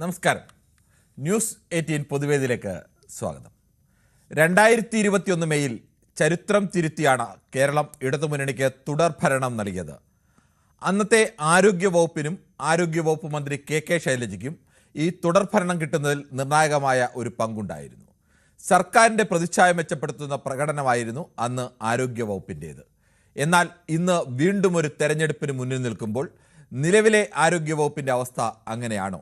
നമസ്കാരം. ന്യൂസ് 18 പൊതുവേദിയിലേക്ക് സ്വാഗതം. 2021 മെയ്യിൽ ചരിത്രം തിരുത്തിയാണ് കേരളം ഇടതുമുന്നണിക്ക് തുടർ ഭരണം നൽകിയത്. അന്നത്തെ ആരോഗ്യവകുപ്പിനും ആരോഗ്യവകുപ്പ് മന്ത്രി കെ ശൈലജയ്ക്കും ഈ തുടർ ഭരണം കിട്ടുന്നതിൽ നിർണായകമായ ഒരു പങ്കുണ്ടായിരുന്നു. സർക്കാരിൻ്റെ പ്രതിച്ഛായ മെച്ചപ്പെടുത്തുന്ന പ്രകടനമായിരുന്നു അന്ന് ആരോഗ്യവകുപ്പിൻ്റേത്. എന്നാൽ ഇന്ന് വീണ്ടും ഒരു തെരഞ്ഞെടുപ്പിന് മുന്നിൽ നിൽക്കുമ്പോൾ നിലവിലെ ആരോഗ്യവകുപ്പിൻ്റെ അവസ്ഥ അങ്ങനെയാണോ?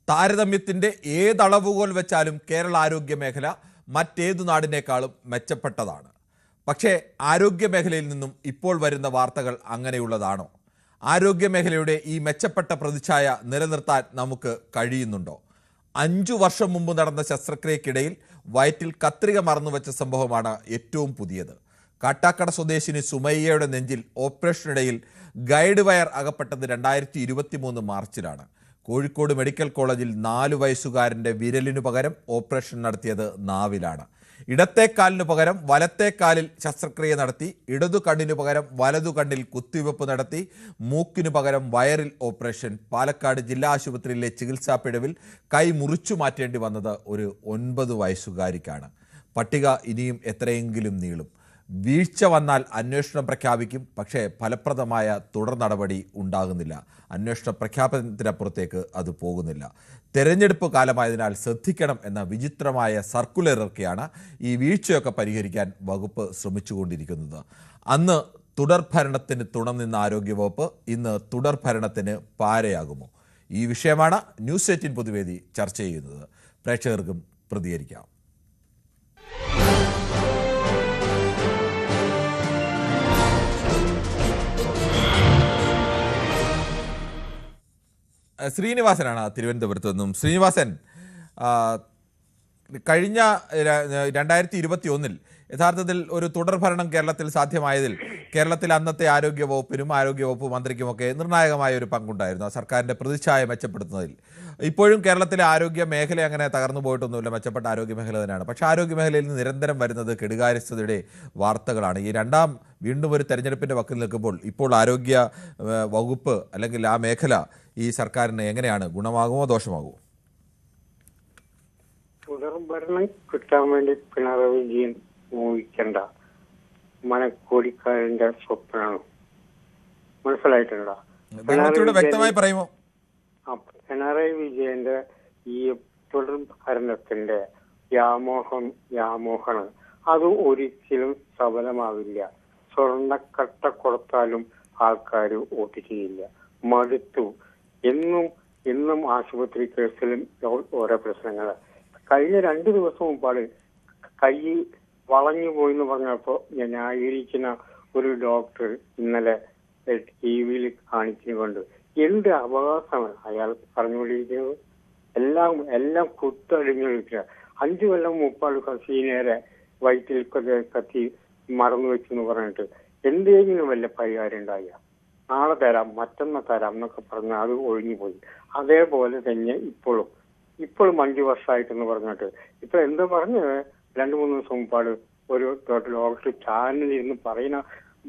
താരതമ്യത്തിൻ്റെ ഏതളവുകോൽ വെച്ചാലും കേരള ആരോഗ്യ മേഖല മറ്റേതു നാടിനേക്കാളും മെച്ചപ്പെട്ടതാണ്. പക്ഷേ ആരോഗ്യ മേഖലയിൽ നിന്നും ഇപ്പോൾ വരുന്ന വാർത്തകൾ അങ്ങനെയുള്ളതാണോ? ആരോഗ്യ മേഖലയുടെ ഈ മെച്ചപ്പെട്ട പ്രതിച്ഛായ നിലനിർത്താൻ നമുക്ക് കഴിയുന്നുണ്ടോ? 5 വർഷം മുമ്പ് നടന്ന ശസ്ത്രക്രിയക്കിടയിൽ വയറ്റിൽ കത്രിക മറന്നുവെച്ച സംഭവമാണ് ഏറ്റവും പുതിയത്. കാട്ടാക്കട സ്വദേശിനി സുമയ്യയുടെ നെഞ്ചിൽ ഓപ്പറേഷനിടയിൽ ഗൈഡ് വയർ അകപ്പെട്ടത് 2023 മാർച്ചിലാണ്. കോഴിക്കോട് മെഡിക്കൽ കോളേജിൽ 4 വയസ്സുകാരൻ്റെ വിരലിനു പകരം ഓപ്പറേഷൻ നടത്തിയത് നാവിലാണ്. ഇടത്തെ കാലിനു പകരം വലത്തെ കാലിൽ ശസ്ത്രക്രിയ നടത്തി. ഇടതു കണ്ണിനു പകരം വലതു കണ്ണിൽ കുത്തിവെപ്പ് നടത്തി. മൂക്കിനു പകരം വയറിൽ ഓപ്പറേഷൻ. പാലക്കാട് ജില്ലാ ആശുപത്രിയിലെ ചികിത്സാ പിഴവിൽ കൈ മുറിച്ചു മാറ്റേണ്ടി വന്നത് ഒരു 9 വയസ്സുകാരിക്കാണ്. പട്ടിക ഇനിയും എത്രയെങ്കിലും നീളും. വീഴ്ച വന്നാൽ അന്വേഷണം പ്രഖ്യാപിക്കും. പക്ഷേ ഫലപ്രദമായ തുടർ നടപടി ഉണ്ടാകുന്നില്ല. അന്വേഷണ പ്രഖ്യാപനത്തിനപ്പുറത്തേക്ക് അത് പോകുന്നില്ല. തെരഞ്ഞെടുപ്പ് കാലമായതിനാൽ ശ്രദ്ധിക്കണം എന്ന വിചിത്രമായ സർക്കുലർ ഇറക്കിയാണ് ഈ വീഴ്ചയൊക്കെ പരിഹരിക്കാൻ വകുപ്പ് ശ്രമിച്ചുകൊണ്ടിരിക്കുന്നത്. അന്ന് തുടർ ഭരണത്തിന് തുണനിന്ന ആരോഗ്യവകുപ്പ് ഇന്ന് തുടർ ഭരണത്തിന് പാരയാകുമോ? ഈ വിഷയമാണ് ന്യൂസ് 18 പൊതുവേദി ചർച്ച ചെയ്യുന്നത്. പ്രേക്ഷകർക്കും പ്രതികരിക്കാം. ശ്രീനിവാസനാണ് തിരുവനന്തപുരത്ത് നിന്നും. ശ്രീനിവാസൻ, കഴിഞ്ഞ 2021 യഥാർത്ഥത്തിൽ ഒരു തുടർ ഭരണം കേരളത്തിൽ സാധ്യമായതിൽ കേരളത്തിൽ അന്നത്തെ ആരോഗ്യവകുപ്പിനും ആരോഗ്യവകുപ്പ് മന്ത്രിക്കുമൊക്കെ നിർണായകമായ ഒരു പങ്കുണ്ടായിരുന്നു സർക്കാരിൻ്റെ പ്രതിച്ഛായ മെച്ചപ്പെടുത്തുന്നതിൽ. ഇപ്പോഴും കേരളത്തിലെ ആരോഗ്യ മേഖല അങ്ങനെ തകർന്നു പോയിട്ടൊന്നുമില്ല, മെച്ചപ്പെട്ട ആരോഗ്യ മേഖല തന്നെയാണ്. പക്ഷേ ആരോഗ്യ മേഖലയിൽ നിന്ന് നിരന്തരം വരുന്നത് കെടുകാര്യസ്ഥതയുടെ വാർത്തകളാണ്. ഈ വീണ്ടും ഒരു തെരഞ്ഞെടുപ്പിൻ്റെ വക്കിൽ നിൽക്കുമ്പോൾ ഇപ്പോൾ ആരോഗ്യ വകുപ്പ് അല്ലെങ്കിൽ ആ മേഖല ഈ സർക്കാരിന് എങ്ങനെയാണ്? ഗുണമാകുമോ ദോഷമാകുമോ? തുടർഭരണം കിട്ടാൻ വേണ്ടി പിണറായി വിജയൻ മോഹിക്കേണ്ട മനക്കോടിക്കാരന്റെ സ്വപ്നമാണ്. മനസ്സിലായിട്ടുണ്ടോ? വ്യക്തമായി പറയുമോ? പിണറായി വിജയന്റെ ഈ തുടർ ഭരണത്തിന്റെ വ്യാമോഹമാണ്. അത് ഒരിക്കലും സഫലമാവില്ല. സ്വർണ്ണക്കട്ട കൊടുത്താലും ആൾക്കാർ വോട്ട് ചെയ്യില്ല. മടുത്തു. എന്നും ആശുപത്രി കേസിലും ഓരോ പ്രശ്നങ്ങൾ. കഴിഞ്ഞ 2 ദിവസം മുമ്പാണ് കൈ വളഞ്ഞു പോയി എന്ന് പറഞ്ഞപ്പോ ന്യായീകരിക്കുന്ന ഒരു ഡോക്ടർ ഇന്നലെ TV കാണിച്ചുകൊണ്ട് എന്ത് അവകാശമാണ് അയാൾ പറഞ്ഞുകൊണ്ടിരിക്കുന്നത്? എല്ലാം കുത്തടിഞ്ഞൊഴിക്കുക. 5 കൊല്ലം മുമ്പാണ് ഹസീനേരെ വയറ്റിൽ കത്തി മറന്നു വെച്ചെന്ന് പറഞ്ഞിട്ട് എന്തെങ്കിലും വല്ല പരിഹാരം ഉണ്ടായ നാളെ തരാം മറ്റന്നാ തരാം എന്നൊക്കെ പറഞ്ഞാൽ അത് ഒഴിഞ്ഞുപോയി. അതേപോലെ തന്നെ ഇപ്പോഴും 5 വർഷമായിട്ടെന്ന് പറഞ്ഞിട്ട് ഇപ്പൊ എന്താ പറഞ്ഞത്? 2-3 ദിവസം മുമ്പാട് ഒരു ഡോക്ടർ ചാനലിൽ ഇരുന്ന് പറയുന്ന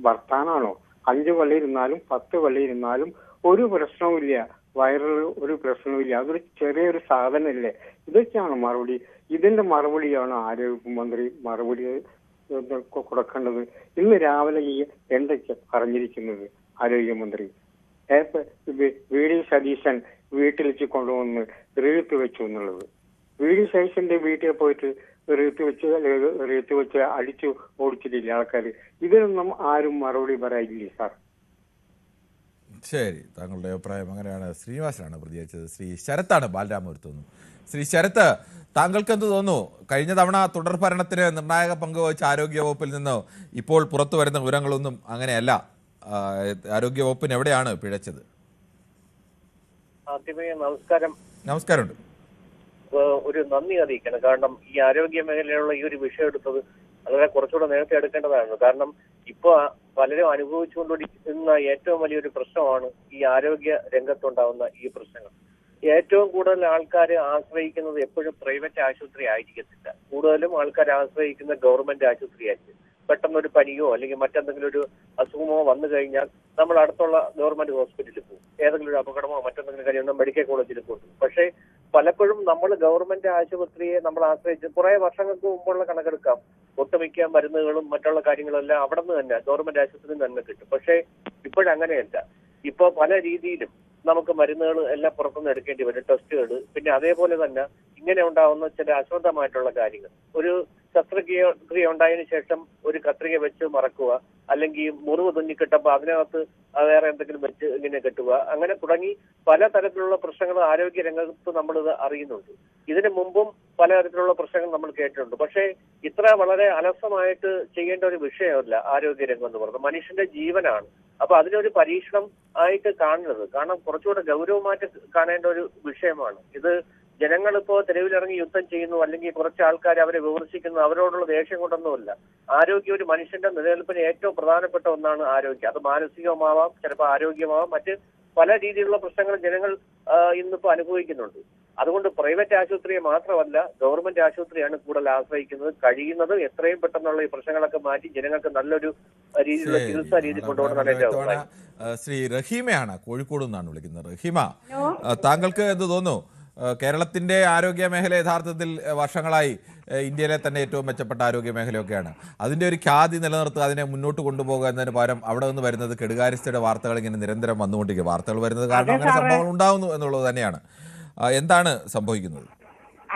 വർത്താനാണോ? 5 കൊല്ലം ഇരുന്നാലും 10 കൊല്ലം ഇരുന്നാലും ഒരു പ്രശ്നവുമില്ല, വയറിൽ ഒരു പ്രശ്നവുമില്ല, അതൊരു ചെറിയൊരു സാധനമല്ലേ? ഇതൊക്കെയാണ് മറുപടി. ഇതിന്റെ മറുപടിയാണ് ആരോഗ്യമന്ത്രി മറുപടി കൊടുക്കേണ്ടത്. ഇന്ന് രാവിലെ ഈ എന്തൊക്കെ പറഞ്ഞിരിക്കുന്നത് ആരോഗ്യമന്ത്രി? VD സതീശൻ വീട്ടിലേക്ക് കൊണ്ടുവന്ന് റീത്ത് വെച്ചു എന്നുള്ളത്. VD സതീശന്റെ വീട്ടിൽ പോയിട്ട് റീത്ത് വെച്ച് അടിച്ചു ഓടിച്ചിട്ടില്ല ആൾക്കാർ. ഇതിനൊന്നും ആരും മറുപടി പറയില്ലേ സാർ? ശരി, താങ്കളുടെ അഭിപ്രായം അങ്ങനെയാണ്. ശ്രീനിവാസനാണ് പ്രതികരിച്ചത്. ശ്രീ ശരത്താണ് ബാലരാമപുരത്ത് നിന്നും. ശ്രീ ശരത്ത്, താങ്കൾക്ക് എന്ത് തോന്നുന്നു? കഴിഞ്ഞ തവണ തുടർ ഭരണത്തിന് നിർണായക പങ്ക് വഹിച്ച ആരോഗ്യവകുപ്പിൽ നിന്ന് ഇപ്പോൾ പുറത്തു വരുന്ന വിവരങ്ങളൊന്നും അങ്ങനെയല്ല. ആരോഗ്യവകുപ്പിന് എവിടെയാണ് പിഴച്ചത്? ആദ്യമേ നമസ്കാരം. നമസ്കാരമുണ്ട്. ഒരു നന്ദി അറിയിക്കണം. കാരണം ഈ ആരോഗ്യ മേഖലയിലുള്ള ഈ ഒരു വിഷയം എടുത്തത് വളരെ കുറച്ചുകൂടെ നേരത്തെ എടുക്കേണ്ടതാണ്. കാരണം ഇപ്പൊ പലരും അനുഭവിച്ചുകൊണ്ടിരിക്കുന്ന ഏറ്റവും വലിയൊരു പ്രശ്നമാണ് ഈ ആരോഗ്യ രംഗത്തുണ്ടാവുന്ന ഈ പ്രശ്നങ്ങൾ. ഏറ്റവും കൂടുതൽ ആൾക്കാർ ആശ്രയിക്കുന്നത് എപ്പോഴും പ്രൈവറ്റ് ആശുപത്രി ആയിരിക്കത്തില്ല. കൂടുതലും ആൾക്കാർ ആശ്രയിക്കുന്ന ഗവൺമെന്റ് ആശുപത്രി ആയിരിക്കും. പെട്ടെന്ന് ഒരു പനിയോ അല്ലെങ്കിൽ മറ്റെന്തെങ്കിലും ഒരു അസുഖമോ വന്നു കഴിഞ്ഞാൽ നമ്മൾ അടുത്തുള്ള ഗവൺമെന്റ് ഹോസ്പിറ്റലിൽ പോകും. ഏതെങ്കിലും ഒരു അപകടമോ മറ്റെന്തെങ്കിലും കാര്യം മെഡിക്കൽ കോളേജിൽ പോകും. പക്ഷേ പലപ്പോഴും നമ്മൾ ഗവൺമെന്റ് ആശുപത്രിയെ നമ്മൾ ആശ്രയിച്ച് കുറെ വർഷങ്ങൾക്ക് മുമ്പുള്ള കണക്കെടുക്കാം, ഒട്ടുമിക്ക മരുന്നുകളും മറ്റുള്ള കാര്യങ്ങളെല്ലാം അവിടെ നിന്ന് തന്നെ ഗവൺമെന്റ് ആശുപത്രിയിൽ തന്നെ കിട്ടും. പക്ഷേ ഇപ്പോഴങ്ങനെയല്ല. ഇപ്പൊ പല രീതിയിലും നമുക്ക് മരുന്നുകൾ എല്ലാം പുറത്തുനിന്ന് എടുക്കേണ്ടി വരും, ടെസ്റ്റുകൾ. പിന്നെ അതേപോലെ തന്നെ ഇങ്ങനെ ഉണ്ടാവുന്ന ചില അശ്രദ്ധമായിട്ടുള്ള കാര്യങ്ങൾ, ഒരു ശസ്ത്രക്രിയ ഉണ്ടായതിനു ശേഷം ഒരു കത്രിക വെച്ച് മറക്കുക, അല്ലെങ്കിൽ മുറിവ് തുന്നിക്കിട്ടപ്പോൾ അതിനകത്ത് വേറെ എന്തെങ്കിലും വെച്ച് ഇങ്ങനെ കെട്ടുക, അങ്ങനെ തുടങ്ങി പലതരത്തിലുള്ള പ്രശ്നങ്ങൾ ആരോഗ്യ രംഗത്ത് നമ്മളിത് അറിയുന്നുണ്ട്. ഇതിനു മുമ്പും പലതരത്തിലുള്ള പ്രശ്നങ്ങൾ നമ്മൾ കേട്ടിട്ടുണ്ട്. പക്ഷേ ഇത്ര വളരെ അലസമായിട്ട് ചെയ്യേണ്ട ഒരു വിഷയമല്ല ആരോഗ്യ രംഗം എന്ന് പറയുന്നത്. മനുഷ്യന്റെ ജീവനാണ്. അപ്പൊ അതിനൊരു പരീക്ഷണം ആയിട്ട് കാണുന്നത്, കാരണം കുറച്ചുകൂടെ ഗൗരവമായിട്ട് കാണേണ്ട ഒരു വിഷയമാണ് ഇത്. ജനങ്ങളിപ്പോ തെരുവിലിറങ്ങി യുദ്ധം ചെയ്യുന്നു, അല്ലെങ്കിൽ കുറച്ച് ആൾക്കാർ അവരെ വിമർശിക്കുന്നു, അവരോടുള്ള ദേഷ്യം കൊണ്ടൊന്നുമില്ല. ആരോഗ്യം ഒരു മനുഷ്യന്റെ നിലനിൽപ്പിന് ഏറ്റവും പ്രധാനപ്പെട്ട ഒന്നാണ് ആരോഗ്യം. അത് മാനസികമാവാം, ചിലപ്പോൾ ആരോഗ്യമാവാം, മറ്റ് പല രീതിയിലുള്ള പ്രശ്നങ്ങൾ ജനങ്ങൾ ഇന്നിപ്പോ അനുഭവിക്കുന്നുണ്ട്. അതുകൊണ്ട് പ്രൈവറ്റ് ആശുപത്രിയെ മാത്രമല്ല ഗവൺമെന്റ് ആശുപത്രിയാണ് കൂടുതൽ ആശ്രയിക്കുന്നത്. കഴിയുന്നത് എത്രയും പെട്ടെന്നുള്ള ഈ പ്രശ്നങ്ങളൊക്കെ മാറ്റി ജനങ്ങൾക്ക് നല്ലൊരു രീതിയിലുള്ള ചികിത്സാ രീതി കൊണ്ടുപോകണമെന്നാണ് എന്റെ അഭിപ്രായം. ശ്രീ റഹീമയാണ്, കോഴിക്കോട് നിന്നാണ് വിളിക്കുന്നത്. റഹീമ, താങ്കൾക്ക് എന്ത് തോന്നുന്നു? കേരളത്തിന്റെ ആരോഗ്യ മേഖല യഥാർത്ഥത്തിൽ വർഷങ്ങളായി ഇന്ത്യയിലെ തന്നെ ഏറ്റവും മെച്ചപ്പെട്ട ആരോഗ്യ മേഖലയൊക്കെയാണ്. അതിന്റെ ഒരു ഖ്യാതി നിലനിർത്തുക, അതിനെ മുന്നോട്ട് കൊണ്ടുപോകുക എന്നതിന് പകരം അവിടെ നിന്ന് വരുന്നത് കെടുകാര്യസ്ഥയുടെ വാർത്തകൾ ഇങ്ങനെ നിരന്തരം വന്നുകൊണ്ടിരിക്കുക. വാർത്തകൾ വരുന്നത് കാരണം അങ്ങനെ സംഭവങ്ങൾ ഉണ്ടാകുന്നു എന്നുള്ളത് തന്നെയാണ്. എന്താണ് സംഭവിക്കുന്നത്?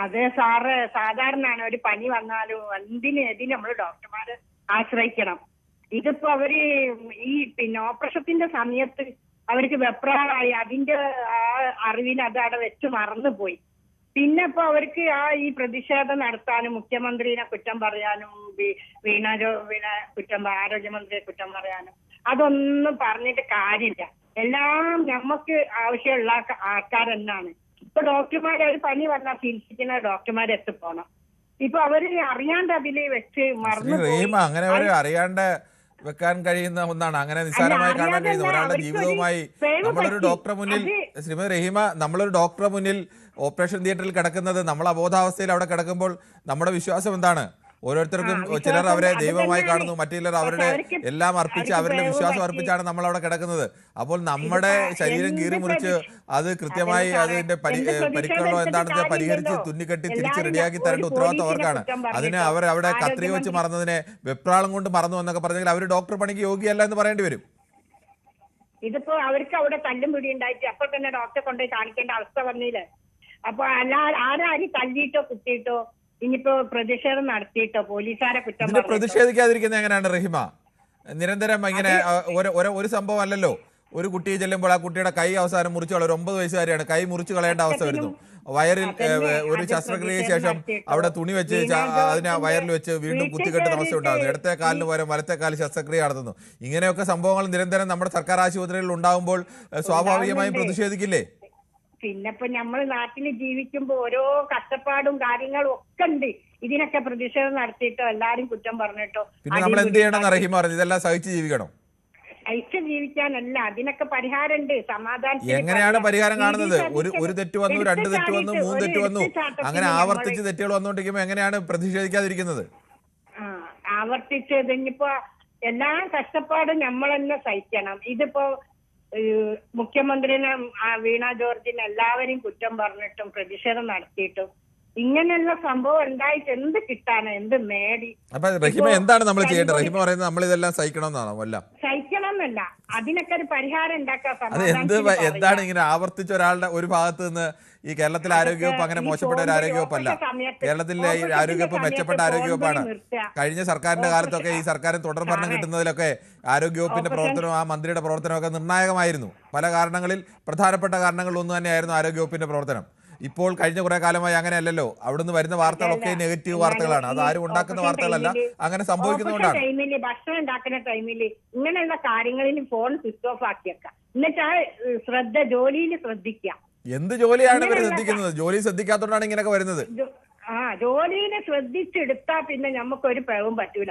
അതെ സാറ്, സാധാരണ ഒരു പനി വന്നാലും എന്തിനും നമ്മൾ ഡോക്ടർമാരെ ആശ്രയിക്കണം. ഇതിപ്പോ അവര് ഈ ഓപ്പറേഷത്തിന്റെ സമയത്ത് അവർക്ക് വെപ്രാളായി, അതിന്റെ ആ അറിവിൽ അത് അവിടെ വെച്ച് മറന്നുപോയി. പിന്നെ ഇപ്പൊ അവർക്ക് ഈ പ്രതിഷേധം നടത്താനും മുഖ്യമന്ത്രിനെ കുറ്റം പറയാനും വീണ ആരോഗ്യമന്ത്രിയെ കുറ്റം പറയാനും അതൊന്നും പറഞ്ഞിട്ട് കാര്യമില്ല. എല്ലാം നമുക്ക് ആവശ്യമുള്ള ആൾക്കാർ തന്നെയാണ്. ഇപ്പൊ ഡോക്ടർമാർ ഒരു പനി വന്നാൽ ചികിത്സിക്കുന്ന ഡോക്ടർമാരെ എത്തിപ്പോണം. ഇപ്പൊ അവര് അറിയാണ്ട് അതില് വെച്ച് മറന്നു. അങ്ങനെ അറിയാണ്ട് വെക്കാൻ കഴിയുന്ന ഒന്നാണ്, അങ്ങനെ നിസ്സാരമായി കാണാൻ കഴിയുന്ന ഒരാളുടെ ജീവിതവുമായി നമ്മളൊരു ഡോക്ടറെ മുന്നിൽ, ശ്രീമതി റഹീമ, നമ്മളൊരു ഡോക്ടറെ മുന്നിൽ ഓപ്പറേഷൻ തിയേറ്ററിൽ കിടക്കുന്നത്, നമ്മൾ അബോധാവസ്ഥയിൽ അവിടെ കിടക്കുമ്പോൾ നമ്മുടെ വിശ്വാസം എന്താണ്? ഓരോരുത്തർക്കും ചിലർ അവരെ ദൈവമായി കാണുന്നു, മറ്റു ചിലർ അവരുടെ എല്ലാം അർപ്പിച്ച് അവരുടെ വിശ്വാസം അർപ്പിച്ചാണ് നമ്മൾ അവിടെ കിടക്കുന്നത്. അപ്പോൾ നമ്മുടെ ശരീരം കീറി മുറിച്ച് അത് കൃത്യമായി അതിന്റെ പരിക്കുകളോ എന്താണെന്ന് പരിഹരിച്ച് തുന്നിക്കെട്ടി തിരിച്ച് റെഡിയാക്കി തരേണ്ട ഉത്തരവാദിത്വം അവർക്കാണ്. അതിന് അവർ അവിടെ കത്രിക വെച്ച് മറന്നതിനെ വെപ്രാളം കൊണ്ട് മറന്നു എന്നൊക്കെ പറഞ്ഞെങ്കിൽ അവർ ഡോക്ടർ പണിക്ക് യോഗ്യല്ല എന്ന് പറയേണ്ടി വരും. ഇതിപ്പോ അവർക്ക് അവിടെ തല്ലും പിടി ഉണ്ടായിട്ട് അപ്പോൾ തന്നെ ഡോക്ടറെ കൊണ്ടുപോയി കാണിക്കേണ്ട അവസ്ഥ വന്നില്ലേ? അപ്പൊ ആരും തല്ലിയിട്ടോ കുത്തിയിട്ടോ ഇനിയിപ്പോ പ്രതിഷേധം നടത്തിയിട്ടോ പോലീസുകാരെ കുറ്റം പ്രതിഷേധിക്കാതിരിക്കുന്നത് എങ്ങനെയാണ് റഹിമ? നിരന്തരം ഇങ്ങനെ ഒരു സംഭവം അല്ലല്ലോ. ഒരു കുട്ടിയെ ചെല്ലുമ്പോൾ ആ കുട്ടിയുടെ കൈ അവസാനം മുറിച്ചു കളയും. 9 വയസ്സുകാരിയാണ്, കൈ മുറിച്ചു കളയേണ്ട അവസ്ഥ വരുന്നു. വയറിൽ ഒരു ശസ്ത്രക്രിയയ്ക്ക് ശേഷം അവിടെ തുണി വെച്ച് അതിനെ വയറിൽ വെച്ച് വീണ്ടും കുത്തിക്കെട്ടുന്ന അവസ്ഥ ഉണ്ടാകുന്നു. ഇടത്തെ കാലിന് പകരം വലത്തെ കാലിൽ ശസ്ത്രക്രിയ നടത്തുന്നു. ഇങ്ങനെയൊക്കെ സംഭവങ്ങൾ നിരന്തരം നമ്മുടെ സർക്കാർ ആശുപത്രികളിൽ ഉണ്ടാകുമ്പോൾ സ്വാഭാവികമായും പ്രതിഷേധിക്കില്ലേ? പിന്നെ ഇപ്പൊ നമ്മൾ നാട്ടിൽ ജീവിക്കുമ്പോ ഓരോ കഷ്ടപ്പാടും കാര്യങ്ങളും ഒക്കെ ഉണ്ട്. ഇതിനൊക്കെ പ്രതിഷേധം നടത്തിയിട്ടോ എല്ലാരും കുറ്റം പറഞ്ഞിട്ടോ പിന്നെ നമ്മൾ എന്ത് ചെയ്യണം? റഹീം പറഞ്ഞു, ഇതെല്ലാം സഹിച്ച് ജീവിക്കണം. സഹിച്ച് ജീവിക്കാനല്ല, അതിനൊക്കെ പരിഹാരമുണ്ട്. സമാധാനം എങ്ങനെയാണ് പരിഹാരം കാണുന്നത്? ഒരു തെറ്റ് വന്നു, 2 തെറ്റ് വന്നു, 3 തെറ്റ് വന്നു, അങ്ങനെ ആവർത്തിച്ച് തെറ്റുകൾ വന്നുകൊണ്ടിരിക്കുമ്പോ എങ്ങനെയാണ് പ്രതിഷേധിക്കാതിരിക്കുന്നത്? ആവർത്തിച്ച് ഇതിനിപ്പോ എല്ലാ കഷ്ടപ്പാടും നമ്മൾ തന്നെ സഹിക്കണം. ഇതിപ്പോ മുഖ്യമന്ത്രിനെ വീണ ജോർജിനെ എല്ലാവരെയും കുറ്റം പറഞ്ഞിട്ടും പ്രതിഷേധം നടത്തിയിട്ടും ഇങ്ങനെയുള്ള സംഭവം ഉണ്ടായിട്ട് എന്ത് കിട്ടാനോ, എന്ത് നേടി? അപ്പൊ റഹീമ എന്താണ് നമ്മൾ ചെയ്യേണ്ടത്? റഹീമ പറയുന്നത് നമ്മൾ ഇതെല്ലാം സഹിക്കണമെന്നാണോ? സഹിക്കണം എന്നല്ല, അതിനൊക്കെ ഒരു പരിഹാരം ഉണ്ടാക്കാൻ. എന്താണ് ഇങ്ങനെ ആവർത്തിച്ച ഒരാളുടെ ഒരു ഭാഗത്ത് നിന്ന്? ഈ കേരളത്തിലെ ആരോഗ്യവകുപ്പ് അങ്ങനെ മോശപ്പെട്ട ഒരു ആരോഗ്യവകുപ്പല്ല. കേരളത്തിലെ ആരോഗ്യവകുപ്പ് മെച്ചപ്പെട്ട ആരോഗ്യവകുപ്പാണ്. കഴിഞ്ഞ സർക്കാരിന്റെ കാലത്തൊക്കെ ഈ സർക്കാരിന് തുടർ ഭരണം കിട്ടുന്നതിലൊക്കെ ആരോഗ്യവകുപ്പിന്റെ പ്രവർത്തനവും ആ മന്ത്രിയുടെ പ്രവർത്തനമൊക്കെ നിർണായകമായിരുന്നു. പല കാരണങ്ങളിൽ പ്രധാനപ്പെട്ട കാരണങ്ങളിലൊന്നും തന്നെയായിരുന്നു ആരോഗ്യവകുപ്പിന്റെ പ്രവർത്തനം. ഇപ്പോൾ കഴിഞ്ഞ കുറെ കാലമായി അങ്ങനെയല്ലോ. അവിടുന്ന് വരുന്ന വാർത്തകളൊക്കെ നെഗറ്റീവ് വാർത്തകളാണ്. അത് ആരും ഉണ്ടാക്കുന്ന വാർത്തകളല്ല, അങ്ങനെ സംഭവിക്കുന്നതുകൊണ്ടാണ്. ഭക്ഷണം ഉണ്ടാക്കുന്ന ടൈമില് ഇങ്ങനെയുള്ള കാര്യങ്ങളിൽ ഫോൺ സ്വിച്ച് ഓഫ് ആക്കിയേക്കാം. എന്നിട്ട് ആ ജോലിയിൽ ശ്രദ്ധിക്കാം. എന്ത് ജോലിയാണ് ഇവർ ശ്രദ്ധിക്കുന്നത്? ജോലി ശ്രദ്ധിക്കാത്തോണ്ടാണ് ഇങ്ങനെയൊക്കെ വരുന്നത്. ജോലിനെ ശ്രദ്ധിച്ചെടുത്താ പിന്നെ നമുക്കൊരു പിഴവും പറ്റൂല.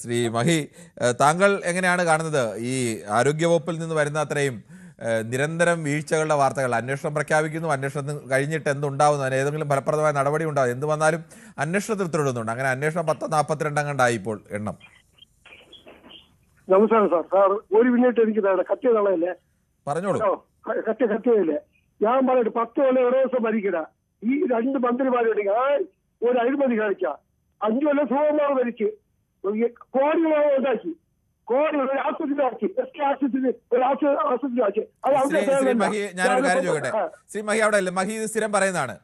ശ്രീ മഹി, താങ്കൾ എങ്ങനെയാണ് കാണുന്നത്? ഈ ആരോഗ്യവകുപ്പിൽ നിന്ന് വരുന്ന അത്രയും നിരന്തരം വീഴ്ചകളുടെ വാർത്തകൾ. അന്വേഷണം പ്രഖ്യാപിക്കുന്നു, അന്വേഷണം കഴിഞ്ഞിട്ട് എന്തുണ്ടാവുന്നു, അതിന് ഏതെങ്കിലും ഫലപ്രദമായ നടപടി ഉണ്ടാവും, എന്ത് വന്നാലും അന്വേഷണത്തിൽ ഉത്തരവിടുന്നുണ്ട്. അങ്ങനെ അന്വേഷണം 1042 കണ്ടായി ഇപ്പോൾ എണ്ണം. നമസ്കാരം സാർ. സാർ ഒരു മിനിറ്റ് എനിക്ക് കത്തിയ നാളല്ലേ പറഞ്ഞോളൂ. കത്തിയല്ലേ ഞാൻ പറഞ്ഞിട്ട് 10 കൊല്ലം ഒരു ദിവസം ഭരിക്കണ ഈ 2 മന്ത്രിമാരോട് ഒരു അഴിമതി കാണിക്ക. 5 കൊല്ലം സുഖമാർ ഭരിച്ച് കോടികളോ ഉണ്ടാക്കി, കോടികൾ ഒരു ആശുപത്രി ആക്കി, ആശുപത്രി ഒരു ആശുപത്രി ആക്കി. ശ്രീ മഹി, ഞാനൊരു കാര്യം ചോദിക്കട്ടെ. ശ്രീ മഹി അവിടെ അല്ലേ, മഹി ഇത് സ്ഥിരം പറയുന്നതാണ്,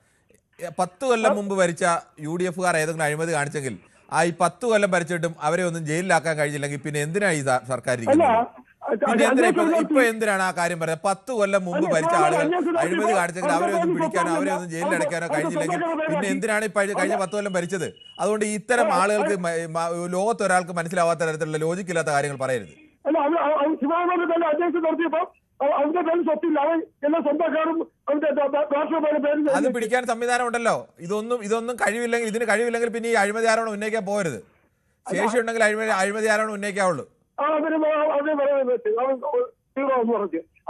10 കൊല്ലം മുമ്പ് ഭരിച്ച UDF-കാർ ഏതെങ്കിലും അഴിമതി കാണിച്ചെങ്കിൽ ആ ഈ 10 കൊല്ലം ഭരിച്ചിട്ടും അവരെ ഒന്നും ജയിലിലാക്കാൻ കഴിഞ്ഞില്ലെങ്കിൽ പിന്നെ എന്തിനാണ് ഈ സർക്കാർ ഇരിക്കുന്നത്? പിന്നെ എന്തിനാ ഇപ്പൊ എന്തിനാണ് ആ കാര്യം പറയുന്നത്? 10 കൊല്ലം മുമ്പ് ഭരിച്ച ആളുകൾ അഴിമതി കാണിച്ചെങ്കിൽ അവരെ ഒന്നും പിടിക്കാനോ അവരെ ഒന്നും ജയിലിലടയ്ക്കാനോ കഴിഞ്ഞില്ലെങ്കിൽ പിന്നെ എന്തിനാണ് ഈ കഴിഞ്ഞ 10 കൊല്ലം ഭരിച്ചത്? അതുകൊണ്ട് ഇത്തരം ആളുകൾക്ക് ലോകത്തൊരാൾക്ക് മനസ്സിലാവാത്ത തരത്തിലുള്ള ലോജിക്കില്ലാത്ത കാര്യങ്ങൾ പറയരുത്. അത് പിടിക്കാൻ സംവിധാനം ഉണ്ടല്ലോ. ഇതൊന്നും കഴിവില്ലെങ്കിൽ, ഇതിന് കഴിവില്ലെങ്കിൽ പിന്നെ ഈ അഴിമതി ആരോണം ഉന്നയിക്കാൻ പോകരുത്. ശേഷി ഉണ്ടെങ്കിൽ അഴിമതി ആരോണം ഉന്നയിക്കാവുള്ളൂ.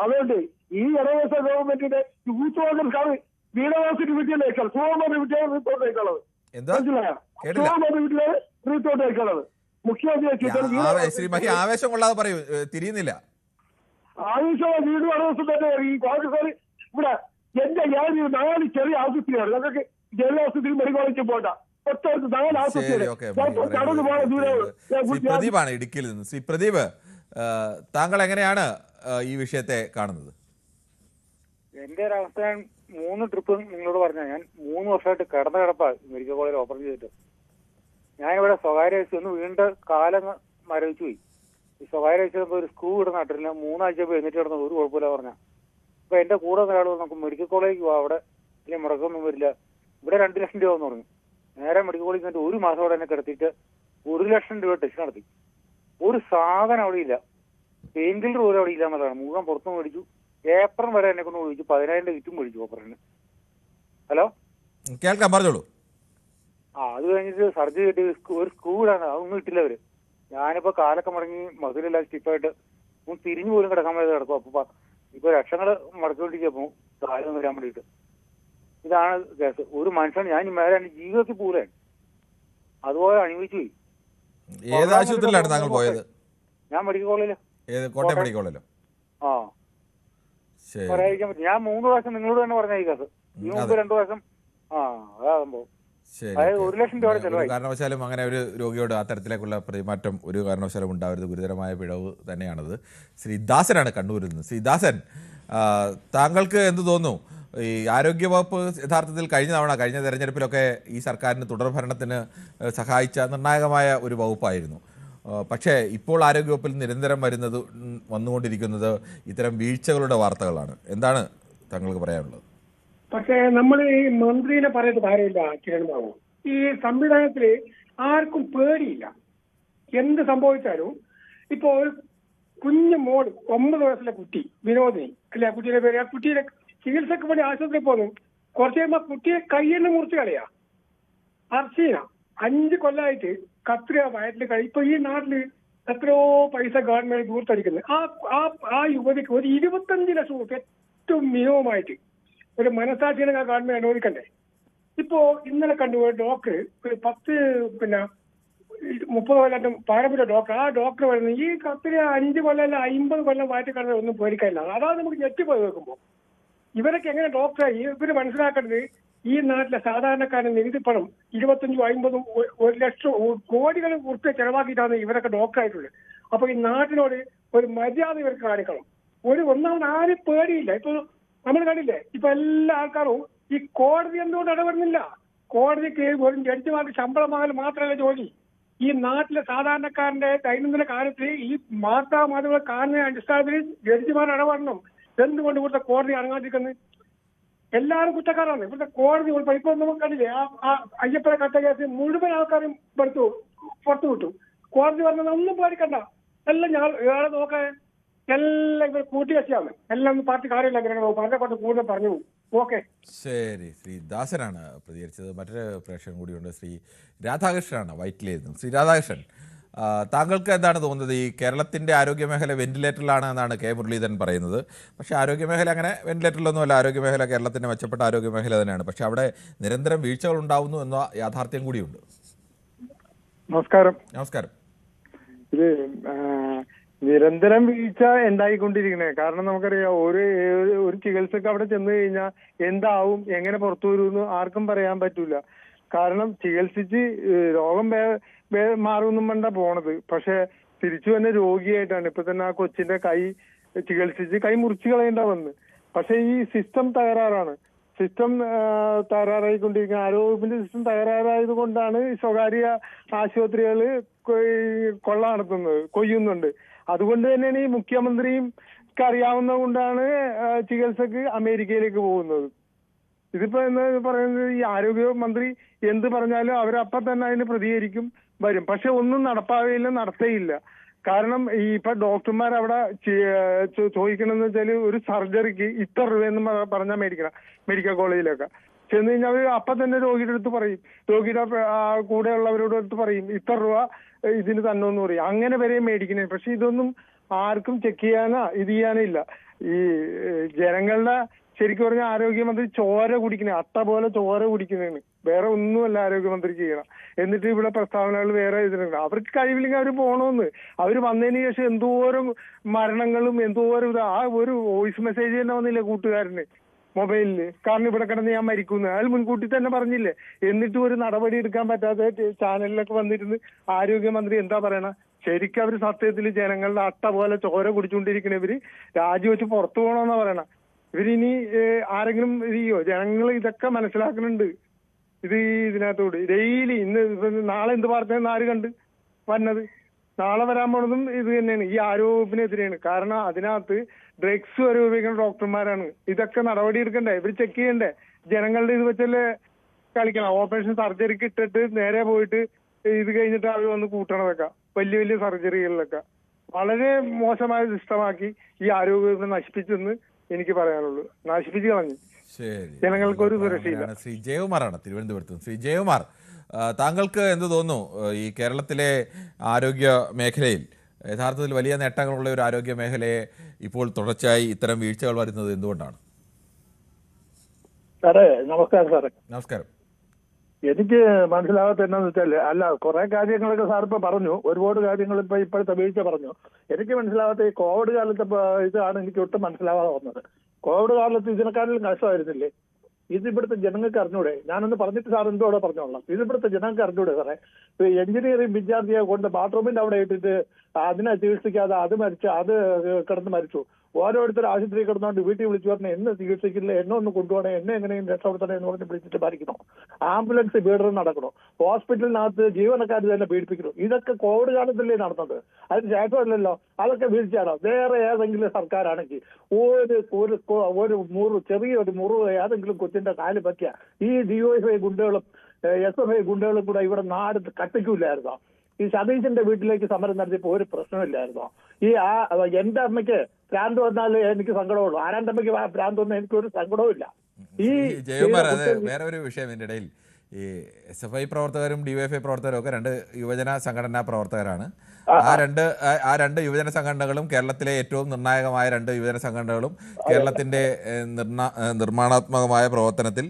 അതുകൊണ്ട് ഈ ഇടവസ്ഥ ഗവൺമെന്റിന്റെ യൂത്ത് കോൺഗ്രസ് വീണവാസിന് വീട്ടിലേക്കാൾ സുഖമന്ത്രി വീട്ടിലാണ് റിപ്പോർട്ട് അയക്കാനുള്ളത്. റിപ്പോർട്ട് അയക്കാനുള്ളത് മുഖ്യമന്ത്രി. ശ്രീ മഹി ആവേശം കൊള്ളാതെ പറയൂ, തിരിയുന്നില്ല. ആവശ്യമുള്ള വീടും ഇടവസ്ഥ തന്നെ ഈ കോൺഗ്രസ് ഇവിടെ എന്റെ ഞാൻ 4 ചെറിയ ആശുപത്രിയാണ്. ഞങ്ങൾക്ക് ജനലാശുപത്രി മെഡിക്കൽ കോളേജിൽ പോകണ്ട. പ്രദീപാണ് ഇടുക്കിയിൽ നിന്ന്. ശ്രീ പ്രദീപ്, താങ്കൾ എങ്ങനെയാണ് ഈ വിഷയത്തെ കാണുന്നത്? എന്റെ ഒരു അവസ്ഥ, 3 ട്രിപ്പ് നിങ്ങളോട് പറഞ്ഞാൽ ഞാൻ 3 വർഷമായിട്ട് കിടപ്പാണ് മെഡിക്കൽ കോളേജിൽ ഓപ്പറേഷൻ ചെയ്തിട്ട്. ഞാനിവിടെ സ്വകാര്യ ഒന്ന് വീണ്ട കാലം മരവിച്ചു പോയി. ഈ സ്വകാര്യ ഒരു സ്ക്രൂ ഇവിടെ നട്ടില്ല. 3 ആഴ്ച എന്നിട്ട് കിടന്ന ഒരു കുഴപ്പമില്ല പറഞ്ഞ. അപ്പൊ എന്റെ കൂടെ ഒരാൾ നമുക്ക് മെഡിക്കൽ കോളേജിൽ പോവാ, അവിടെ വലിയ മുടക്കമൊന്നും വരില്ല, ഇവിടെ 2 ലക്ഷം രൂപ എന്ന് പറഞ്ഞു. നേരെ മെഡിക്കൽ കോളേജിൽ നിന്നിട്ട് 1 മാസം അവിടെ എന്നെ കിടത്തിയിട്ട് 1 ലക്ഷം രൂപ ടെസ്റ്റ് നടത്തി. ഒരു സാധനം അവിടെ ഇല്ല, പെയിൻ കില്ലർ പോലും അവിടെ ഇല്ല എന്നുള്ളതാണ്. മുഴുവൻ പുറത്തു മേടിച്ചു. ഏപ്രിൽ വരെ എന്നെ കൊണ്ട് മേടിച്ചു. 10,000 കിറ്റും മേടിച്ചു ഓപ്പറേഷന്. ഹലോ, കേൾക്കാം, പറഞ്ഞോളൂ. അത് കഴിഞ്ഞിട്ട് സർജറി കിട്ടി ഒരു സ്ക്രൂ ഇടാണ്, അതൊന്നും ഇട്ടില്ല അവര്. ഞാനിപ്പോ കാലൊക്കെ മടങ്ങി മസിലെല്ലാം സ്റ്റിഫായിട്ട് തിരിഞ്ഞു പോലും കിടക്കാൻ വേണ്ടി കിടക്കും. അപ്പൊ ഇപ്പൊ ലക്ഷങ്ങൾ മടക്കിക്കൊണ്ടിരിക്കപ്പോ കാലം വരാൻ വേണ്ടിയിട്ട്. ഇതാണ് കേസ്. ഒരു മനുഷ്യൻ ഞാൻ മേലെ ജീവിതത്തിൽ പോലെ അതുപോലെ അനുഭവിച്ചു പോയി. ഏത് ആശുപത്രിയിലാണ് താങ്കൾ പോയത്? ഞാൻ മെഡിക്കൽ കോളേജില്. കോട്ടയം മെഡിക്കൽ കോളേജിലോ? പറയാതിരിക്കാൻ പറ്റും. ഞാൻ 3 പ്രാവശ്യം നിങ്ങളോട് തന്നെ പറഞ്ഞ ഈ കേസ്. ഈ മുമ്പ് 2 പ്രാവശ്യം. അതാ സംഭവം. അതായത് 1 ലക്ഷം രൂപ ചെലവായി. കാരണവശാലും അങ്ങനെ ഒരു രോഗിയോട് ആ തരത്തിലേക്കുള്ള പെരുമാറ്റം ഒരു കാരണവശാലും ഉണ്ടാവരുത്. ഗുരുതരമായ പിഴവ് തന്നെയാണത്. ശ്രീ ദാസനാണ് കണ്ണൂരിൽ നിന്ന്. ശ്രീ ദാസൻ, താങ്കൾക്ക് എന്ത് തോന്നുന്നു? ഈ ആരോഗ്യവകുപ്പ് യഥാർത്ഥത്തിൽ കഴിഞ്ഞ തെരഞ്ഞെടുപ്പിലൊക്കെ ഈ സർക്കാരിന് തുടർഭരണത്തിന് സഹായിച്ച നിർണായകമായ ഒരു വകുപ്പായിരുന്നു. പക്ഷേ ഇപ്പോൾ ആരോഗ്യവകുപ്പിൽ നിരന്തരം വന്നുകൊണ്ടിരിക്കുന്നത് ഇത്തരം വീഴ്ചകളുടെ വാർത്തകളാണ്. എന്താണ് താങ്കൾക്ക് പറയാനുള്ളത്? പക്ഷേ നമ്മൾ ഈ മന്ത്രിനെ പറയേണ്ട കാര്യമില്ല കിരൺ ബാബു. ഈ സംവിധാനത്തില് ആർക്കും പേടിയില്ല. എന്ത് സംഭവിച്ചാലും ഇപ്പോ ഒരു കുഞ്ഞു മോൾ 9 വയസ്സിലെ കുട്ടി വിനോദിനി അല്ലെ, കുട്ടിയുടെ പേര്, ആ കുട്ടിയുടെ ചികിത്സക്ക് വേണ്ടി ആശുപത്രിയിൽ പോകുന്നു. കുറച്ച് കഴിയുമ്പോ കുട്ടിയെ കയ്യെന്ന് മുറിച്ച് കളയാ. അർച്ചീന 5 കൊല്ലമായിട്ട് കത്രിക വയറ്റിൽ കഴിയും. ഇപ്പൊ ഈ നാട്ടില് എത്രയോ പൈസ ഗവൺമെന്റ് ദൂർത്തടിക്കുന്നത്. ആ യുവതിക്ക് ഒരു 25 ലക്ഷം രൂപ ഏറ്റവും മിനിമമായിട്ട് ഒരു മനസാക്ഷിയെ ഗവൺമെന്റ് അനുവദിക്കണ്ടേ? ഇപ്പോ ഇന്നലെ കണ്ടു ഡോക്ടർ ഒരു 30 കൊല്ലം പാരമ്പര്യ ഡോക്ടർ. ആ ഡോക്ടർ പറയുന്നത് ഈ കത്രിക 5 കൊല്ലം അല്ല 50 കൊല്ലം വയറ്റിൽ കിടന്നത് ഒന്നും പേടിക്കാനില്ല. അതാണ് നമുക്ക് ഞെട്ടിപ്പോയി വെക്കുമ്പോ. ഇവരൊക്കെ എങ്ങനെ ഡോക്ടറായി? ഇവര് മനസ്സിലാക്കേണ്ടത് ഈ നാട്ടിലെ സാധാരണക്കാരൻ നികുതി പണം 25, 50, 1 ലക്ഷം കോടികൾ ഉറുപ്പിക ചെലവാക്കിയിട്ടാണ് ഇവരൊക്കെ ഡോക്ടറായിട്ടുള്ളത്. അപ്പൊ ഈ നാട്ടിനോട് ഒരു മര്യാദ ഇവർക്ക് കാണിക്കണം. ഒന്നാമത് ആരും പേടിയില്ല. ഇപ്പൊ നമ്മൾ കണ്ടില്ലേ, ഇപ്പൊ എല്ലാ ആൾക്കാരും ഈ കോടതി എന്തുകൊണ്ട് ഇടപെടുന്നില്ല? കോടതിക്ക് വെറും ജഡ്ജിമാർക്ക് ശമ്പളം വാങ്ങൽ മാത്രമല്ല ജോലി. ഈ നാട്ടിലെ സാധാരണക്കാരന്റെ ദൈനംദിന കാര്യത്തിൽ ഈ വാർത്താ മാധ്യമങ്ങൾ കാണുന്ന അടിസ്ഥാനത്തിൽ ജഡ്ജിമാർ ഇടപെടണം. എന്തുകൊണ്ട് ഇവിടുത്തെ കോടതി അടങ്ങാതിരിക്കുന്നത്? എല്ലാവരും കുറ്റക്കാരാണ്. ഇവിടുത്തെ കോടതി ഇപ്പൊ നമുക്ക് കണ്ടില്ലേ, ആ അയ്യപ്പന കട്ട കേസ് മുഴുവൻ ആൾക്കാരും പുറത്തു വിട്ടു. കോടതി പറഞ്ഞത് ഒന്നും പേടിക്കണ്ട, എല്ലാം ഇയാളെ നോക്കാൻ എല്ലാം ഇവർ കൂട്ടിവെച്ചാണ്. എല്ലാം പാർട്ടി കാര്യമില്ല, പറഞ്ഞ കൊണ്ട് കൂടുതൽ പറഞ്ഞു പോകും. ഓക്കെ, ശരി. ശ്രീ ദാസനാണ് പ്രതികരിച്ചത്. മറ്റൊരു പ്രേക്ഷകൻ കൂടിയുണ്ട്, ശ്രീ രാധാകൃഷ്ണനാണ് വൈറ്റിലേന്ന്. ശ്രീ രാധാകൃഷ്ണൻ, താങ്കൾക്ക് എന്താണ് തോന്നുന്നത്? ഈ കേരളത്തിൻ്റെ ആരോഗ്യമേഖല വെന്റിലേറ്ററിലാണ് എന്നാണ് കെ മുരളീധരൻ പറയുന്നത്. പക്ഷേ ആരോഗ്യമേഖല അങ്ങനെ വെന്റിലേറ്ററിലൊന്നുമല്ല. ആരോഗ്യമേഖല കേരളത്തിൻ്റെ മെച്ചപ്പെട്ട ആരോഗ്യമേഖല തന്നെയാണ്. പക്ഷേ അവിടെ നിരന്തരം വീഴ്ചകൾ ഉണ്ടാവുന്നു എന്ന യാഥാർത്ഥ്യം കൂടിയുണ്ട്. നമസ്കാരം. നമസ്കാരം. ഇത് നിരന്തരം വീഴ്ച ഉണ്ടായിക്കൊണ്ടിരിക്കണേ. കാരണം നമുക്കറിയാം, ഒരു ചികിത്സക്ക് അവിടെ ചെന്ന് കഴിഞ്ഞാൽ എന്താവും, എങ്ങനെ പുറത്തു വരുമെന്ന് ആർക്കും പറയാൻ പറ്റൂല. കാരണം ചികിത്സിച്ച് രോഗം മാറുമെന്നും വേണ്ട പോണത്, പക്ഷെ തിരിച്ചു തന്നെ രോഗിയായിട്ടാണ്. ഇപ്പൊ തന്നെ ആ കൊച്ചിന്റെ കൈ ചികിത്സിച്ച് കൈ മുറിച്ചു കളയേണ്ട വന്ന്. പക്ഷെ ഈ സിസ്റ്റം തകരാറാണ്. സിസ്റ്റം തകരാറായിക്കൊണ്ടിരിക്കുന്ന ആരോഗ്യത്തിന്റെ സിസ്റ്റം തകരാറായത് കൊണ്ടാണ് സ്വകാര്യ ആശുപത്രികള് കൊള്ള നടത്തുന്നത്, കൊയ്യുന്നുണ്ട്. അതുകൊണ്ട് തന്നെയാണ് ഈ മുഖ്യമന്ത്രിയും അറിയാവുന്ന കൊണ്ടാണ് ചികിത്സക്ക് അമേരിക്കയിലേക്ക് പോകുന്നത്. ഇതിപ്പോ എന്ന് പറയുന്നത്, ഈ ആരോഗ്യമന്ത്രി എന്ത് പറഞ്ഞാലും അവരപ്പം തന്നെ അതിന് പ്രതികരിക്കും, വരും. പക്ഷെ ഒന്നും നടപ്പാവുകയില്ല, നടത്തേയില്ല. കാരണം ഈ ഇപ്പൊ ഡോക്ടർമാർ അവിടെ ചോദിക്കണമെന്ന് വെച്ചാൽ ഒരു സർജറിക്ക് ഇത്ര രൂപയെന്ന് പറഞ്ഞാൽ മേടിക്കണം. മെഡിക്കൽ കോളേജിലൊക്കെ ചെന്ന് കഴിഞ്ഞാൽ അവർ അപ്പം തന്നെ രോഗിയുടെ അടുത്ത് പറയും, രോഗിയുടെ കൂടെയുള്ളവരോട് അടുത്ത് പറയും ഇത്ര രൂപ ഇതിന് തന്നോന്ന് പറയും. അങ്ങനെ വരെ മേടിക്കണേ. പക്ഷെ ഇതൊന്നും ആർക്കും ചെക്ക് ചെയ്യാനോ ഇത് ചെയ്യാനോ ഇല്ല. ഈ ജനങ്ങളുടെ ശരിക്കും പറഞ്ഞാൽ ആരോഗ്യമന്ത്രി ചോര കുടിക്കണേ, അട്ട പോലെ ചോര കുടിക്കുന്നതാണ്. വേറെ ഒന്നുമല്ല ആരോഗ്യമന്ത്രി ചെയ്യണം. എന്നിട്ട് ഇവിടെ പ്രസ്താവനകൾ വേറെ ഇതിലുണ്ട്. അവർക്ക് കഴിവില്ലെങ്കിൽ അവർ പോകണമെന്ന്. അവർ വന്നതിന് ശേഷം എന്തോരം മരണങ്ങളും എന്തോരം ആ ഒരു വോയിസ് മെസ്സേജ് തന്നെ വന്നില്ലേ കൂട്ടുകാരന് മൊബൈലില്. കാരണം ഇവിടെ കിടന്ന് ഞാൻ മരിക്കുന്നു, അയാൾ മുൻകൂട്ടി തന്നെ പറഞ്ഞില്ലേ. എന്നിട്ടും ഒരു നടപടി എടുക്കാൻ പറ്റാത്ത ചാനലിലൊക്കെ വന്നിരുന്ന് ആരോഗ്യമന്ത്രി എന്താ പറയണ? ശരിക്കും അവര് സത്യത്തിൽ ജനങ്ങളുടെ അട്ട പോലെ ചോര കുടിച്ചുകൊണ്ടിരിക്കണവര് രാജിവെച്ച് പുറത്തു പോകണമെന്നാ പറയണ. ഇവരിനി ആരെങ്കിലും ചെയ്യോ? ജനങ്ങൾ ഇതൊക്കെ മനസ്സിലാക്കുന്നുണ്ട്. ഇത് ഇതിനകത്തോട് ഡെയിലി ഇന്ന് നാളെ എന്ത് വാർത്തയെന്ന് ആര് കണ്ട് വന്നത്? നാളെ വരാൻ പോണതും ഇത് തന്നെയാണ്, ഈ ആരോഗ്യത്തിനെതിരെയാണ്. കാരണം അതിനകത്ത് ഡ്രഗ്സ് വരെ ഉപയോഗിക്കുന്ന ഡോക്ടർമാരാണ്. ഇതൊക്കെ നടപടി എടുക്കണ്ടേ? ഇവർ ചെക്ക് ചെയ്യണ്ടേ? ജനങ്ങളുടെ ഇത് വെച്ചല്ലേ കളിക്കണം. ഓപ്പറേഷൻ സർജറിക്ക് ഇട്ടിട്ട് നേരെ പോയിട്ട് ഇത് കഴിഞ്ഞിട്ട് അവർ വന്ന് കൂട്ടണതൊക്കെ വലിയ വലിയ സർജറികളിലൊക്കെ വളരെ മോശമായ സിസ്റ്റമാക്കി ഈ ആരോഗ്യം നശിപ്പിച്ചെന്ന് എനിക്ക് പറയാനുള്ളൂ. നശിപ്പിച്ച് കളഞ്ഞു. ശരി, ജനങ്ങൾക്കൊരു സുരക്ഷയില്ല. ശ്രീ ജയകുമാറാണ് തിരുവനന്തപുരത്ത്. ശ്രീ ജയകുമാർ, താങ്കൾക്ക് എന്ത് തോന്നുന്നു? ഈ കേരളത്തിലെ ആരോഗ്യ മേഖലയിൽ യഥാർത്ഥത്തിൽ വലിയ നേട്ടങ്ങളുള്ള ഒരു ആരോഗ്യ മേഖലയെ ഇപ്പോൾ തുടർച്ചയായി ഇത്തരം വീഴ്ചകൾ വരുന്നത് എന്തുകൊണ്ടാണ്? സാറേ നമസ്കാരം. സാറേ നമസ്കാരം. എനിക്ക് മനസ്സിലാകാത്ത എന്നാന്ന് വെച്ചാല്, അല്ല കുറെ കാര്യങ്ങളൊക്കെ സാർ ഇപ്പൊ പറഞ്ഞു, ഒരുപാട് കാര്യങ്ങൾ ഇപ്പൊ ഇപ്പോഴത്തെ വീഴ്ച പറഞ്ഞു. എനിക്ക് മനസ്സിലാകാത്ത ഈ കോവിഡ് കാലത്തെ ഇതാണ് എനിക്ക് ഒട്ടും മനസ്സിലാവാതെ വന്നത്. കോവിഡ് കാലത്ത് ഇതിനെക്കാട്ടിലും കഷ്ടമായിരുന്നില്ലേ? ഇത് ഇവിടുത്തെ ജനങ്ങൾക്ക് അറിഞ്ഞൂടെ? ഞാനൊന്ന് പറഞ്ഞിട്ട് സാർ എന്തോടെ പറഞ്ഞോളാം. ഇത് ഇവിടുത്തെ ജനങ്ങൾക്ക് അറിഞ്ഞൂടെ സാറേ? എഞ്ചിനീയറിംഗ് വിദ്യാർത്ഥിയെ കൊണ്ട് ബാത്റൂമിന്റെ അവിടെ ഇട്ടിട്ട് അതിനെ ചികിത്സിക്കാതെ അത് കിടന്ന് മരിച്ചു. ഓരോരുത്തർ ആശുപത്രി കിടന്നുകൊണ്ട് വീട്ടിൽ വിളിച്ചു പറഞ്ഞാൽ എന്നെ ചികിത്സിക്കില്ല, എന്നെ ഒന്ന് കൊണ്ടുപോകണേ, എന്നെ എങ്ങനെയും രക്ഷപ്പെടുത്തണേ എന്ന് പറഞ്ഞ് വിളിച്ചിട്ട് ഭരിക്കണോ? ആംബുലൻസ് പീഡനം നടക്കണോ? ഹോസ്പിറ്റലിനകത്ത് ജീവനക്കാർ തന്നെ പീഡിപ്പിക്കണോ? ഇതൊക്കെ കോവിഡ് കാലത്തല്ലേ നടന്നത്? അതിന് ശേഷമല്ലല്ലോ. അതൊക്കെ വീഴ്ചയാണോ? വേറെ ഏതെങ്കിലും സർക്കാരാണെങ്കിൽ ഒരു ചെറിയൊരു മുറിവ് ഏതെങ്കിലും കൊച്ചിന്റെ കാല് പറ്റിയ ഈ DYFI ഗുണ്ടകളും SFI ഗുണ്ടകളും കൂടെ ഇവിടെ നാട് കത്തിക്കൂലായിരുന്നോ? ഈ സതീശന്റെ വീട്ടിലേക്ക് സമരം നടത്തിയപ്പോ ഒരു പ്രശ്നമില്ലായിരുന്നോ? എന്റെ അമ്മയ്ക്ക് ഭ്രാന്ത് വന്നാൽ എനിക്ക് സങ്കടമുള്ളൂ, ആരാന്റെ അമ്മയ്ക്ക് ഭ്രാന്ത് വന്നാൽ എനിക്കൊരു സങ്കടവും ഇല്ല. ഈ ജയകുമാർ, അത് വേറെ ഒരു വിഷയം. ഇതിൻ്റെ ഇടയിൽ ഈ SFI പ്രവർത്തകരും DYFI പ്രവർത്തകരും ഒക്കെ രണ്ട് യുവജന സംഘടനാ പ്രവർത്തകരാണ്. ആ രണ്ട് യുവജന സംഘടനകളും കേരളത്തിലെ ഏറ്റവും നിർണായകമായ രണ്ട് യുവജന സംഘടനകളും കേരളത്തിൻ്റെ നിർമ്മാണാത്മകമായ പ്രവർത്തനത്തിൽ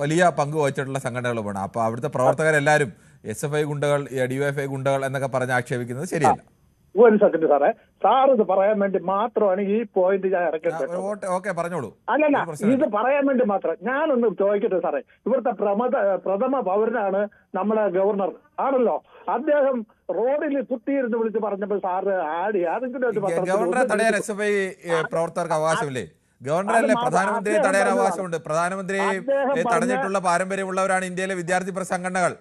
വലിയ പങ്ക് വഹിച്ചിട്ടുള്ള സംഘടനകളുമാണ്. അപ്പോൾ അവിടുത്തെ പ്രവർത്തകരെല്ലാവരും SFI ഗുണ്ടകൾ, DYFI ഗുണ്ടകൾ എന്നൊക്കെ പറഞ്ഞ് ആക്ഷേപിക്കുന്നത് ശരിയല്ല. ഒരു സെക്കൻഡ് സാറേ, സാർ ഇത് പറയാൻ വേണ്ടി മാത്രമാണ് ഈ പോയിന്റ് ഞാൻ ഇറക്കിയത്. ഓക്കെ, പറഞ്ഞോളൂ. അല്ലല്ല, ഇത് പറയാൻ വേണ്ടി മാത്രം ഞാനൊന്ന് ചോദിക്കട്ടെ സാറേ. ഇവിടുത്തെ പ്രഥമ പൗരനാണ് നമ്മളെ ഗവർണർ ആണല്ലോ. അദ്ദേഹം റോഡിൽ കുത്തിയിരുന്ന് വിളിച്ച് പറഞ്ഞപ്പോൾ സാറ് ആടി ഗവർണറെ തടയാൻ SFI പ്രവർത്തകർക്ക് അവകാശമില്ലേ? ഗവർണറല്ലേ പ്രധാനമന്ത്രിയെ തടയാൻ അവകാശമുണ്ട്. പ്രധാനമന്ത്രിയെ തടഞ്ഞിട്ടുള്ള പാരമ്പര്യമുള്ളവരാണ് ഇന്ത്യയിലെ വിദ്യാർത്ഥി സംഘടനകൾ.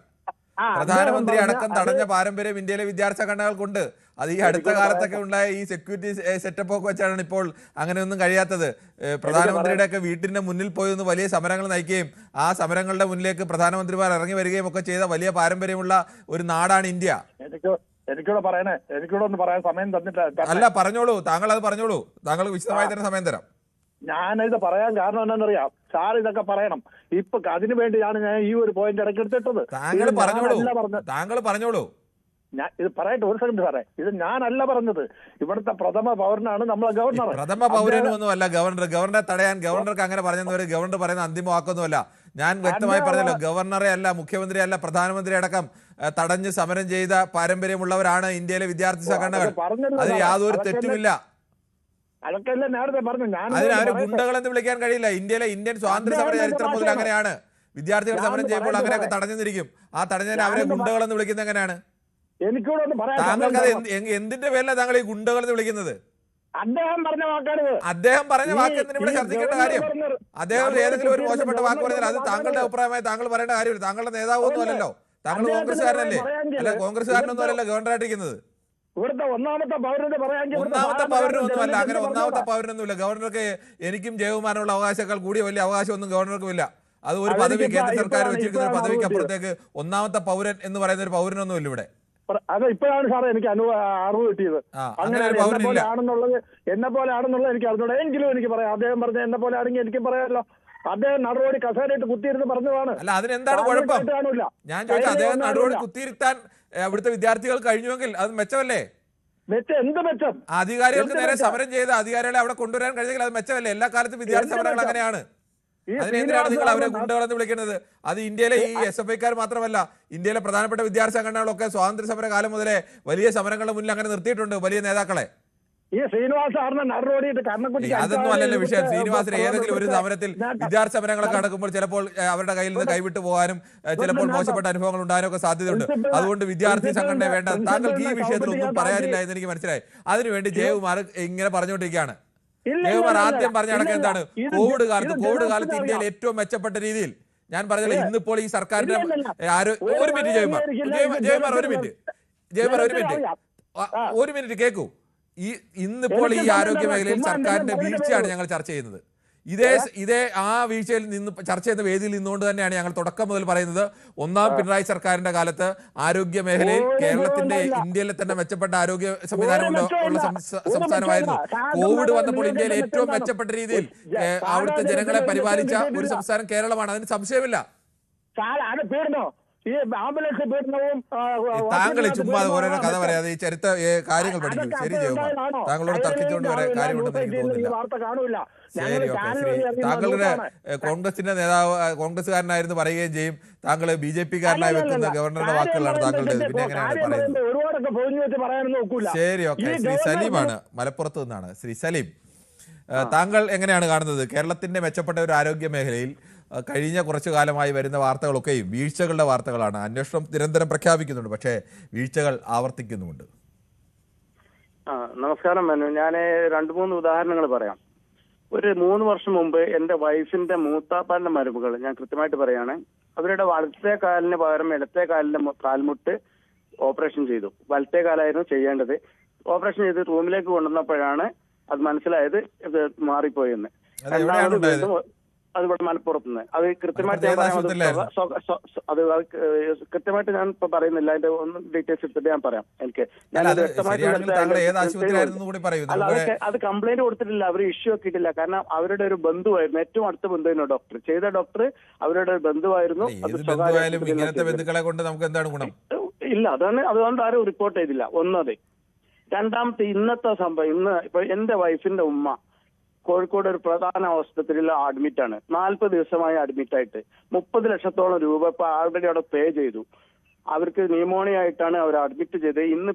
പ്രധാനമന്ത്രി അടക്കം തടഞ്ഞ പാരമ്പര്യം ഇന്ത്യയിലെ വിദ്യാർത്ഥി സംഘടനകൾക്കുണ്ട്. അത് ഈ അടുത്ത കാലത്തൊക്കെ ഉണ്ടായ ഈ സെക്യൂരിറ്റി സെറ്റപ്പ് ഒക്കെ വെച്ചാണ് ഇപ്പോൾ അങ്ങനെയൊന്നും കഴിയാത്തത്. പ്രധാനമന്ത്രിയുടെ ഒക്കെ വീട്ടിന്റെ മുന്നിൽ പോയി ഒന്ന് വലിയ സമരങ്ങൾ നയിക്കുകയും ആ സമരങ്ങളുടെ മുന്നിലേക്ക് പ്രധാനമന്ത്രിമാർ ഇറങ്ങി വരികയും ഒക്കെ ചെയ്ത വലിയ പാരമ്പര്യമുള്ള ഒരു നാടാണ് ഇന്ത്യ. എനിക്കൂടെ ഒന്ന് പറയാൻ സമയം തന്നിട്ട് അല്ല, പറഞ്ഞോളൂ, താങ്കൾ അത് പറഞ്ഞോളൂ. താങ്കൾ വിശദമായി തന്നെ സമയം തരാം. ഞാനിത് പറയാൻ കാരണം എന്താണെന്നറിയാം? സാർ ഇതൊക്കെ പറയണം. ഇപ്പൊ അതിനു വേണ്ടിയാണ് ഞാൻ ഈ ഒരു പോയിന്റ് ഇടയ്ക്കെടുത്തിട്ടത്. താങ്കൾ പറഞ്ഞോളൂ. ഞാൻ ഇത് പറയട്ടെ ഒരു സെക്കൻഡ് സാറേ, ഇത് ഞാനല്ല പറഞ്ഞത്, ഇവിടുത്തെ പ്രഥമ പൗരനാണ് നമ്മളെ ഗവർണർ. പ്രഥമ പൗരനൊന്നുമല്ല ഗവർണറെ തടയാൻ ഗവർണർക്ക് അങ്ങനെ പറഞ്ഞവര് ഗവർണർ പറയുന്ന അന്തിമ വാക്കൊന്നുമല്ല. ഞാൻ വ്യക്തമായി പറഞ്ഞല്ലോ, ഗവർണറെ അല്ല, മുഖ്യമന്ത്രി അല്ല, പ്രധാനമന്ത്രി അടക്കം തടഞ്ഞ് സമരം ചെയ്ത പാരമ്പര്യമുള്ളവരാണ് ഇന്ത്യയിലെ വിദ്യാർത്ഥി സംഘടനകൾ. അതിന് യാതൊരു തെറ്റുമില്ല. അതൊക്കെയല്ലേ നേരത്തെ പറഞ്ഞു. അതിന് അവര് ഗുണ്ടകളെന്ന് വിളിക്കാൻ കഴിയില്ല. ഇന്ത്യൻ സ്വാതന്ത്ര്യ സമര ചരിത്രം മുതൽ അങ്ങനെയാണ്. വിദ്യാർത്ഥികൾ സമരം ചെയ്യുമ്പോൾ അങ്ങനെയൊക്കെ തടഞ്ഞിരിക്കും. ആ തടഞ്ഞതിന് അവരെ ഗുണ്ടകളെന്ന് വിളിക്കുന്നത് എങ്ങനെയാണ്? എനിക്കൂടെ ഒന്ന് പറയാം. താങ്കൾക്ക് അത് എന്തിന്റെ പേരിലാണ് താങ്കൾ ഈ ഗുണ്ടകളെന്ന് വിളിക്കുന്നത്? അദ്ദേഹം പറഞ്ഞ വാക്കാണ്. അദ്ദേഹം പറഞ്ഞ വാക്ക് എന്തിനാ ഇവിടെ ചർച്ചിക്കേണ്ട കാര്യം? അദ്ദേഹം ഏതെങ്കിലും ഒരു മോശപ്പെട്ട വാക്ക് പറഞ്ഞാൽ അത് താങ്കളുടെ അഭിപ്രായമായി താങ്കൾ പറയേണ്ട കാര്യമില്ല. താങ്കളുടെ നേതാവൊന്നും അല്ലല്ലോ. താങ്കൾ കോൺഗ്രസ്സുകാരനല്ലേ? അല്ല, കോൺഗ്രസ്സുകാരനൊന്നും അല്ലല്ലോ ഗവർണറായിട്ടിരിക്കുന്നത്. ഇവിടുത്തെ ഒന്നാമത്തെ പൗരന്റെ പറയാൻ ഒന്നാമത്തെ പൗരനൊന്നുമല്ല. അങ്ങനെ ഒന്നാമത്തെ പൗരനൊന്നുമില്ല. ഗവർണർക്ക് എനിക്കും ജയകുമാരനുള്ള അവകാശങ്ങൾ കൂടിയ വലിയ അവകാശമൊന്നും ഗവർണർക്കും ഇല്ല. അത് ഒരു പദവി, കേന്ദ്ര സർക്കാർ വെച്ചിരിക്കുന്ന ഒരു പദവിക്ക് അപ്പുറത്തേക്ക് ഒന്നാമത്തെ പൗരൻ എന്ന് പറയുന്ന ഒരു പൗരനൊന്നും ഇല്ല ഇവിടെ. അത് ഇപ്പോഴാണ് സാറേ എനിക്ക് അറിവ് കിട്ടിയത്. അങ്ങനെ എന്നെ പോലെ ആണെന്നുള്ളത് എനിക്ക് അറിഞ്ഞൂടെ. എങ്കിലും എനിക്ക് പറയാം, അദ്ദേഹം പറഞ്ഞ എന്നെ പോലെ ആണെങ്കിൽ എനിക്കും പറയാമല്ലോ. അദ്ദേഹം നടുവോടി കസേരയിട്ട് കുത്തിയിരുന്ന് പറഞ്ഞതാണ്. അല്ല, അതിനെന്താണ് കുഴപ്പം? ഞാൻ ചോദിച്ചു, അദ്ദേഹം നടുവോടി കുത്തിയിരുത്താൻ ഇവിടുത്തെ വിദ്യാർത്ഥികൾ കഴിഞ്ഞുവെങ്കിൽ അത് മെച്ചമല്ലേ? എന്ത് മെച്ചം? അധികാരികൾക്ക് നേരെ സമരം ചെയ്ത അധികാരികളെ അവിടെ കൊണ്ടുവരാൻ കഴിഞ്ഞെങ്കിൽ അത് മെച്ചമല്ലേ? എല്ലാ കാലത്തും വിദ്യാർത്ഥി സമരങ്ങൾ അങ്ങനെയാണ്. അതിനെന്തിനാണ് നിങ്ങൾ അവരെ ഗുണ്ടകളെന്ന് വിളിക്കുന്നത്? അത് ഇന്ത്യയിലെ ഈ SFIക്കാർ മാത്രമല്ല, ഇന്ത്യയിലെ പ്രധാനപ്പെട്ട വിദ്യാർത്ഥി സംഘടനകളൊക്കെ സ്വാതന്ത്ര്യ സമര കാലം മുതലേ വലിയ സമരങ്ങളുടെ മുന്നിൽ അങ്ങനെ നിർത്തിയിട്ടുണ്ട് വലിയ നേതാക്കളെ. അതൊന്നും അല്ലല്ലോ വിഷയം. ശ്രീനിവാസന് ഏതെങ്കിലും ഒരു സമരത്തിൽ വിദ്യാർത്ഥി സമരങ്ങളൊക്കെ നടക്കുമ്പോൾ ചിലപ്പോൾ അവരുടെ കയ്യിൽ നിന്ന് കൈവിട്ടു പോകാനും ചിലപ്പോൾ മോശപ്പെട്ട അനുഭവങ്ങൾ ഉണ്ടാകാനും ഒക്കെ സാധ്യതയുണ്ട്. അതുകൊണ്ട് വിദ്യാർത്ഥി സംഘടന വേണ്ട. താങ്കൾക്ക് ഈ വിഷയത്തിൽ ഒന്നും പറയാനില്ല എന്ന് എനിക്ക് മനസ്സിലായി. അതിനുവേണ്ടി ജയകുമാർ ഇങ്ങനെ പറഞ്ഞുകൊണ്ടിരിക്കുകയാണ്. ജയകുമാർ ആദ്യം പറഞ്ഞ കണക്ക് എന്താണ്? കോവിഡ് കാലത്ത് ഇന്ത്യയിൽ ഏറ്റവും മെച്ചപ്പെട്ട രീതിയിൽ ഞാൻ പറഞ്ഞല്ലോ. ഇന്നിപ്പോൾ ഈ സർക്കാരിന്റെ ഒരു മിനിറ്റ് കേൾക്കൂ. ഇന്നിപ്പോൾ ഈ ആരോഗ്യ മേഖലയിൽ സർക്കാരിന്റെ വീഴ്ചയാണ് ഞങ്ങൾ ചർച്ച ചെയ്യുന്നത്. ഇതേ ആ വീഴ്ചയിൽ നിന്ന് ചർച്ച ചെയ്യുന്ന വേദിയിൽ നിന്നുകൊണ്ട് തന്നെയാണ് ഞങ്ങൾ തുടക്കം മുതൽ പറയുന്നത്, ഒന്നാം പിണറായി സർക്കാരിന്റെ കാലത്ത് ആരോഗ്യ മേഖലയിൽ കേരളത്തിന്റെ ഇന്ത്യയിലെ തന്നെ മെച്ചപ്പെട്ട ആരോഗ്യ സംവിധാനം ഉള്ള സംസ്ഥാനമായിരുന്നു. കോവിഡ് വന്നപ്പോൾ ഇന്ത്യയിൽ ഏറ്റവും മെച്ചപ്പെട്ട രീതിയിൽ അവിടുത്തെ ജനങ്ങളെ പരിപാലിച്ച ഒരു സംസ്ഥാനം കേരളമാണ്. അതിന് സംശയമില്ല. താങ്കൾ ചുമ്മാ ഓരോരോ കഥ പറയാതെ ഈ ചരിത്ര കാര്യങ്ങൾ പഠിക്കും. ശരി ജയകുമാർ, താങ്കളോട് തർക്കിച്ചുകൊണ്ട് വരെ കാര്യമുണ്ടെന്ന് എനിക്ക് തോന്നുന്നില്ല. ശരി, ഓക്കെ. ശരി, താങ്കളുടെ കോൺഗ്രസിന്റെ നേതാവ് കോൺഗ്രസ്സുകാരനായിരുന്നു പറയുകയും ചെയ്യും. താങ്കൾ BJP-കാരനായി വെക്കുന്ന ഗവർണറുടെ വാക്കുകളാണ് താങ്കളുടെ. പിന്നെ എങ്ങനെയാണ് പറയുന്നത്? ശരി, ഓക്കെ. ശ്രീ സലീമാണ്, മലപ്പുറത്ത് നിന്നാണ്. ശ്രീ സലീം, താങ്കൾ എങ്ങനെയാണ് കാണുന്നത് കേരളത്തിന്റെ മെച്ചപ്പെട്ട ഒരു ആരോഗ്യ മേഖലയിൽ കഴിഞ്ഞ കുറച്ചു കാലമായി വരുന്ന വാർത്തകളൊക്കെയും വീഴ്ചകളുടെ വാർത്തകളാണ്? അന്വേഷണം നിരന്തരം പ്രഖ്യാപിക്കുന്നുണ്ട്, പക്ഷേ വീഴ്ചകൾ ആവർത്തിക്കുന്നുമുണ്ട്. നമസ്കാരം മനു. ഞാൻ 2-3 ഉദാഹരണങ്ങൾ പറയാം. ഒരു 3 വർഷം മുമ്പ് എന്റെ വൈഫിന്റെ മൂത്താപ്പാന്റെ മരുമകൾ, ഞാൻ കൃത്യമായിട്ട് പറയാണ്, അവരുടെ വലത്തെ കാലിന് പകരം ഇടത്തെ കാലിന്റെ കാൽമുട്ട് ഓപ്പറേഷൻ ചെയ്തു. വലത്തെ കാലായിരുന്നു ചെയ്യേണ്ടത്. ഓപ്പറേഷൻ ചെയ്ത് റൂമിലേക്ക് കൊണ്ടുവന്നപ്പോഴാണ് അത് മനസ്സിലായത് ഇത് മാറിപ്പോയെന്ന്. അത് ഇവിടെ മലപ്പുറത്ത് നിന്ന്. അത് കൃത്യമായിട്ട് അത് കൃത്യമായിട്ട് ഞാൻ ഇപ്പൊ പറയുന്നില്ല. അതിന്റെ ഒന്ന് ഡീറ്റെയിൽസ് എടുത്തിട്ട് ഞാൻ പറയാം. എനിക്ക് അത് കംപ്ലൈന്റ് കൊടുത്തിട്ടില്ല, അവർ ഇഷ്യൂ ആക്കിയിട്ടില്ല. കാരണം അവരുടെ ഒരു ബന്ധുവായിരുന്നു, ഏറ്റവും അടുത്ത ബന്ധുവായിരുന്നു ഡോക്ടർ. ചെയ്ത ഡോക്ടർ അവരുടെ ഒരു ബന്ധുവായിരുന്നു. ഇല്ല, അതുകൊണ്ട് ആരും റിപ്പോർട്ട് ചെയ്തില്ല. ഒന്നത്. രണ്ടാമത്തെ, ഇന്നത്തെ സംഭവം, ഇന്ന് ഇപ്പൊ എന്റെ വൈഫിന്റെ ഉമ്മ കോഴിക്കോട് ഒരു പ്രധാന ആശുപത്രിയിൽ അഡ്മിറ്റാണ്. 40 ദിവസമായി അഡ്മിറ്റായിട്ട് 30 ലക്ഷത്തോളം രൂപ ഇപ്പൊ ആൾറെഡി അവിടെ പേ ചെയ്തു. അവർക്ക് ന്യൂമോണിയ ആയിട്ടാണ് അവർ അഡ്മിറ്റ് ചെയ്തത്.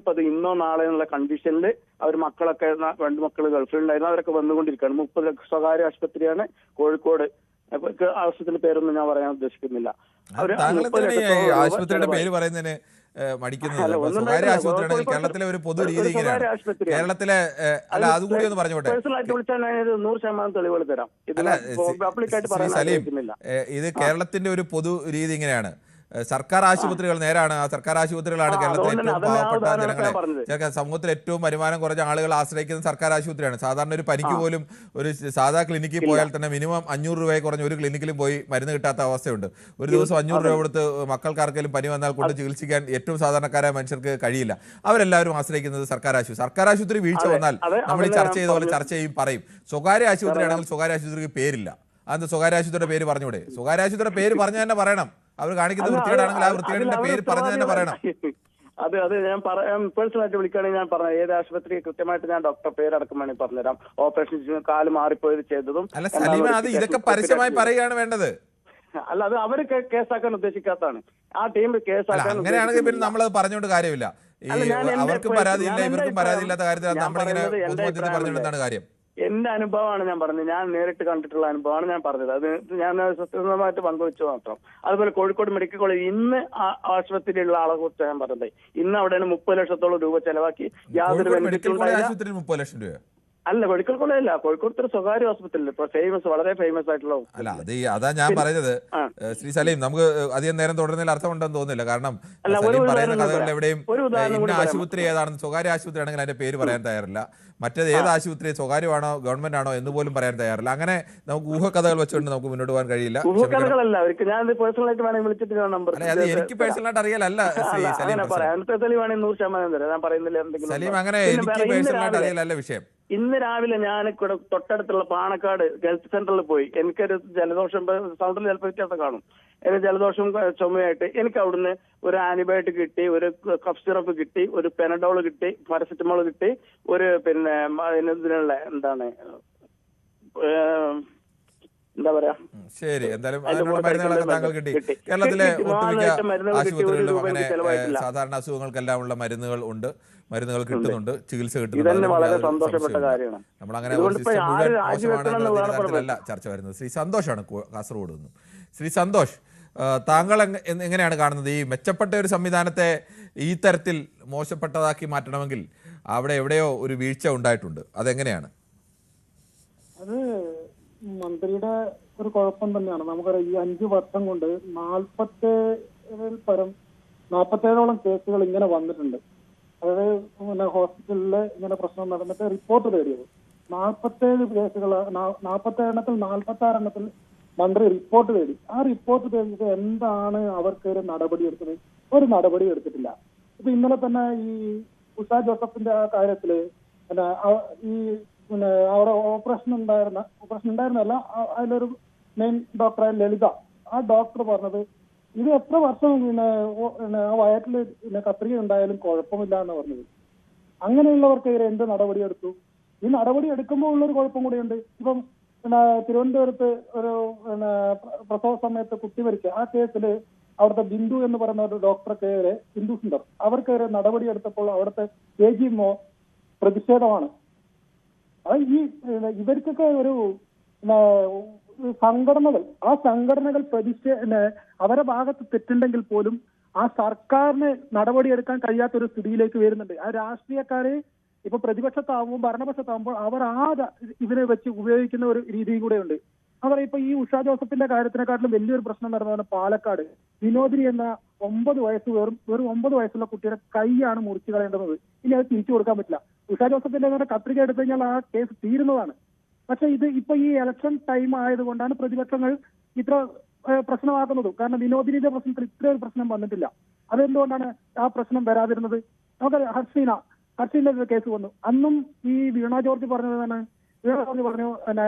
ഇന്നോ നാളെ എന്നുള്ള കണ്ടീഷനിൽ അവർ മക്കളൊക്കെ 2 മക്കൾ ഗൾഫിലുണ്ടായിരുന്നു, അവരൊക്കെ വന്നുകൊണ്ടിരിക്കുകയാണ്. 30 ലക്ഷം സ്വകാര്യ ആശുപത്രിയാണ് കോഴിക്കോട്. ആശുപത്രിയുടെ പേരൊന്നും ഞാൻ പറയാൻ ഉദ്ദേശിക്കുന്നില്ല. ആശുപത്രിയുടെ പേര് പറയുന്നതിന് മടിക്കുന്നത് സ്വകാര്യ ആശുപത്രിയാണെങ്കിൽ കേരളത്തിലെ ഒരു പൊതു രീതി കേരളത്തിലെ അല്ല, അതുകൂടി ഒന്ന് പറഞ്ഞോട്ടെ. 100% തെളിവുകൾ തരാം. സലീം, ഇത് കേരളത്തിന്റെ ഒരു പൊതു രീതി ഇങ്ങനെയാണ്. സർക്കാർ ആശുപത്രികൾ നേരാണ്. ആ സർക്കാർ ആശുപത്രികളാണ് കേരളത്തിലെ ഏറ്റവും പാവപ്പെട്ട ജനങ്ങളെ, സമൂഹത്തിൽ ഏറ്റവും വരുമാനം കുറഞ്ഞ ആളുകൾ ആശ്രയിക്കുന്ന സർക്കാർ ആശുപത്രിയാണ്. സാധാരണ ഒരു പനിക്ക് പോലും ഒരു സാധാ ക്ലിനിക്കിൽ പോയാൽ തന്നെ മിനിമം 500 രൂപയെ കുറഞ്ഞ ഒരു ക്ലിനിക്കിലും പോയി മരുന്ന് കിട്ടാത്ത അവസ്ഥയുണ്ട്. ഒരു ദിവസം 500 രൂപ കൊടുത്ത് മക്കൾക്കാർക്കെങ്കിലും പനി വന്നാൽ കൊണ്ട് ചികിത്സിക്കാൻ ഏറ്റവും സാധാരണക്കാരായ മനുഷ്യർക്ക് കഴിയില്ല. അവരെല്ലാവരും ആശ്രയിക്കുന്നത് സർക്കാർ ആശുപത്രി. സർക്കാർ ആശുപത്രി വീഴ്ച വന്നാൽ നമ്മൾ ഈ ചർച്ച ചെയ്ത പോലെ ചർച്ച ചെയ്യും, പറയും. സ്വകാര്യ ആശുപത്രി ആണെങ്കിൽ സ്വകാര്യ ആശുപത്രിക്ക് പേരില്ല. അത് സ്വകാര്യ ആശുപത്രിയുടെ പേര് പറഞ്ഞൂടെ? സ്വകാര്യ ആശുപത്രിയുടെ പേര് പറഞ്ഞു തന്നെ പറയണം. അവർ കാണിക്കുന്ന വൃത്തികേടാണെങ്കിൽ ആ വൃത്തികേടിന്റെ പേര് പറഞ്ഞു തന്നെ പറയണം. അത് ഞാൻ പേഴ്സണലായിട്ട് വിളിക്കുകയാണെങ്കിൽ ഞാൻ പറഞ്ഞു ഏത് ആശുപത്രി കൃത്യമായിട്ട് ഞാൻ ഡോക്ടർ പേരടക്കം വേണമെങ്കിൽ പറഞ്ഞുതരാം. ഓപ്പറേഷൻ കാല് മാറിപ്പോയത് ചെയ്തതും. അല്ല സലീമ, അത് ഇതൊക്കെ പരസ്യമായി പറയുകയാണ് വേണ്ടത്. അല്ല, അത് അവര് കേസാക്കാൻ ഉദ്ദേശിക്കാത്തതാണ്. ആ ടീം കേസാക്കാൻ അങ്ങനെയാണെങ്കിൽ പിന്നെ നമ്മളത് പറഞ്ഞുകൊണ്ട് കാര്യമില്ല. അവർക്കും പരാതിയില്ല, ഇവർക്കും പരാതിയില്ലാത്ത കാര്യത്തിൽ നമ്മളിങ്ങനെ പൊതുമധ്യത്തിൽ പറഞ്ഞുകൊണ്ടാണ് കാര്യം. എന്റെ അനുഭവമാണ് ഞാൻ പറഞ്ഞത്. ഞാൻ നേരിട്ട് കണ്ടിട്ടുള്ള അനുഭവമാണ് ഞാൻ പറഞ്ഞത്. അത് ഞാൻ സത്യസന്ധമായിട്ട് പങ്കുവെച്ചു മാത്രം. അതുപോലെ കോഴിക്കോട് മെഡിക്കൽ കോളേജ് ഇന്ന് ആശുപത്രിയിലുള്ള ആളെ കുറിച്ച് ഞാൻ പറഞ്ഞത്. ഇന്ന് അവിടെയാണ് 30 ലക്ഷത്തോളം രൂപ ചെലവാക്കി യാതൊരു ബെനിഫിറ്റും ഉണ്ടായില്ല. 30 ലക്ഷം രൂപ അല്ല, മെഡിക്കൽ കോളേജ് അല്ല, കോഴിക്കോട് ഒരു സ്വകാര്യ ഹോസ്പിറ്റലിൽ വളരെ ഫേമസ് ആയിട്ടുള്ള. അല്ല, അതാ ഞാൻ പറഞ്ഞത്. ശ്രീ സലീം, നമുക്ക് അധികം നേരം തുടരുന്നതിൽ അർത്ഥമുണ്ടെന്ന് തോന്നുന്നില്ല. കാരണം സലീം പറയുന്ന കഥകളിൽ എവിടെയും ഇന്ന ആശുപത്രി ഏതാണെന്ന്, സ്വകാര്യ ആശുപത്രി ആണെങ്കിൽ അതിന്റെ പേര് പറയാൻ തയ്യാറില്ല. മറ്റേത് ഏത് ആശുപത്രി, സ്വകാര്യമാണോ ഗവൺമെന്റ് ആണോ എന്ന് പോലും പറയാൻ തയ്യാറില്ല. അങ്ങനെ നമുക്ക് ഊഹക്കഥകൾ വെച്ചുകൊണ്ട് നമുക്ക് മുന്നോട്ട് പോകാൻ കഴിയില്ല. അതെ, എനിക്ക് പേഴ്സണലായിട്ട് അറിയാലല്ല സലീം, അങ്ങനെ എനിക്ക് പേഴ്സണലായിട്ട് അറിയാലല്ല വിഷയം. ഇന്ന് രാവിലെ ഞാൻ തൊട്ടടുത്തുള്ള പാണക്കാട് ഹെൽത്ത് സെന്ററിൽ പോയി. എനിക്കൊരു ജലദോഷം, സൗണ്ടിൽ ചിലപ്പോൾ വ്യത്യാസം കാണും, എനിക്ക് ജലദോഷം ചുമയായിട്ട് എനിക്ക് അവിടുന്ന് ഒരു ആന്റിബയോട്ടിക് കിട്ടി, ഒരു കഫ് സിറപ്പ് കിട്ടി, ഒരു പെനഡോൾ കിട്ടി, പാരസെറ്റമോൾ കിട്ടി, ഒരു പിന്നെ ഇതിനുള്ള എന്താ പറയാ. ശരി, എന്തായാലും അതിനുള്ള മരുന്നുകളൊക്കെ താങ്കൾ കിട്ടി. കേരളത്തിലെ ഒട്ടുമിക്ക ആശുപത്രികളിലും അങ്ങനെ സാധാരണ അസുഖങ്ങൾക്കെല്ലാം ഉള്ള മരുന്നുകൾ ഉണ്ട്, മരുന്നുകൾ കിട്ടുന്നുണ്ട്, ചികിത്സ കിട്ടുന്നുണ്ട്. നമ്മളങ്ങനെ മോശമാണെന്നുള്ള ചർച്ച വരുന്നത്. ശ്രീ സന്തോഷാണ് കാസർഗോഡ് നിന്ന്. ശ്രീ സന്തോഷ്, താങ്കൾ എങ്ങനെയാണ് കാണുന്നത് ഈ മെച്ചപ്പെട്ട ഒരു സംവിധാനത്തെ ഈ തരത്തിൽ മോശപ്പെട്ടതാക്കി മാറ്റണമെങ്കിൽ അവിടെ എവിടെയോ ഒരു വീഴ്ച ഉണ്ടായിട്ടുണ്ട്, അതെങ്ങനെയാണ്? അത് മന്ത്രിയുടെ ഒരു കുഴപ്പം തന്നെയാണ്. നമുക്കറിയാം, ഈ 5 വർഷം കൊണ്ട് 47 കേസുകൾ ഇങ്ങനെ വന്നിട്ടുണ്ട്. അതായത് പിന്നെ ഹോസ്പിറ്റലില് ഇങ്ങനെ പ്രശ്നം നടന്നിട്ട് റിപ്പോർട്ട് തേടിയത് 47 കേസുകൾ, 47 എണ്ണത്തിൽ 46 എണ്ണത്തിൽ മന്ത്രി റിപ്പോർട്ട് തേടി. ആ റിപ്പോർട്ട് തേടിയിട്ട് എന്താണ് അവർക്കൊരു നടപടി എടുത്തത്? ഒരു നടപടി എടുത്തിട്ടില്ല. ഇപ്പൊ ഇന്നലെ തന്നെ ഈ ഉഷ ജോസഫിന്റെ ആ കാര്യത്തില് പിന്നെ ഈ പിന്നെ അവിടെ ഓപ്പറേഷൻ ഉണ്ടായിരുന്നല്ല, അതിലൊരു മെയിൻ ഡോക്ടറായ ലളിത, ആ ഡോക്ടർ പറഞ്ഞത് ഇത് എത്ര വർഷം പിന്നെ ആ വയറ്റില് പിന്നെ കത്രിക ഉണ്ടായാലും കുഴപ്പമില്ല എന്ന് പറഞ്ഞത്. അങ്ങനെയുള്ളവർക്കെതിരെ എന്ത് നടപടി എടുത്തു? ഈ നടപടി എടുക്കുമ്പോൾ ഉള്ളൊരു കുഴപ്പം കൂടിയുണ്ട്. ഇപ്പം പിന്നെ തിരുവനന്തപുരത്ത് ഒരു പിന്നെ പ്രസവ സമയത്ത് കുട്ടി മരിക്കുക, ആ കേസില് അവിടുത്തെ ബിന്ദു എന്ന് പറയുന്ന ഒരു ഡോക്ടർക്കെതിരെ, ബിന്ദു സുന്ദർ, അവർക്കെതിരെ നടപടി എടുത്തപ്പോൾ അവിടുത്തെ AGMO പ്രതിഷേധമാണ്. അത് ഈ ഇവർക്കൊക്കെ ഒരു സംഘടനകൾ, ആ സംഘടനകൾ അവരെ ഭാഗത്ത് തെറ്റുണ്ടെങ്കിൽ പോലും ആ സർക്കാരിന് നടപടിയെടുക്കാൻ കഴിയാത്തൊരു സ്ഥിതിയിലേക്ക് വരുന്നുണ്ട്. ആ രാഷ്ട്രീയക്കാരെ ഇപ്പൊ പ്രതിപക്ഷത്താവുമ്പോൾ ഭരണപക്ഷത്താവുമ്പോൾ അവർ ഇതിനെ വെച്ച് ഉപയോഗിക്കുന്ന ഒരു രീതിയും കൂടെ ഉണ്ട്. അവർ ഇപ്പൊ ഈ ഉഷ ജോസഫിന്റെ കാര്യത്തിനെക്കാട്ടിലും വലിയൊരു പ്രശ്നം നടന്നതാണ് പാലക്കാട്. വിനോദിനി എന്ന 9 വയസ്സ് വെറും 9 വയസ്സുള്ള കുട്ടിയുടെ കൈയാണ് മുറിച്ചു കളയേണ്ടത്. ഇനി അത് തിരിച്ചു കൊടുക്കാൻ പറ്റില്ല. ഉഷ ജോസഫിന്റെ കത്രിക എടുത്തു കഴിഞ്ഞാൽ ആ കേസ് തീരുന്നതാണ്. പക്ഷെ ഇത് ഇപ്പൊ ഈ ഇലക്ഷൻ ടൈം ആയതുകൊണ്ടാണ് പ്രതിപക്ഷങ്ങൾ ഇത്ര പ്രശ്നമാക്കുന്നത്. കാരണം വിനോദിനിയുടെ പ്രശ്നത്തിൽ ഇത്ര ഒരു പ്രശ്നം വന്നിട്ടില്ല. അതെന്തുകൊണ്ടാണ് ആ പ്രശ്നം വരാതിരുന്നത്? നമുക്ക് ഹർഷീന്റെ കേസ് വന്നു. അന്നും ഈ വീണ ജോർജ് പറഞ്ഞതാണ്, വീണ ജോർജ് പറഞ്ഞു പിന്നെ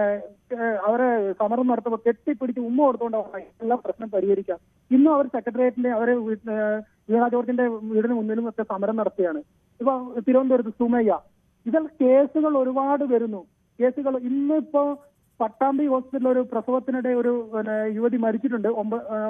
അവരെ സമരം നടത്തുമ്പോൾ കെട്ടിപ്പിടിച്ച് ഉമ്മ കൊടുത്തുകൊണ്ടാണ് എല്ലാം പ്രശ്നം പരിഹരിക്കാം. ഇന്നും അവർ സെക്രട്ടേറിയറ്റിന്റെ അവരെ വീണ ജോർജിന്റെ വീടിന് മുന്നിലും ഒക്കെ സമരം നടത്തുകയാണ്. ഇപ്പൊ തിരുവനന്തപുരത്ത് സുമയ്യ, ഇതിൽ കേസുകൾ ഒരുപാട് വരുന്നു. കേസുകൾ ഇന്നിപ്പോ പട്ടാമ്പി ഹോസ്പിറ്റലിൽ ഒരു പ്രസവത്തിനിടെ ഒരു യുവതി മരിച്ചിട്ടുണ്ട്.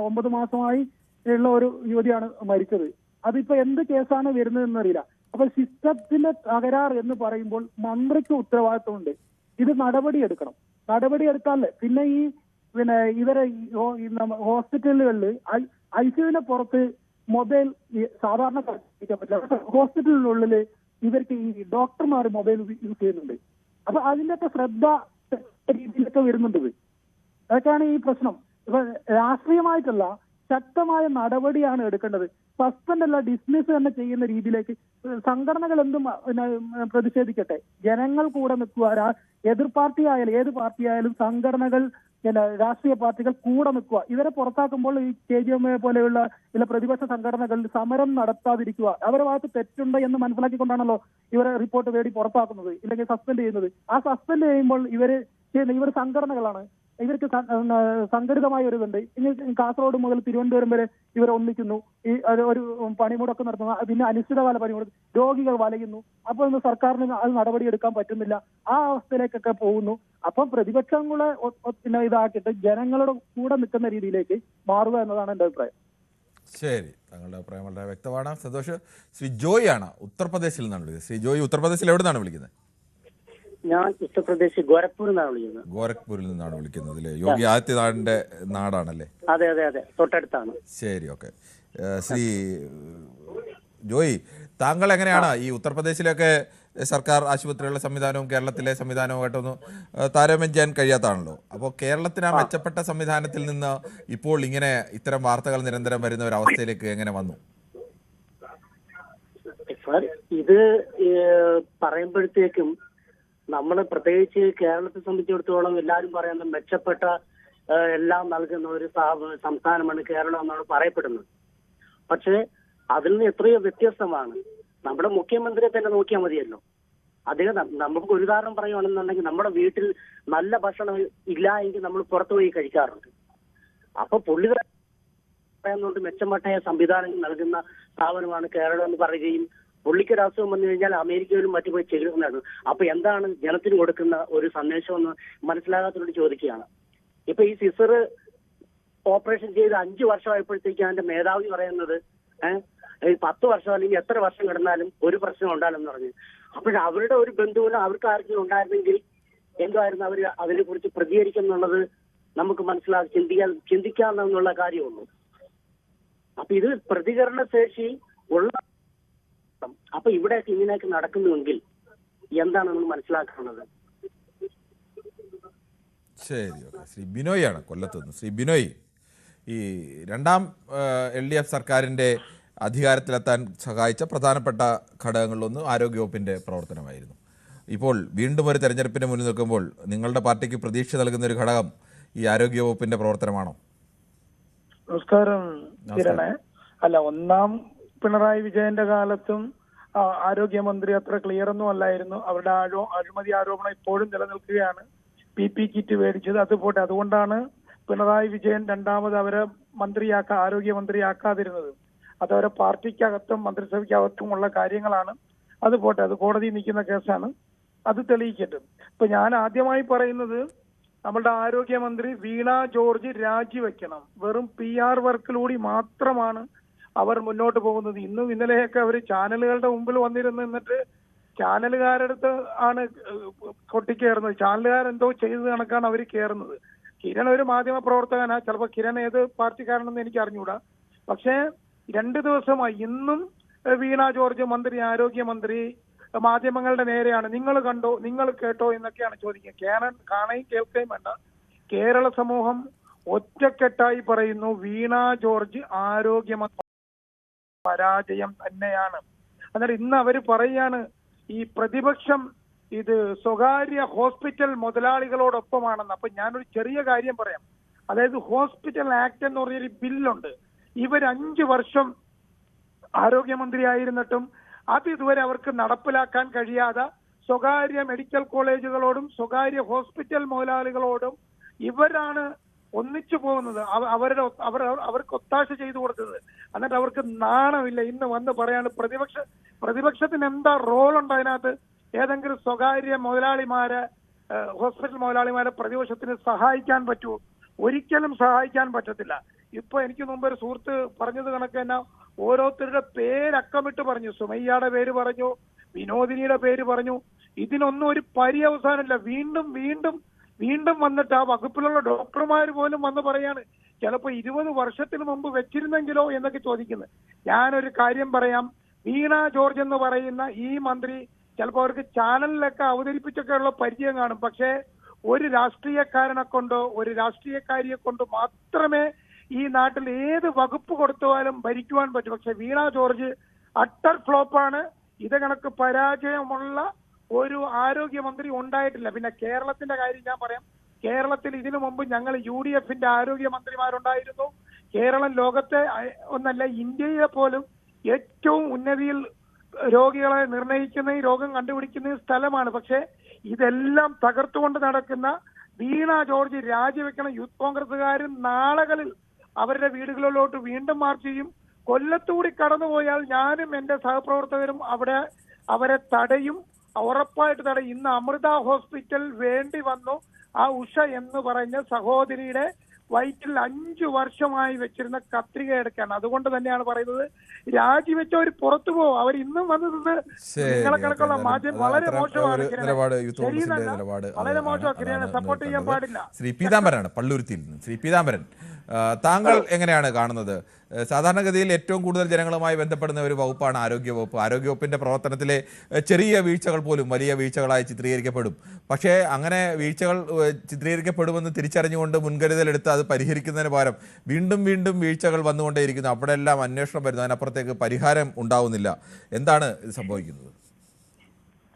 9 മാസമായി ഉള്ള ഒരു യുവതിയാണ് മരിച്ചത്. അതിപ്പോ എന്ത് കേസാണ് വരുന്നതെന്ന് അറിയില്ല. അപ്പൊ സിസ്റ്റത്തിന്റെ തകരാർ എന്ന് പറയുമ്പോൾ മന്ത്രിക്ക് ഉത്തരവാദിത്വമുണ്ട്. ഇത് നടപടിയെടുക്കണം. നടപടിയെടുക്കാല്ലേ പിന്നെ ഇവരെ ഹോസ്പിറ്റലുകളിൽ ICUവിന്റെ പുറത്ത് മൊബൈൽ സാധാരണ കളിക്കാൻ പറ്റില്ല. ഹോസ്പിറ്റലിനുള്ളിൽ ഇവർക്ക് ഈ ഡോക്ടർമാർ മൊബൈൽ യൂസ് ചെയ്യുന്നുണ്ട്. അപ്പൊ അതിന്റെയൊക്കെ ശ്രദ്ധ രീതിയിലൊക്കെ വരുന്നുണ്ട്. അതൊക്കെയാണ് ഈ പ്രശ്നം. ഇപ്പൊ രാഷ്ട്രീയമായിട്ടല്ല, ശക്തമായ നടപടിയാണ് എടുക്കേണ്ടത്. സസ്പെൻഡ് അല്ല, ഡിസ്മിസ് തന്നെ ചെയ്യുന്ന രീതിയിലേക്ക് സംഘടനകൾ എന്തും പ്രതിഷേധിക്കട്ടെ, ജനങ്ങൾ കൂടെ നിൽക്കുക. എതിർ പാർട്ടി ആയാലും ഏത് പാർട്ടി ആയാലും സംഘടനകൾ, രാഷ്ട്രീയ പാർട്ടികൾ കൂടെ നിൽക്കുക. ഇവരെ പുറത്താക്കുമ്പോൾ ഈ KGMA പോലെയുള്ള ചില പ്രതിപക്ഷ സംഘടനകൾ സമരം നടത്താതിരിക്കുക. അവരുടെ ഭാഗത്ത് തെറ്റുണ്ട് എന്ന് മനസ്സിലാക്കിക്കൊണ്ടാണല്ലോ ഇവരെ റിപ്പോർട്ട് തേടി പുറത്താക്കുന്നത്, ഇല്ലെങ്കിൽ സസ്പെൻഡ് ചെയ്യുന്നത്. ആ സസ്പെൻഡ് ചെയ്യുമ്പോൾ ഇവർ സംഘടനകളാണ്. ഇവർക്ക് സംഘടിതമായ ഒരു ഇതുണ്ട്. ഇനി കാസർഗോഡ് മുതൽ തിരുവനന്തപുരം വരെ ഇവർ ഒന്നിക്കുന്നു, ഈ ഒരു പണിമുടക്ക് നടത്തുന്നു, പിന്നെ അനിശ്ചിതകാല പണിമുടക്ക്, രോഗികൾ വലയുന്നു. അപ്പോൾ ഇന്ന് സർക്കാരിന് അത് നടപടിയെടുക്കാൻ പറ്റുന്നില്ല. ആ അവസ്ഥയിലേക്കൊക്കെ പോകുന്നു. അപ്പം പ്രതിപക്ഷങ്ങളെ പിന്നെ ഇതാക്കിയിട്ട് ജനങ്ങളുടെ കൂടെ നിൽക്കുന്ന രീതിയിലേക്ക് മാറുക എന്നതാണ് എൻ്റെ അഭിപ്രായം. ശരി, താങ്കളുടെ അഭിപ്രായം വളരെ വ്യക്തമാണ്. സന്തോഷ്. ശ്രീ ജോയ് ആണ് ഉത്തർപ്രദേശിൽ നിന്നാണ് വിളിക്കുന്നത്. ശ്രീ ജോയ്, ഉത്തർപ്രദേശിൽ എവിടെ നിന്നാണ് വിളിക്കുന്നത്? ഞാൻ ഉത്തർപ്രദേശ് ഗോരഖ്പൂരിൽ നിന്നാണ് വിളിക്കുന്നത്. ഗോരഖ്പൂരിൽ നിന്നാണ് വിളിക്കുന്നത് അല്ലേ? യോഗി ആദിത്യനാഥിന്റെ നാടാണല്ലേ? അതെ അതെ അതെ, തൊട്ടടുത്താണ്. ശരി, ഓക്കെ. ശ്രീ ജോയ്, താങ്കൾ എങ്ങനെയാണ് ഈ ഉത്തർപ്രദേശിലൊക്കെ സർക്കാർ ആശുപത്രികളുടെ സംവിധാനവും കേരളത്തിലെ സംവിധാനവുമായിട്ടൊന്നും താരതമ്യം ചെയ്യാൻ കഴിയാത്തതാണല്ലോ. അപ്പോൾ കേരളത്തിന് ആ മെച്ചപ്പെട്ട സംവിധാനത്തിൽ നിന്ന് ഇപ്പോൾ ഇങ്ങനെ ഇത്തരം വാർത്തകൾ നിരന്തരം വരുന്ന ഒരു അവസ്ഥയിലേക്ക് എങ്ങനെ വന്നു? സാർ, ഇത് പറയുമ്പോഴത്തേക്കും നമ്മൾ പ്രത്യേകിച്ച് കേരളത്തെ സംബന്ധിച്ചിടത്തോളം എല്ലാവരും പറയുന്ന മെച്ചപ്പെട്ട എല്ലാം നൽകുന്ന ഒരു സംസ്ഥാനമാണ് കേരളം എന്നാണ് പറയപ്പെടുന്നത്. പക്ഷേ അതിൽ നിന്ന് എത്രയോ വ്യത്യസ്തമാണ്. നമ്മുടെ മുഖ്യമന്ത്രിയെ തന്നെ നോക്കിയാൽ മതിയല്ലോ. അദ്ദേഹം, നമുക്ക് ഒരു ഉദാഹരണം പറയുകയാണെന്നുണ്ടെങ്കിൽ, നമ്മുടെ വീട്ടിൽ നല്ല ഭക്ഷണം ഇല്ല എങ്കിൽ നമ്മൾ പുറത്തു പോയി കഴിക്കാറുണ്ട്. അപ്പൊ പുള്ളി പറയുന്നുണ്ട് മെച്ചപ്പെട്ട സംവിധാനം നൽകുന്ന സ്ഥാപനമാണ് കേരളം എന്ന് പറയുകയും പുള്ളിക്കൊരു അസുഖം വന്നു കഴിഞ്ഞാൽ അമേരിക്കയിലും മറ്റു പോയി ചികിത്സ. അപ്പൊ എന്താണ് ജനത്തിന് കൊടുക്കുന്ന ഒരു സന്ദേശം എന്ന് മനസ്സിലാകാത്തവരോട് ചോദിക്കുകയാണ്. ഇപ്പൊ ഈ സിസർ ഓപ്പറേഷൻ ചെയ്ത് 5 വർഷമായപ്പോഴത്തേക്ക് അതിന്റെ മേധാവി പറയുന്നത് 10 വർഷം അല്ലെങ്കിൽ എത്ര വർഷം കിടന്നാലും ഒരു പ്രശ്നം ഉണ്ടാകുമെന്ന് പറഞ്ഞു. അവരുടെ ഒരു ബന്ധുവിന് അവർക്ക് ആർക്കെങ്കിലും ഉണ്ടായിരുന്നെങ്കിൽ എന്തായിരുന്നു അവർ അതിനെ കുറിച്ച് പ്രതികരിക്കുന്നുള്ളത് നമുക്ക് ചിന്തിക്കാമെന്നുള്ള കാര്യമുള്ളൂ. അപ്പൊ ഇത് പ്രതികരണ ശേഷി ഉള്ള, അപ്പൊ ഇവിടെയൊക്കെ ഇങ്ങനെയൊക്കെ നടക്കുന്നുവെങ്കിൽ എന്താണ് നമ്മൾ മനസ്സിലാക്കുന്നത്? ശരി, ഓക്കെ. ശ്രീ ബിനോയ് ആണ് കൊല്ലത്തുനിന്ന്. ശ്രീ ബിനോയ്, ഈ രണ്ടാം LDF സർക്കാരിൻ്റെ അധികാരത്തിലെത്താൻ സഹായിച്ച പ്രധാനപ്പെട്ട ഘടകങ്ങളിലൊന്ന് ആരോഗ്യവകുപ്പിൻ്റെ പ്രവർത്തനമായിരുന്നു. ഇപ്പോൾ വീണ്ടും ഒരു തെരഞ്ഞെടുപ്പിന് മുന്നിൽ നിൽക്കുമ്പോൾ നിങ്ങളുടെ പാർട്ടിക്ക് പ്രതീക്ഷ നൽകുന്ന ഒരു ഘടകം ഈ ആരോഗ്യവകുപ്പിൻ്റെ പ്രവർത്തനമാണോ? നമസ്കാരം കിരണേ. അല്ല, ഒന്നാം പിണറായി വിജയന്റെ കാലത്തും ആരോഗ്യമന്ത്രി അത്ര ക്ലിയർ ഒന്നും അല്ലായിരുന്നു. അവരുടെ അഴിമതി ആരോപണം ഇപ്പോഴും നിലനിൽക്കുകയാണ്. PP കിറ്റ് മേടിച്ചത് അതുപോട്ടെ. അതുകൊണ്ടാണ് പിണറായി വിജയൻ രണ്ടാമത് അവരെ ആരോഗ്യമന്ത്രിയാക്കാതിരുന്നത്. അതവരെ പാർട്ടിക്കകത്തും മന്ത്രിസഭയ്ക്കകത്തുമുള്ള കാര്യങ്ങളാണ്. അതുപോട്ടെ, അത് കോടതിയിൽ നിൽക്കുന്ന കേസാണ്, അത് തെളിയിക്കട്ടെ. ഇപ്പൊ ഞാൻ ആദ്യമായി പറയുന്നത്, നമ്മളുടെ ആരോഗ്യമന്ത്രി വീണ ജോർജ് രാജിവെക്കണം. വെറും PR വർക്കിലൂടെ മാത്രമാണ് അവർ മുന്നോട്ട് പോകുന്നത്. ഇന്നും ഇന്നലെയൊക്കെ അവർ ചാനലുകളുടെ മുമ്പിൽ വന്നിരുന്നിട്ട് ചാനലുകാരടുത്ത് ആണ് കൊട്ടിക്കയറുന്നത്. ചാനലുകാരെന്തോ ചെയ്തത് കണക്കാണ് അവർ കയറുന്നത്. കിരൺ ഒരു മാധ്യമ പ്രവർത്തകനാ. ചിലപ്പോൾ കിരൺ ഏത് പാർട്ടിക്കാരനെന്ന് എനിക്ക് അറിഞ്ഞുകൂടാ. പക്ഷേ 2 ദിവസമായി ഇന്നും വീണ ജോർജ് ആരോഗ്യമന്ത്രി മാധ്യമങ്ങളുടെ നേരെയാണ്. നിങ്ങൾ കണ്ടോ, നിങ്ങൾ കേട്ടോ എന്നൊക്കെയാണ് ചോദിക്കുക. കാണുകയും കേൾക്കുകയും വേണ്ട. കേരള സമൂഹം ഒറ്റക്കെട്ടായി പറയുന്നു, വീണ ജോർജ് ആരോഗ്യമന്ത്രി പരാജയം തന്നെയാണ്. എന്നാൽ ഇന്ന് അവർ പറയാണ് ഈ പ്രതിപക്ഷം ഇത് സ്വകാര്യ ഹോസ്പിറ്റൽ മുതലാളികളോടൊപ്പമാണെന്ന്. അപ്പൊ ഞാനൊരു ചെറിയ കാര്യം പറയാം. അതായത് ഹോസ്പിറ്റൽ ആക്ട് എന്ന് പറഞ്ഞൊരു ബില്ലുണ്ട്. ഇവർ 5 വർഷം ആരോഗ്യമന്ത്രി ആയിരുന്നിട്ടും അത് ഇതുവരെ അവർക്ക് നടപ്പിലാക്കാൻ കഴിയാതെ സ്വകാര്യ മെഡിക്കൽ കോളേജുകളോടും സ്വകാര്യ ഹോസ്പിറ്റൽ മുതലാളികളോടും ഇവരാണ് ഒന്നിച്ചു പോകുന്നത്. അവർക്ക് ഒത്താശ ചെയ്തു കൊടുത്തത്. എന്നിട്ട് അവർക്ക് നാണമില്ല. ഇന്ന് വന്ന് പറയാണ് പ്രതിപക്ഷത്തിന് എന്താ റോളുണ്ട് അതിനകത്ത്? ഏതെങ്കിലും സ്വകാര്യ മുതലാളിമാരെ, ഹോസ്പിറ്റൽ മുതലാളിമാരെ പ്രതിപക്ഷത്തിന് സഹായിക്കാൻ പറ്റുമോ? ഒരിക്കലും സഹായിക്കാൻ പറ്റത്തില്ല. ഇപ്പൊ എനിക്ക് മുമ്പ് ഒരു സുഹൃത്ത് പറഞ്ഞത് കണക്ക് തന്നെ ഓരോരുത്തരുടെ പേരക്കമിട്ട് പറഞ്ഞു. സുമയ്യയുടെ പേര് പറഞ്ഞു, വിനോദിനിയുടെ പേര് പറഞ്ഞു. ഇതിനൊന്നും ഒരു പര്യവസാനമില്ല. വീണ്ടും വീണ്ടും വീണ്ടും വന്നിട്ട് ആ വകുപ്പിലുള്ള ഡോക്ടർമാർ പോലും വന്ന് പറയാണ് ചിലപ്പോ 20 വർഷത്തിന് മുമ്പ് വെച്ചിരുന്നെങ്കിലോ എന്നൊക്കെ ചോദിക്കുന്നത്. ഞാനൊരു കാര്യം പറയാം. വീണ ജോർജ് എന്ന് പറയുന്ന ഈ മന്ത്രി ചിലപ്പോൾ അവർക്ക് ചാനലിലൊക്കെ അവതരിപ്പിച്ചൊക്കെ ഉള്ള പരിചയം കാണും. പക്ഷേ ഒരു രാഷ്ട്രീയക്കാരനെ കൊണ്ടോ ഒരു രാഷ്ട്രീയക്കാരിയെ കൊണ്ടോ മാത്രമേ ഈ നാട്ടിൽ ഏത് വകുപ്പ് കൊടുത്താലും ഭരിക്കുവാൻ പറ്റും. പക്ഷെ വീണ ജോർജ് അട്ടർ ഫ്ലോപ്പാണ്. ഇത് കണക്ക് പരാജയമുള്ള ഒരു ആരോഗ്യമന്ത്രി ഉണ്ടായിട്ടില്ല. പിന്നെ കേരളത്തിന്റെ കാര്യം ഞാൻ പറയാം. കേരളത്തിൽ ഇതിനു മുമ്പ് ഞങ്ങൾ UDFന്റെ ആരോഗ്യമന്ത്രിമാരുണ്ടായിരുന്നു. കേരളം ലോകത്തെ ഒന്നല്ല ഇന്ത്യയെ പോലും ഏറ്റവും ഉന്നതിയിൽ രോഗികളെ നിർണയിക്കുന്ന, രോഗം കണ്ടുപിടിക്കുന്ന സ്ഥലമാണ്. പക്ഷെ ഇതെല്ലാം തകർത്തുകൊണ്ട് നടക്കുന്ന വീണ ജോർജ് രാജിവെക്കണം. യൂത്ത് കോൺഗ്രസുകാരും നാളുകളിൽ അവരുടെ വീടുകളിലോട്ട് വീണ്ടും മാർച്ച് ചെയ്യും. കൊല്ലത്തൂടി കടന്നുപോയാൽ ഞാനും എന്റെ സഹപ്രവർത്തകരും അവരെ തടയും, ഉറപ്പായിട്ട് തടയും. ഇന്ന് അമൃത ഹോസ്പിറ്റൽ വേണ്ടി വന്നു. ആ ഉഷ എന്ന് പറഞ്ഞ സഹോദരിയുടെ വയറ്റിൽ 5 വർഷമായി വെച്ചിരുന്ന കത്രിക എടുക്കാണ്. അതുകൊണ്ട് തന്നെയാണ് പറയുന്നത്, രാജിവെച്ചവർ പുറത്തു പോകും. അവർ ഇന്നും വന്ന് നിന്ന് നിങ്ങളെ കണക്കുള്ള മാധ്യമം വളരെ മോശമാണ്. വളരെ മോശമാണ്. സപ്പോർട്ട് ചെയ്യാൻ പാടില്ല. ശ്രീ പീതാംബരനാണ് പള്ളുരുത്തിയിൽ നിന്ന്. ശ്രീ പീതാംബരൻ, താങ്കൾ എങ്ങനെയാണ് കാണുന്നത്? സാധാരണഗതിയിൽ ഏറ്റവും കൂടുതൽ ജനങ്ങളുമായി ബന്ധപ്പെടുന്ന ഒരു വകുപ്പാണ് ആരോഗ്യവകുപ്പ്. ആരോഗ്യവകുപ്പിന്റെ പ്രവർത്തനത്തിലെ ചെറിയ വീഴ്ചകൾ പോലും വലിയ വീഴ്ചകളായി ചിത്രീകരിക്കപ്പെടും. പക്ഷേ അങ്ങനെ വീഴ്ചകൾ ചിത്രീകരിക്കപ്പെടുമെന്ന് തിരിച്ചറിഞ്ഞുകൊണ്ട് മുൻകരുതലെടുത്ത് അത് പരിഹരിക്കുന്നതിന് പകരം വീണ്ടും വീണ്ടും വീഴ്ചകൾ വന്നുകൊണ്ടേയിരിക്കുന്നു. അവിടെ എല്ലാം അന്വേഷണം വരുന്നു, അതിനപ്പുറത്തേക്ക് പരിഹാരം ഉണ്ടാവുന്നില്ല. എന്താണ് ഇത് സംഭവിക്കുന്നത്?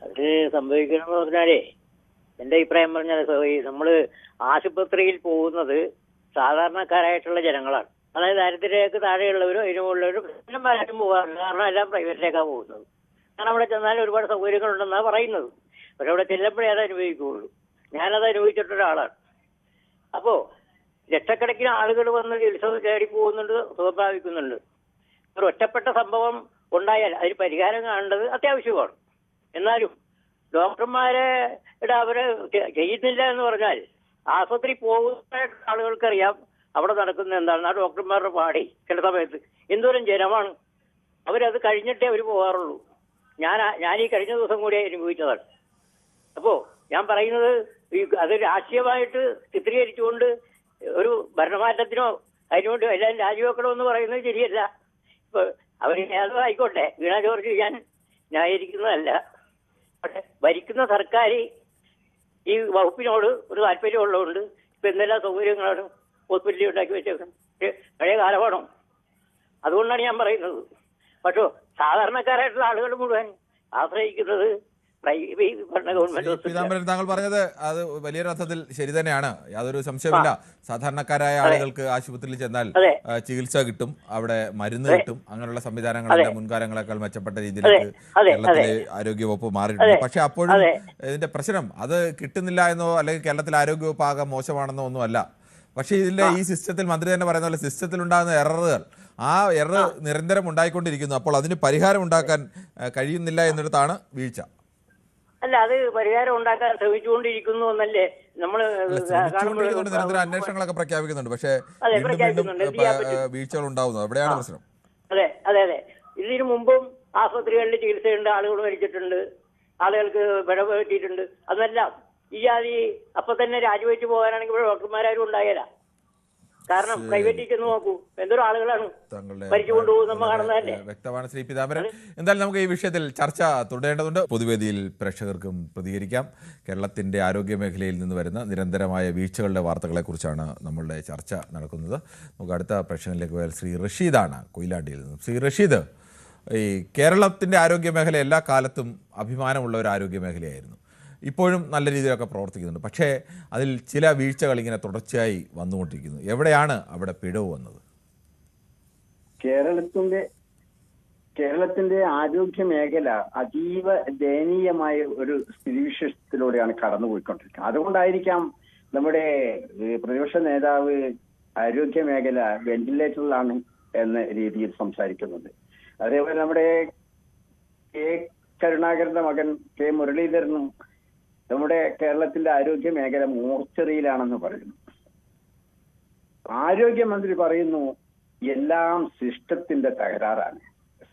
അത് സംഭവിക്കണമെന്ന് പറഞ്ഞാലേ, എന്റെ അഭിപ്രായം പറഞ്ഞാൽ നമ്മള് ആശുപത്രിയിൽ പോകുന്നത് സാധാരണക്കാരായിട്ടുള്ള ജനങ്ങളാണ്. അതായത് ദാരിദ്ര്യരേഖയ്ക്ക് താഴെയുള്ളവരും അതിനുമുള്ളവരും പ്രശ്നന്മാരായിട്ടും പോകാറില്ല. കാരണം എല്ലാം പ്രൈവറ്റിലേക്കാണ് പോകുന്നത്. കാരണം അവിടെ ചെന്നാൽ ഒരുപാട് സൗകര്യങ്ങളുണ്ടെന്നാണ് പറയുന്നത്. പക്ഷെ അവിടെ ചെല്ലുമ്പോഴേ അത് അനുഭവിക്കുകയുള്ളൂ. ഞാനത് അനുഭവിച്ചിട്ടൊരാളാണ്. അപ്പോ ലക്ഷക്കണക്കിന് ആളുകൾ വന്ന് ചികിത്സ തേടി പോകുന്നുണ്ട്, സുഖം പ്രാപിക്കുന്നുണ്ട്. ഒരു ഒറ്റപ്പെട്ട സംഭവം ഉണ്ടായാൽ അതിന് പരിഹാരം കാണേണ്ടത് അത്യാവശ്യമാണ്. എന്നാലും ഡോക്ടർമാരെ അവര് ചെയ്യുന്നില്ല എന്ന് പറഞ്ഞാൽ ആശുപത്രി പോകുന്ന ആളുകൾക്കറിയാം അവിടെ നടക്കുന്നത് എന്താണെന്ന്. ആ ഡോക്ടർമാരുടെ പാടി ചില സമയത്ത് എന്തോരം ജനമാണ്. അവരത് കഴിഞ്ഞിട്ടേ അവർ പോകാറുള്ളൂ. ഞാൻ ഈ കഴിഞ്ഞ ദിവസം കൂടി അനുഭവിച്ചതാണ്. അപ്പോ ഞാൻ പറയുന്നത് അത് രാഷ്ട്രീയമായിട്ട് ചിത്രീകരിച്ചുകൊണ്ട് ഒരു ഭരണമാറ്റത്തിനോ അതിനുവേണ്ടി എല്ലാം രാജിവെക്കണമെന്ന് പറയുന്നത് ശരിയല്ല. ഇപ്പൊ അവർ ഏതോ ആയിക്കോട്ടെ, വീണ ജോർജ് ഞാൻ ന്യായീകരിക്കുന്നതല്ല. പക്ഷെ ഭരിക്കുന്ന സർക്കാർ ഈ വകുപ്പിനോട് ഒരു താല്പര്യമുള്ളതുകൊണ്ട് ഇപ്പൊ എന്തെല്ലാം സൗകര്യങ്ങളാണ് ഹോസ്പിറ്റലിൽ ഉണ്ടാക്കി വെച്ചേക്കുന്നത്. പഴയ കാലമാണോ? അതുകൊണ്ടാണ് ഞാൻ പറയുന്നത്. പക്ഷേ സാധാരണക്കാരായിട്ടുള്ള ആളുകൾ മുഴുവൻ ആശ്രയിക്കുന്നത് പീതാംബരൻ, താങ്കൾ പറഞ്ഞത് അത് വലിയൊരർത്ഥത്തിൽ ശരി തന്നെയാണ്, യാതൊരു സംശയമില്ല. സാധാരണക്കാരായ ആളുകൾക്ക് ആശുപത്രിയിൽ ചെന്നാൽ ചികിത്സ കിട്ടും, അവിടെ മരുന്ന് കിട്ടും. അങ്ങനെയുള്ള സംവിധാനങ്ങളുടെ മുൻകാലങ്ങളെക്കാൾ മെച്ചപ്പെട്ട രീതിയിലേക്ക് കേരളത്തിലെ ആരോഗ്യവകുപ്പ് മാറിയിട്ടുണ്ട്. പക്ഷെ അപ്പോഴും ഇതിന്റെ പ്രശ്നം അത് കിട്ടുന്നില്ല എന്നോ അല്ലെങ്കിൽ കേരളത്തിലെ ആരോഗ്യവകുപ്പ് ആകെ മോശമാണെന്നോ ഒന്നുമല്ല. പക്ഷേ ഇതിന്റെ ഈ സിസ്റ്റത്തിൽ മന്ത്രി തന്നെ പറയുന്ന പോലെ സിസ്റ്റത്തിൽ ഉണ്ടാകുന്ന എററുകൾ, ആ എറർ നിരന്തരം ഉണ്ടായിക്കൊണ്ടിരിക്കുന്നു. അപ്പോൾ അതിന് പരിഹാരം ഉണ്ടാക്കാൻ കഴിയുന്നില്ല എന്നിടത്താണ് വീഴ്ച. അല്ല, അത് പരിഹാരം ഉണ്ടാക്കാൻ ശ്രമിച്ചുകൊണ്ടിരിക്കുന്നു എന്നല്ലേ നമ്മള് നിരന്തരം അന്വേഷണങ്ങളൊക്കെ പ്രഖ്യാപിക്കുന്നുണ്ട്. പക്ഷേ വീഴ്ചകൾ ഉണ്ടാവുന്നു, അവിടെയാണ് പ്രശ്നം. അതെ അതെ അതെ ഇതിനു മുമ്പും ആശുപത്രികളിൽ ചികിത്സയുണ്ട്, ആളുകൾ മരിച്ചിട്ടുണ്ട്, ആളുകൾക്ക് പിഴ പറ്റിയിട്ടുണ്ട്. അതെല്ലാം ഈ ജാതി അപ്പൊ തന്നെ രാജിവെച്ച് പോകാനാണെങ്കിൽ ഡോക്ടർമാരും ഉണ്ടായാല. കാരണം പ്രൈവറ്റിൽ ചെന്ന് നോക്കൂ, എന്തൊരു ആളുകളാണ് മരിച്ചുകൊണ്ടു നമ്മൾ കാണുന്നതല്ലേ. വ്യക്തമാണ് ശ്രീ പീതാംബരൻ. എന്തായാലും നമുക്ക് ഈ വിഷയത്തിൽ ചർച്ച തുടരേണ്ടതുണ്ട്. പൊതുവേദിയിൽ പ്രേക്ഷകർക്കും പ്രതികരിക്കാം. കേരളത്തിന്റെ ആരോഗ്യ മേഖലയിൽ നിന്ന് വരുന്ന നിരന്തരമായ വീഴ്ചകളുടെ വാർത്തകളെക്കുറിച്ചാണ് നമ്മളുടെ ചർച്ച നടക്കുന്നത്. നമുക്ക് അടുത്ത പ്രേക്ഷകരിലേക്ക് പോയാൽ ശ്രീ റഷീദാണ് കൊയിലാണ്ടിയിൽ നിന്നും. ശ്രീ റഷീദ്, ഈ കേരളത്തിന്റെ ആരോഗ്യ മേഖല എല്ലാ കാലത്തും അഭിമാനമുള്ള ഒരു ആരോഗ്യ മേഖലയായിരുന്നു. ഇപ്പോഴും നല്ല രീതിയിലൊക്കെ പ്രവർത്തിക്കുന്നുണ്ട്. പക്ഷേ അതിൽ ചില വീഴ്ചകൾ ഇങ്ങനെ തുടർച്ചയായി വന്നുകൊണ്ടിരിക്കുന്നു. എവിടെയാണ് അവിടെ പിഴവ് വന്നത്? കേരളത്തിന്റെ ആരോഗ്യ മേഖല അതീവ ദയനീയമായ ഒരു സ്ഥിതിവിശേഷത്തിലൂടെയാണ് കടന്നുപോയിക്കൊണ്ടിരിക്കുന്നത്. അതുകൊണ്ടായിരിക്കാം നമ്മുടെ പ്രതിപക്ഷ നേതാവ് ആരോഗ്യ മേഖല വെന്റിലേറ്ററിലാണ് എന്ന രീതിയിൽ സംസാരിക്കുന്നത്. അതേപോലെ നമ്മുടെ കെ കരുണാകരന്റെ മകൻ കെ മുരളീധരനും നമ്മുടെ കേരളത്തിന്റെ ആരോഗ്യ മേഖല മോർച്ചറിയിലാണെന്ന് പറയുന്നു. ആരോഗ്യമന്ത്രി പറയുന്നു എല്ലാം സിസ്റ്റത്തിന്റെ തകരാറാണ്,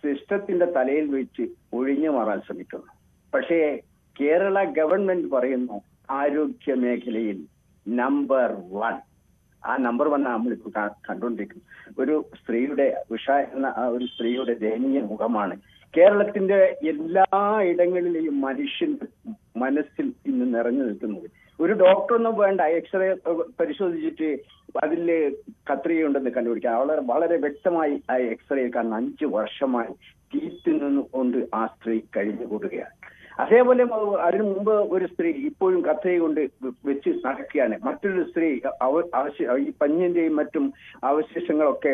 സിസ്റ്റത്തിന്റെ തലയിൽ വെച്ച് ഒഴിഞ്ഞു മാറാൻ ശ്രമിക്കുന്നു. പക്ഷേ കേരള ഗവൺമെന്റ് പറയുന്നു ആരോഗ്യ മേഖലയിൽ നമ്പർ 1. ആ നമ്പർ 1 നമ്മളിപ്പോൾ കണ്ടുകൊണ്ടിരിക്കുന്നു. ഒരു സ്ത്രീയുടെ, ഉഷ എന്ന ആ ഒരു സ്ത്രീയുടെ ദയനീയ മുഖമാണ് കേരളത്തിന്റെ എല്ലാ ഇടങ്ങളിലെയും മനുഷ്യന്റെ മനസ്സിൽ ഇന്ന് നിറഞ്ഞു നിൽക്കുന്നത്. ഒരു ഡോക്ടറൊന്നും വേണ്ട, എക്സ്റേ പരിശോധിച്ചിട്ട് അതിൽ കത്രികയുണ്ടെന്ന് കണ്ടുപിടിക്കാം. വളരെ വ്യക്തമായി ആ എക്സ്റേ കാണുന്ന 5 വർഷമായി തീറ്റ് നിന്നുകൊണ്ട് ആ സ്ത്രീ കഴിഞ്ഞു കൂടുകയാണ്. അതേപോലെ അതിനു മുമ്പ് ഒരു സ്ത്രീ ഇപ്പോഴും കത്രിക കൊണ്ട് വെച്ച് നടക്കുകയാണ്. മറ്റൊരു സ്ത്രീ ഈ പഞ്ഞിന്റെയും മറ്റും അവശേഷങ്ങളൊക്കെ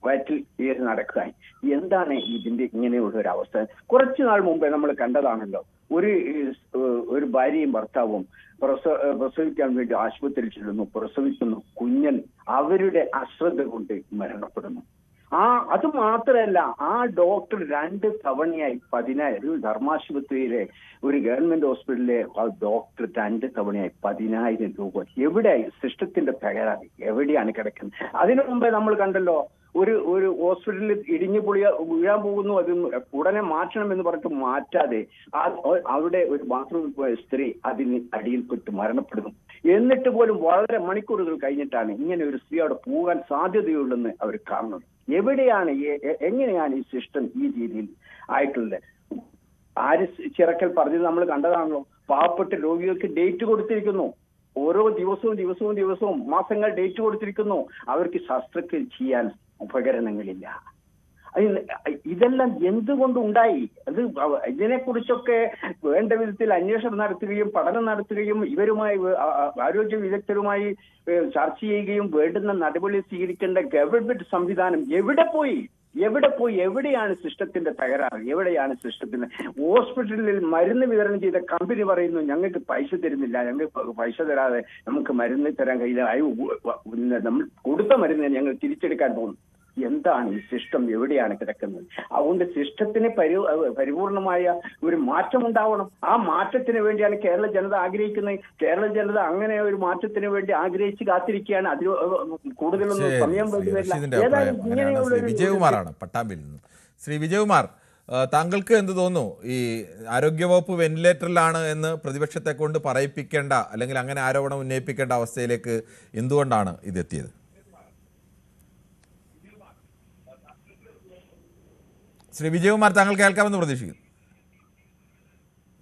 വയറ്റിൽ ഏറി നടക്കുകയായി. എന്താണ് ഇതിന്റെ ഇങ്ങനെയുള്ള ഒരു അവസ്ഥ? കുറച്ചു നാൾ മുമ്പേ നമ്മൾ കണ്ടതാണല്ലോ, ഒരു ഭാര്യയും ഭർത്താവും പ്രസവിക്കാൻ വേണ്ടി ആശുപത്രിയിൽ ചെല്ലുന്നു, പ്രസവിക്കുന്നു, കുഞ്ഞൻ അവരുടെ അശ്രദ്ധ കൊണ്ട് മരണപ്പെടുന്നു. അത് മാത്രമല്ല, ആ ഡോക്ടർ 2 തവണയായി 10,000 ധർമാശുപത്രിയിലെ ഒരു ഗവൺമെന്റ് ഹോസ്പിറ്റലിലെ ആ ഡോക്ടർ 2 തവണയായി 10,000 രൂപ. എവിടെയായി സിസ്റ്റത്തിന്റെ തകരാറ്? എവിടെയാണ് കിടക്കുന്നത്? അതിനു മുമ്പേ നമ്മൾ കണ്ടല്ലോ, ഒരു ഹോസ്പിറ്റലിൽ ഇടിഞ്ഞു വീഴാൻ പോകുന്നു, അത് ഉടനെ മാറ്റണം എന്ന് പറഞ്ഞിട്ട് മാറ്റാതെ അവിടെ ഒരു ബാത്റൂമിൽ പോയ സ്ത്രീ അതിന് അടിയിൽപ്പെട്ട് മരണപ്പെടുന്നു. എന്നിട്ട് പോലും വളരെ മണിക്കൂറുകൾ കഴിഞ്ഞിട്ടാണ് ഇങ്ങനെ ഒരു സ്ത്രീ അവിടെ പോകാൻ സാധ്യതയുള്ളെന്ന് അവർ കാണുന്നത്. എവിടെയാണ്, എങ്ങനെയാണ് ഈ സിസ്റ്റം ഈ രീതിയിൽ ആയിട്ടുള്ളത്? ആര് ചിറക്കൽ പറഞ്ഞത് നമ്മൾ കണ്ടതാണല്ലോ. പാവപ്പെട്ട രോഗികൾക്ക് ഡേറ്റ് കൊടുത്തിരിക്കുന്നു, ഓരോ ദിവസവും മാസങ്ങൾ ഡേറ്റ് കൊടുത്തിരിക്കുന്നു. അവർക്ക് ശസ്ത്രക്രിയ ചെയ്യാൻ ഉപകരണങ്ങളില്ല. ഇതെല്ലാം എന്തുകൊണ്ടുണ്ടായി? ഇതിനെക്കുറിച്ചൊക്കെ വേണ്ട വിധത്തിൽ അന്വേഷണം നടത്തുകയും പഠനം നടത്തുകയും ഇവരുമായി ആരോഗ്യ വിദഗ്ധരുമായി ചർച്ച ചെയ്യുകയും വേണ്ടുന്ന നടപടി സ്വീകരിക്കേണ്ട ഗവൺമെന്റ് സംവിധാനം എവിടെ പോയി? എവിടെയാണ് സിസ്റ്റത്തിന്റെ തകരാറ്? എവിടെയാണ് സിസ്റ്റത്തിന്? ഹോസ്പിറ്റലിൽ മരുന്ന് വിതരണം ചെയ്ത കമ്പനി പറയുന്നു, ഞങ്ങൾക്ക് പൈസ തരുന്നില്ല, ഞങ്ങൾക്ക് പൈസ തരാതെ നമുക്ക് മരുന്ന് തരാൻ കഴിയില്ല, നമ്മൾ കൊടുത്ത മരുന്ന് ഞങ്ങൾ തിരിച്ചെടുക്കാൻ പോകുന്നു. എന്താണ് ഈ സിസ്റ്റം? എവിടെയാണ് കിടക്കുന്നത്? അതുകൊണ്ട് സിസ്റ്റത്തിന് പരിപൂർണമായ ഒരു മാറ്റം ഉണ്ടാവണം. ആ മാറ്റത്തിന് വേണ്ടിയാണ് കേരള ജനത ആഗ്രഹിക്കുന്നത്. കേരള ജനത അങ്ങനെ ഒരു മാറ്റത്തിന് വേണ്ടി ആഗ്രഹിച്ച് കാത്തിരിക്കുകയാണ്. അതിന് കൂടുതലൊന്നും സമയം വേണ്ടിവരില്ല. വിജയകുമാറാണ് പട്ടാമ്പിയിൽ നിന്ന്. ശ്രീ വിജയകുമാർ, താങ്കൾക്ക് എന്ത് തോന്നുന്നു? ഈ ആരോഗ്യവകുപ്പ് വെന്റിലേറ്ററിലാണ് എന്ന് പ്രതിപക്ഷത്തെ കൊണ്ട് പറയിപ്പിക്കേണ്ട, അല്ലെങ്കിൽ അങ്ങനെ ആരോപണം ഉന്നയിപ്പിക്കേണ്ട അവസ്ഥയിലേക്ക് എന്തുകൊണ്ടാണ് ഇതെത്തിയത്? ശ്രീ വിജയകുമാർ, താങ്കൾ കേൾക്കാമെന്ന് പ്രതീക്ഷിക്കുന്നു.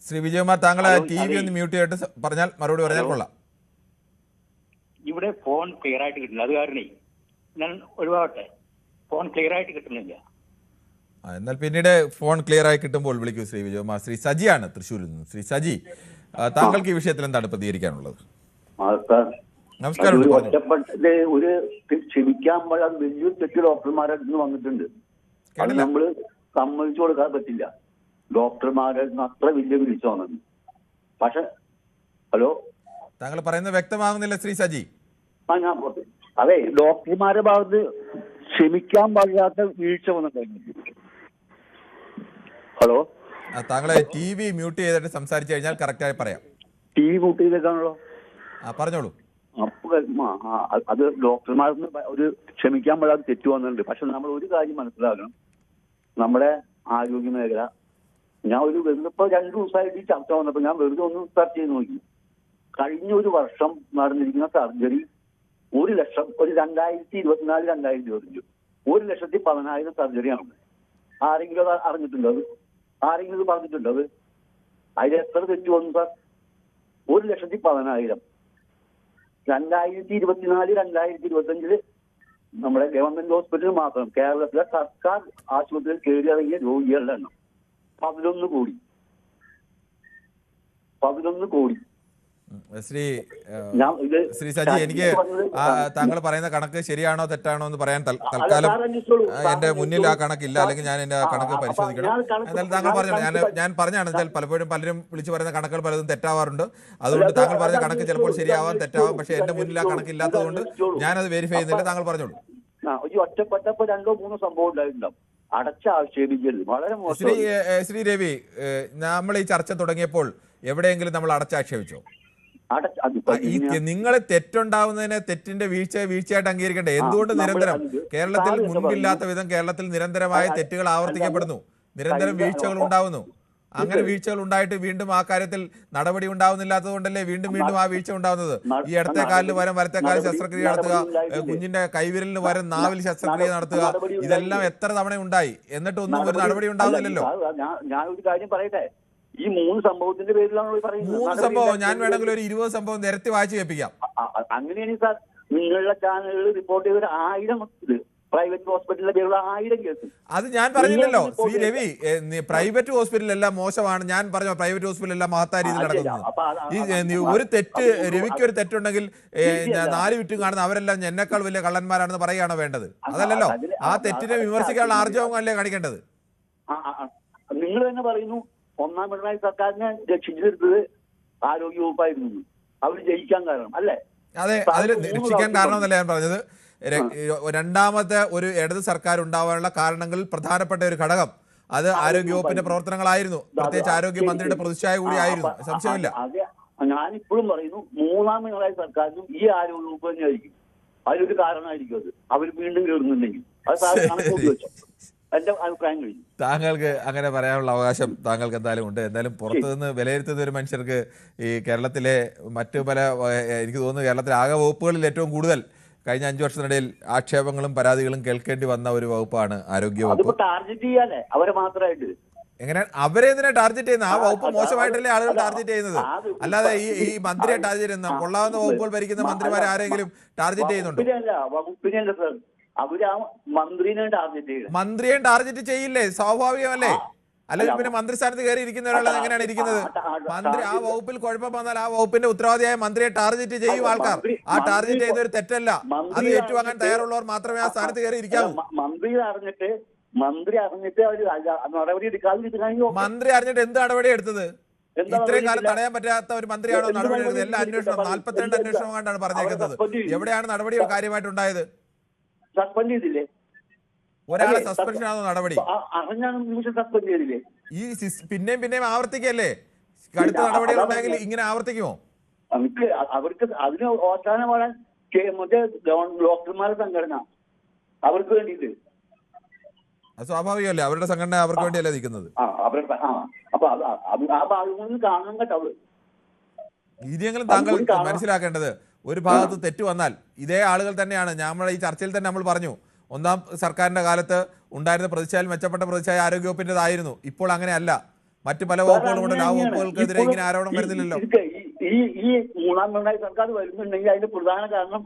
ശ്രീ വിജയകുമാർ, താങ്കളെ TV ഒന്ന് മ്യൂട്ട് ചെയ്തിട്ട് പറഞ്ഞാൽ മറുപടി പറഞ്ഞാൽ കൊള്ളാം. ഇവിടെ ഫോൺ ക്ലിയർ ആയിട്ട് കിട്ടില്ല, അത് കാരണേ ഞാൻ ഒഴിവാകട്ടെ. ഫോൺ ക്ലിയർ ആയിട്ട് കിട്ടുന്നില്ല. എന്നാൽ പിന്നീട് ഫോൺ ക്ലിയർ ആയി കിട്ടുമ്പോൾ വിളിക്കൂ ശ്രീ വിജയകുമാർ. ശ്രീ സജിയാണ് തൃശ്ശൂരിൽ നിന്ന്. ശ്രീ സജി, താങ്കൾക്ക് ഈ വിഷയത്തിൽ എന്താണ് പ്രതികരിക്കാനുള്ളത്? നമസ്കാരം. ഒരു ക്ഷമിക്കാൻ വലിയൊരു തെറ്റ് ഡോക്ടർമാരുടെ അടുത്ത് വന്നിട്ടുണ്ട്. അത് നമ്മൾ സമ്മതിച്ചു കൊടുക്കാൻ പറ്റില്ല. ഡോക്ടർമാരെ അത്ര വലിയ വിളിച്ചു വന്നത്. പക്ഷെ ഹലോ, താങ്കൾ പറയുന്നത് വ്യക്തമാകുന്നില്ല ശ്രീ സജി. ഞാൻ അതെ, ഡോക്ടർമാരുടെ ഭാഗത്ത് ക്ഷമിക്കാൻ പാടില്ലാത്ത വീഴ്ച വന്നിട്ടുണ്ട്. ഹലോ, താങ്കളെ TV മ്യൂട്ട് ചെയ്തിട്ട് സംസാരിച്ചു കഴിഞ്ഞാൽ കറക്റ്റായി പറയാം. TV മ്യൂട്ട് ചെയ്തേക്കാണല്ലോ. പറഞ്ഞോളൂ. അത് ഡോക്ടർമാർക്ക് ഒരു ക്ഷമിക്കാൻ പാടാതെ തെറ്റു വന്നിട്ടുണ്ട്. പക്ഷെ നമ്മൾ ഒരു കാര്യം മനസ്സിലാക്കണം, നമ്മുടെ ആരോഗ്യ മേഖല, ഞാൻ വെറുതെ 2 ദിവസമായിട്ട് ഈ ചർച്ച വന്നപ്പോൾ ഞാൻ വെറുതെ ഒന്ന് സെർച്ച് ചെയ്ത് നോക്കി. കഴിഞ്ഞ ഒരു വർഷം നടന്നിരിക്കുന്ന സർജറി 1 ലക്ഷം, ഒരു 2024-2025 1,10,000 സർജറിയാണ്. ആരെങ്കിലും അത് അറിഞ്ഞിട്ടുണ്ടോ? ആരെങ്കിലും ഇത് പറഞ്ഞിട്ടുണ്ടോ? അതിൽ എത്ര തെറ്റു വന്നു സാർ? 1,10,000. 2024-2025 നമ്മുടെ ഗവൺമെന്റ് ഹോസ്പിറ്റലിൽ മാത്രം കേരളത്തിലെ സർക്കാർ ആശുപത്രിയിൽ കയറിയിറങ്ങിയ രോഗികളുടെ എണ്ണം 11 കോടി. ശ്രീ സജി, എനിക്ക് താങ്കൾ പറയുന്ന കണക്ക് ശരിയാണോ തെറ്റാണോ എന്ന് പറയാൻ തൽക്കാലം എന്റെ മുന്നിൽ ആ കണക്കില്ല, അല്ലെങ്കിൽ ഞാൻ എന്റെ കണക്ക് പരിശോധിക്കണം. എന്നാലും താങ്കൾ പറഞ്ഞു, ഞാൻ പറഞ്ഞാണ് വെച്ചാൽ പലപ്പോഴും പലരും വിളിച്ചു പറയുന്ന കണക്കുകൾ പലതും തെറ്റാവാറുണ്ട്. അതുകൊണ്ട് താങ്കൾ പറഞ്ഞ കണക്ക് ചിലപ്പോൾ ശരിയാവാം, തെറ്റാവാം. പക്ഷെ എന്റെ മുന്നിൽ ആ കണക്കില്ലാത്തതുകൊണ്ട് ഞാനത് വെരിഫൈ ചെയ്യുന്നില്ല. താങ്കൾ പറഞ്ഞോളൂ. ഒറ്റപ്പെട്ടപ്പോ 2-3 സംഭവം ഉണ്ടായിട്ടുണ്ടാവും. അടച്ച ആക്ഷേപിക്കരുത്, വളരെ മോശം. ശ്രീ രവി, നമ്മൾ ഈ ചർച്ച തുടങ്ങിയപ്പോൾ എവിടെയെങ്കിലും നമ്മൾ അടച്ചാക്ഷേപിച്ചോ? നിങ്ങളെ തെറ്റുണ്ടാവുന്നതിനെ തെറ്റിന്റെ വീഴ്ചയായിട്ട് അംഗീകരിക്കണ്ടേ? എന്തുകൊണ്ട് നിരന്തരം കേരളത്തിൽ മുൻപില്ലാത്ത വിധം കേരളത്തിൽ നിരന്തരമായ തെറ്റുകൾ ആവർത്തിക്കപ്പെടുന്നു, നിരന്തരം വീഴ്ചകൾ ഉണ്ടാവുന്നു? അങ്ങനെ വീഴ്ചകൾ ഉണ്ടായിട്ട് വീണ്ടും ആ കാര്യത്തിൽ നടപടി ഉണ്ടാവുന്നില്ലാത്തത് കൊണ്ടല്ലേ വീണ്ടും ആ വീഴ്ച ഉണ്ടാവുന്നത്? ഈ ഇടത്തെ കാലിന് പകരം വലത്തെ കാലിൽ ശസ്ത്രക്രിയ നടത്തുക, കുഞ്ഞിന്റെ കൈവിരലിന് പകരം നാവിൽ ശസ്ത്രക്രിയ നടത്തുക, ഇതെല്ലാം എത്ര തവണ ഉണ്ടായി, എന്നിട്ടൊന്നും ഒരു നടപടി ഉണ്ടാവുന്നില്ലല്ലോ. ഞാൻ ഒരു കാര്യം പറയട്ടെ, ഈ 3 സംഭവത്തിന്റെ പേരിലാണ് പറയുന്നത്. 3 സംഭവം ഞാൻ വേണമെങ്കിൽ ഒരു 20 സംഭവം നിരത്തി വായിച്ചു കേൾപ്പിക്കാം. അങ്ങനെയാണ് സാർ, നിങ്ങളുടെ ചാനലുകൾ റിപ്പോർട്ട് ചെയ്ത 1000 പ്രൈവറ്റ് ഹോസ്പിറ്റലിലെ പേരുള്ള 1000 കേസ്. അത് ഞാൻ പറഞ്ഞില്ലല്ലോ ശ്രീ രവി. പ്രൈവറ്റ് ഹോസ്പിറ്റലെല്ലാം മോശമാണ് ഞാൻ പറഞ്ഞു. പ്രൈവറ്റ് ഹോസ്പിറ്റലെല്ലാം മഹത്തായ രീതിയിൽ നടക്കുന്നത്. ഒരു തെറ്റ് രവിക്ക് ഒരു തെറ്റുണ്ടെങ്കിൽ 4 ചുറ്റും കാണുന്ന അവരെല്ലാം എന്നെക്കാൾ വലിയ കള്ളന്മാരാണെന്ന് പറയുകയാണോ വേണ്ടത്? അതല്ലല്ലോ. ആ തെറ്റിനെ വിമർശിക്കാനുള്ള ആർജവമല്ലേ കാണിക്കേണ്ടത്? നിങ്ങൾ തന്നെ പറയുന്നു 1ാം പിണറായി സർക്കാരിനെ രക്ഷിച്ചെടുത്തത് ആരോഗ്യവകുപ്പായിരുന്നു. അവർ ജയിക്കാൻ കാരണം അല്ലേ? അതെ, അതിൽ രക്ഷിക്കാൻ കാരണമെന്നല്ല ഞാൻ പറഞ്ഞത്. രണ്ടാമത്തെ ഒരു ഇടത് സർക്കാർ ഉണ്ടാവാനുള്ള കാരണങ്ങളിൽ പ്രധാനപ്പെട്ട ഒരു ഘടകം അത് ആരോഗ്യവകുപ്പിന്റെ പ്രവർത്തനങ്ങളായിരുന്നു. പ്രത്യേകിച്ച് ആരോഗ്യമന്ത്രിയുടെ പ്രതിച്ഛായ കൂടി ആയിരുന്നു, സംശയമില്ല. ഞാനിപ്പോഴും പറയുന്നു 3ാം പിണറായി സർക്കാരിനും ഈ ആരോഗ്യവകുപ്പ് തന്നെയായിരിക്കും. അതിലൊരു കാരണമായിരിക്കും അത്. അവർ വീണ്ടും കയറുന്നുണ്ടെങ്കിൽ അത് കണക്കൂട്ടി വെച്ചോ. എന്റെ അഭിപ്രായം കഴിഞ്ഞു. താങ്കൾക്ക് അങ്ങനെ പറയാനുള്ള അവകാശം താങ്കൾക്ക് എന്തായാലും ഉണ്ട്. എന്തായാലും പുറത്തുനിന്ന് വിലയിരുത്തുന്ന ഒരു മനുഷ്യർക്ക് ഈ കേരളത്തിലെ മറ്റു പല, എനിക്ക് തോന്നുന്നു കേരളത്തിലെ ആകെ വകുപ്പുകളിൽ ഏറ്റവും കൂടുതൽ കഴിഞ്ഞ 5 വർഷത്തിനിടയിൽ ആക്ഷേപങ്ങളും പരാതികളും കേൾക്കേണ്ടി വന്ന ഒരു വകുപ്പാണ് ആരോഗ്യവകുപ്പ്. ടാർഗറ്റ് ചെയ്യാനേ അവരെ മാത്രമായിട്ട്. എങ്ങനെ അവരെ എന്തിനാ ടാർഗറ്റ് ചെയ്യുന്നത്? ആ വകുപ്പ് മോശമായിട്ടല്ലേ ആളുകൾ ടാർഗറ്റ് ചെയ്യുന്നത്? അല്ലാതെ ഈ മന്ത്രിയെ ടാർഗറ്റ് ചെയ്യുന്ന കൊള്ളാവുന്ന വകുപ്പുകൾ ഭരിക്കുന്ന മന്ത്രിമാരെ ആരെങ്കിലും ടാർഗറ്റ് ചെയ്യുന്നുണ്ടോ? വകുപ്പിനല്ല സർ, അവര് ആ മന്ത്രിനെ ടാർഗറ്റ് ചെയ്യും. മന്ത്രിയെ ടാർഗറ്റ് ചെയ്യില്ലേ? സ്വാഭാവികമല്ലേ? അല്ലെങ്കിൽ പിന്നെ മന്ത്രിസ്ഥാനത്ത് കയറി ഇരിക്കുന്ന ഒരാൾ എങ്ങനെയാണ് ഇരിക്കുന്നത്? മന്ത്രി ആ വകുപ്പിൽ കുഴപ്പം വന്നാൽ ആ വകുപ്പിന്റെ ഉത്തരവാദിയായ മന്ത്രിയെ ടാർഗറ്റ് ചെയ്യും ആൾക്കാർ. ആ ടാർഗറ്റ് ചെയ്യുന്ന ഒരു തെറ്റല്ല. അത് ഏറ്റുവാങ്ങാൻ തയ്യാറുള്ളവർ മാത്രമേ ആ സ്ഥാനത്ത് കയറി ഇരിക്കാവൂ. മന്ത്രി അറിഞ്ഞിട്ട് അവർ നടപടി എടുക്കാതെ. മന്ത്രി അറിഞ്ഞിട്ട് എന്ത് നടപടി എടുത്തത്? ഇത്രയും കാലം തടയാൻ പറ്റാത്ത ഒരു മന്ത്രിയാണോ നടപടി എടുത്തത്? എല്ലാ അന്വേഷണം 42 അന്വേഷണം കൊണ്ടാണ് പറഞ്ഞേക്കുന്നത്. എവിടെയാണ് നടപടികൾ കാര്യമായിട്ടുണ്ടായത്? സസ്പെൻഡ് ചെയ്തില്ലേ? ഒരാളെ സസ്പെൻഷൻ ആണോ നടപടി? സസ്പെൻഡ് ചെയ്തില്ലേ? ഈ പിന്നെയും ആവർത്തിക്കല്ലേ? കടുത്ത നടപടികൾ ഉണ്ടെങ്കിൽ ഇങ്ങനെ ആവർത്തിക്കുമോ? അവർക്ക് അതിന് അവസാനം പാടാൻ മറ്റേ ഡോക്ടർമാരുടെ സംഘടന അവർക്ക് വേണ്ടിയിട്ട്. അത് സ്വാഭാവികമല്ലേ? അവരുടെ സംഘടന അവർക്ക് വേണ്ടിയല്ലേ നിൽക്കുന്നത്. അപ്പൊ ആ ഭാഗങ്ങളിൽ കാണാൻ കേട്ടോ. ഇനിയെങ്കിലും താങ്കൾ മനസ്സിലാക്കേണ്ടത്, ഒരു ഭാഗത്ത് തെറ്റ് വന്നാൽ ഇതേ ആളുകൾ തന്നെയാണ്. നമ്മുടെ ഈ ചർച്ചയിൽ തന്നെ നമ്മൾ പറഞ്ഞു, 1ാം സർക്കാരിന്റെ കാലത്ത് ഉണ്ടായിരുന്ന പ്രതിച്ഛായ മെച്ചപ്പെട്ട പ്രതിച്ഛായ ആരോഗ്യവകുപ്പിന്റേതായിരുന്നു. ഇപ്പോൾ അങ്ങനെയല്ല. മറ്റു പല വകുപ്പുകളുണ്ട്. ആ വകുപ്പുകൾക്കെതിരെ ഇങ്ങനെ ആരോപണം വരുന്നില്ലല്ലോ. ഈ 3ാം പിണറായി സർക്കാർ വരുന്നുണ്ടെങ്കിൽ അതിന്റെ പ്രധാന കാരണം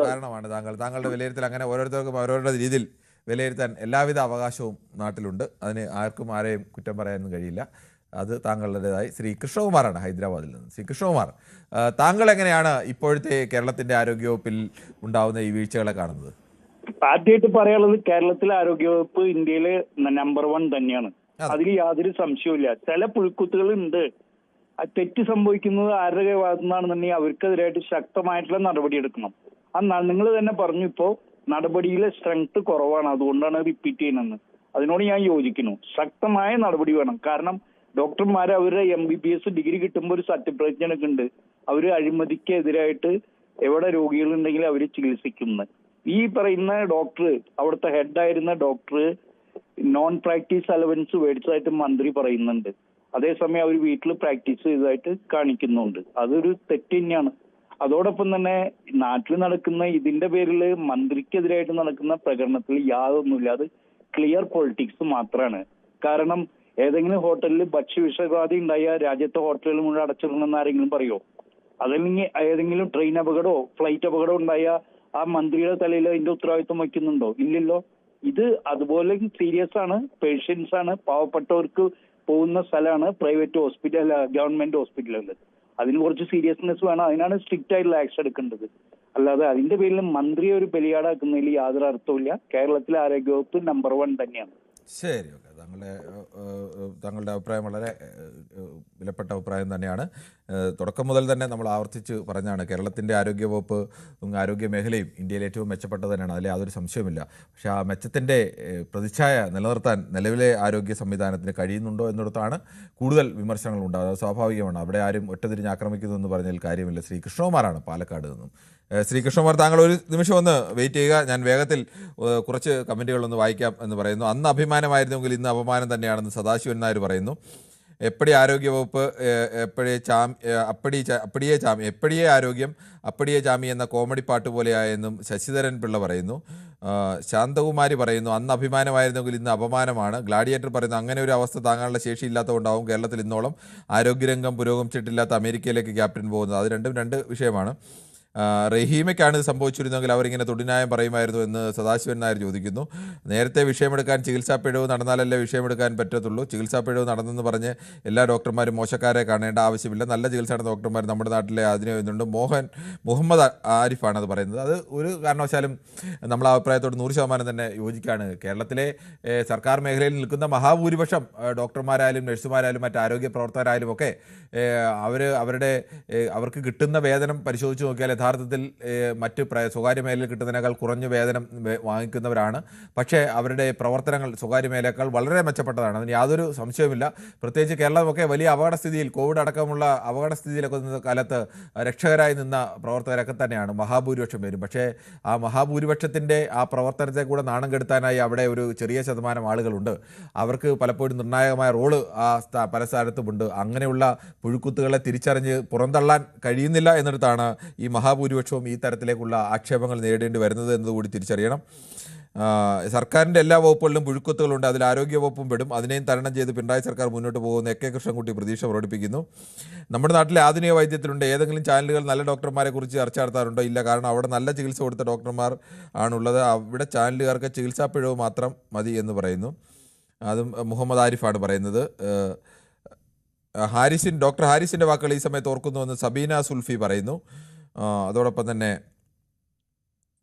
കാരണമാണ് താങ്കളുടെ വിലയിരുത്തൽ. അങ്ങനെ ഓരോരുത്തർക്കും അവരവരുടെ രീതിയിൽ വിലയിരുത്താൻ എല്ലാവിധ അവകാശവും നാട്ടിലുണ്ട്. അതിന് ആർക്കും ആരെയും കുറ്റം പറയാനൊന്നും കഴിയില്ല. അത് താങ്കളുടേതായി. ശ്രീ കൃഷ്ണകുമാറാണ് ഹൈദരാബാദിൽ നിന്ന്. ശ്രീ കൃഷ്ണകുമാർ, താങ്കൾ എങ്ങനെയാണ് ഇപ്പോഴത്തെ കേരളത്തിന്റെ ആരോഗ്യവകുപ്പിൽ ഉണ്ടാവുന്ന ഈ വീഴ്ചകളെ കാണുന്നത്? ആദ്യമായിട്ട് പറയാനുള്ളത്, കേരളത്തിലെ ആരോഗ്യവകുപ്പ് ഇന്ത്യയിലെ നമ്പർ 1 തന്നെയാണ്. അതിൽ യാതൊരു സംശയവുമില്ല. ചില പുഴുക്കുത്തുകൾ ഉണ്ട്. തെറ്റ് സംഭവിക്കുന്നത് ആരുടെ ഭാഗത്തു നിന്നാണെന്നുണ്ടെങ്കിൽ അവർക്കെതിരായിട്ട് ശക്തമായിട്ടുള്ള നടപടി എടുക്കണം. നിങ്ങൾ തന്നെ പറഞ്ഞു, ഇപ്പോ നടപടിയിലെ സ്ട്രെങ്ത് കുറവാണ്, അതുകൊണ്ടാണ് റിപ്പീറ്റ് ചെയ്യുന്നത്. അതിനോട് ഞാൻ യോജിക്കുന്നു. ശക്തമായ നടപടി വേണം. കാരണം ഡോക്ടർമാർ അവരുടെ MBBS ഡിഗ്രി കിട്ടുമ്പോൾ ഒരു സർട്ടിഫിക്കറ്റ് എടുക്കുന്നുണ്ട്. അവര് അഴിമതിക്കെതിരായിട്ട് എവിടെ രോഗികളുണ്ടെങ്കിൽ അവർ ചികിത്സിക്കുന്നത്. ഈ പറയുന്ന ഡോക്ടർ, അവിടുത്തെ ഹെഡായിരുന്ന ഡോക്ടർ നോൺ പ്രാക്ടീസ് അലവൻസ് മേടിച്ചതായിട്ട് മന്ത്രി പറയുന്നുണ്ട്. അതേസമയം അവർ വീട്ടിൽ പ്രാക്ടീസ് ചെയ്തതായിട്ട് കാണിക്കുന്നുണ്ട്. അതൊരു തെറ്റ് തന്നെയാണ്. അതോടൊപ്പം തന്നെ നാട്ടിൽ നടക്കുന്ന ഇതിന്റെ പേരിൽ മന്ത്രിക്കെതിരായിട്ട് നടക്കുന്ന പ്രകടനത്തിൽ യാതൊന്നുമില്ല. അത് ക്ലിയർ പൊളിറ്റിക്സ് മാത്രമാണ്. കാരണം ഏതെങ്കിലും ഹോട്ടലിൽ ഭക്ഷ്യവിഷബാധ ഉണ്ടായ രാജ്യത്തെ ഹോട്ടലുകൾ മുഴുവൻ അടച്ചിടണമെന്ന് ആരെങ്കിലും പറയുമോ? അതല്ലെങ്കിൽ ഏതെങ്കിലും ട്രെയിൻ അപകടമോ ഫ്ലൈറ്റ് അപകടമോ ഉണ്ടായ ആ മന്ത്രിയുടെ തലയിൽ അതിന്റെ ഉത്തരവാദിത്വം വയ്ക്കുന്നുണ്ടോ? ഇല്ലല്ലോ. ഇത് അതുപോലെ സീരിയസ് ആണ്. പേഷ്യൻസ് ആണ്, പാവപ്പെട്ടവർക്ക് പോകുന്ന സ്ഥലമാണ് പ്രൈവറ്റ് ഹോസ്പിറ്റൽ, ഗവൺമെന്റ് ഹോസ്പിറ്റലുകൾ. അതിന് കുറച്ച് സീരിയസ്നെസ് വേണം. അതിനാണ് സ്ട്രിക്റ്റ് ആയിട്ടുള്ള ആക്ഷൻ എടുക്കേണ്ടത്. അല്ലാതെ അതിന്റെ പേരിൽ മന്ത്രിയെ ഒരു ബലിയാടാക്കുന്നതിൽ യാതൊരു അർത്ഥവുമില്ല. കേരളത്തിലെ ആരോഗ്യവകുപ്പ് നമ്പർ 1 തന്നെയാണ്. ശരി, ഓക്കെ. താങ്കളുടെ അഭിപ്രായം വളരെ വിലപ്പെട്ട അഭിപ്രായം തന്നെയാണ്. തുടക്കം മുതൽ തന്നെ നമ്മൾ ആവർത്തിച്ച് പറഞ്ഞാണ് കേരളത്തിൻ്റെ ആരോഗ്യവകുപ്പ് ആരോഗ്യ മേഖലയും ഇന്ത്യയിൽ ഏറ്റവും മെച്ചപ്പെട്ടത് തന്നെയാണ്. അതിൽ യാതൊരു സംശയവുമില്ല. പക്ഷേ ആ മെച്ചത്തിൻ്റെ പ്രതിച്ഛായ നിലനിർത്താൻ നിലവിലെ ആരോഗ്യ സംവിധാനത്തിന് കഴിയുന്നുണ്ടോ എന്നിടത്താണ് കൂടുതൽ വിമർശനങ്ങൾ ഉണ്ടാകുന്നത്. അത് സ്വാഭാവികമാണ്. അവിടെ ആരും ഒറ്റതിരിഞ്ഞ് ആക്രമിക്കുന്നു എന്ന് പറഞ്ഞാൽ കാര്യമില്ല. ശ്രീ കൃഷ്ണകുമാറാണ് പാലക്കാട് നിന്നും. ശ്രീ കൃഷ്ണകുമാർ, താങ്കൾ ഒരു നിമിഷം ഒന്ന് വെയിറ്റ് ചെയ്യുക. ഞാൻ വേഗത്തിൽ കുറച്ച് കമൻറ്റുകളൊന്ന് വായിക്കാം എന്ന് പറയുന്നു. അന്ന് അഭിമാനമായിരുന്നെങ്കിൽ ഇന്ന് അപമാനം തന്നെയാണെന്ന് സദാശിവൻ നായർ പറയുന്നു. എപ്പടി ആരോഗ്യവകുപ്പ് എപ്പടിയേ ആരോഗ്യം അപ്പടിയേ ചാമി എന്ന കോമഡി പാട്ട് പോലെയായെന്നും ശശിധരൻ പിള്ള പറയുന്നു. ശാന്തകുമാരി പറയുന്നു അന്ന് അഭിമാനമായിരുന്നെങ്കിൽ ഇന്ന് അപമാനമാണ്. ഗ്ലാഡിയേറ്റർ പറയുന്നു അങ്ങനെ ഒരു അവസ്ഥ താങ്ങാനുള്ള ശേഷിയില്ലാത്തതുകൊണ്ടാവും കേരളത്തിൽ ഇന്നോളം ആരോഗ്യരംഗം പുരോഗമിച്ചിട്ടില്ലാത്ത അമേരിക്കയിലേക്ക് ക്യാപ്റ്റൻ പോകുന്നത്. അത് രണ്ടും രണ്ട് വിഷയമാണ്. റഹീമയ്ക്കാണ് ഇത് സംഭവിച്ചിരുന്നെങ്കിൽ അവരിങ്ങനെ തൊടിന്യായം പറയുമായിരുന്നു എന്ന് സദാശിവൻ നായർ ചോദിക്കുന്നു. നേരത്തെ വിഷയമെടുക്കാൻ ചികിത്സാ പിഴവ് നടന്നാലല്ലേ വിഷയമെടുക്കാൻ പറ്റത്തുള്ളൂ. ചികിത്സാ പിഴവ് നടന്നെന്ന് പറഞ്ഞ് എല്ലാ ഡോക്ടർമാരും മോശക്കാരെ കാണേണ്ട ആവശ്യമില്ല. നല്ല ചികിത്സ നടന്ന ഡോക്ടർമാർ നമ്മുടെ നാട്ടിലെ അതിന് വരുന്നുണ്ട്. മുഹമ്മദ് ആരിഫാണ് അത് പറയുന്നത്. അത് ഒരു കാരണവശാലും നമ്മളെ അഭിപ്രായത്തോട് 100% തന്നെ യോജിക്കുകയാണ്. കേരളത്തിലെ സർക്കാർ മേഖലയിൽ നിൽക്കുന്ന മഹാഭൂരിപക്ഷം ഡോക്ടർമാരായാലും നഴ്സുമാരായാലും മറ്റ് ആരോഗ്യ പ്രവർത്തകരായാലും ഒക്കെ അവർക്ക് കിട്ടുന്ന വേതനം പരിശോധിച്ച് നോക്കിയാൽ യഥാർത്ഥത്തിൽ മറ്റ് സ്വകാര്യ മേഖലയിൽ കിട്ടുന്നതിനേക്കാൾ കുറഞ്ഞ വേതനം വാങ്ങിക്കുന്നവരാണ്. പക്ഷേ അവരുടെ പ്രവർത്തനങ്ങൾ സ്വകാര്യ മേഖലയേക്കാൾ വളരെ മെച്ചപ്പെട്ടതാണ്. അതിന് യാതൊരു സംശയവുമില്ല. പ്രത്യേകിച്ച് കേരളമൊക്കെ വലിയ അപകടസ്ഥിതിയിൽ, കോവിഡ് അടക്കമുള്ള അപകടസ്ഥിതിയിലൊക്കെ നിന്ന കാലത്ത് രക്ഷകരായി നിന്ന പ്രവർത്തകരൊക്കെ തന്നെയാണ് മഹാഭൂരിപക്ഷം പേരും. പക്ഷേ ആ മഹാഭൂരിപക്ഷത്തിൻ്റെ ആ പ്രവർത്തനത്തെ കൂടെ നാണം കെടുത്താനായി അവിടെ ഒരു ചെറിയ ശതമാനം ആളുകളുണ്ട്. അവർക്ക് പലപ്പോഴും നിർണായകമായ റോള് പല സ്ഥലത്തുമുണ്ട്. അങ്ങനെയുള്ള പുഴുക്കുത്തുകളെ തിരിച്ചറിഞ്ഞ് പുറന്തള്ളാൻ കഴിയുന്നില്ല എന്നിടത്താണ് ഈ മഹാഭൂരിപക്ഷവും ഈ തരത്തിലേക്കുള്ള ആക്ഷേപങ്ങൾ നേരിടേണ്ടി വരുന്നത് എന്നതുകൂടി തിരിച്ചറിയണം. സർക്കാരിൻ്റെ എല്ലാ വകുപ്പുകളിലും പുഴുക്കുത്തുകളുണ്ട്. അതിൽ ആരോഗ്യ വകുപ്പും പെടും. അതിനെയും തരണം ചെയ്ത് പിണറായി സർക്കാർ മുന്നോട്ട് പോകുന്ന AK കൃഷ്ണൻകുട്ടി പ്രതീക്ഷ പ്രകടിപ്പിക്കുന്നു. നമ്മുടെ നാട്ടിലെ ആധുനിക വൈദ്യത്തിലുണ്ട്. ഏതെങ്കിലും ചാനലുകൾ നല്ല ഡോക്ടർമാരെ കുറിച്ച് ചർച്ച നടത്താറുണ്ടോ? ഇല്ല. കാരണം അവിടെ നല്ല ചികിത്സ കൊടുത്ത ഡോക്ടർമാർ ആണുള്ളത്. അവിടെ ചാനലുകാർക്ക് ചികിത്സാ പിഴവ് മാത്രം മതി എന്ന് പറയുന്നു. അതും മുഹമ്മദ് ആരിഫാണ് പറയുന്നത്. ഡോക്ടർ ഹാരിസിൻ്റെ വാക്കുകൾ ഈ സമയത്ത് ഓർക്കുന്നുവെന്ന് സബീന സുൽഫി പറയുന്നു. അതോടൊപ്പം തന്നെ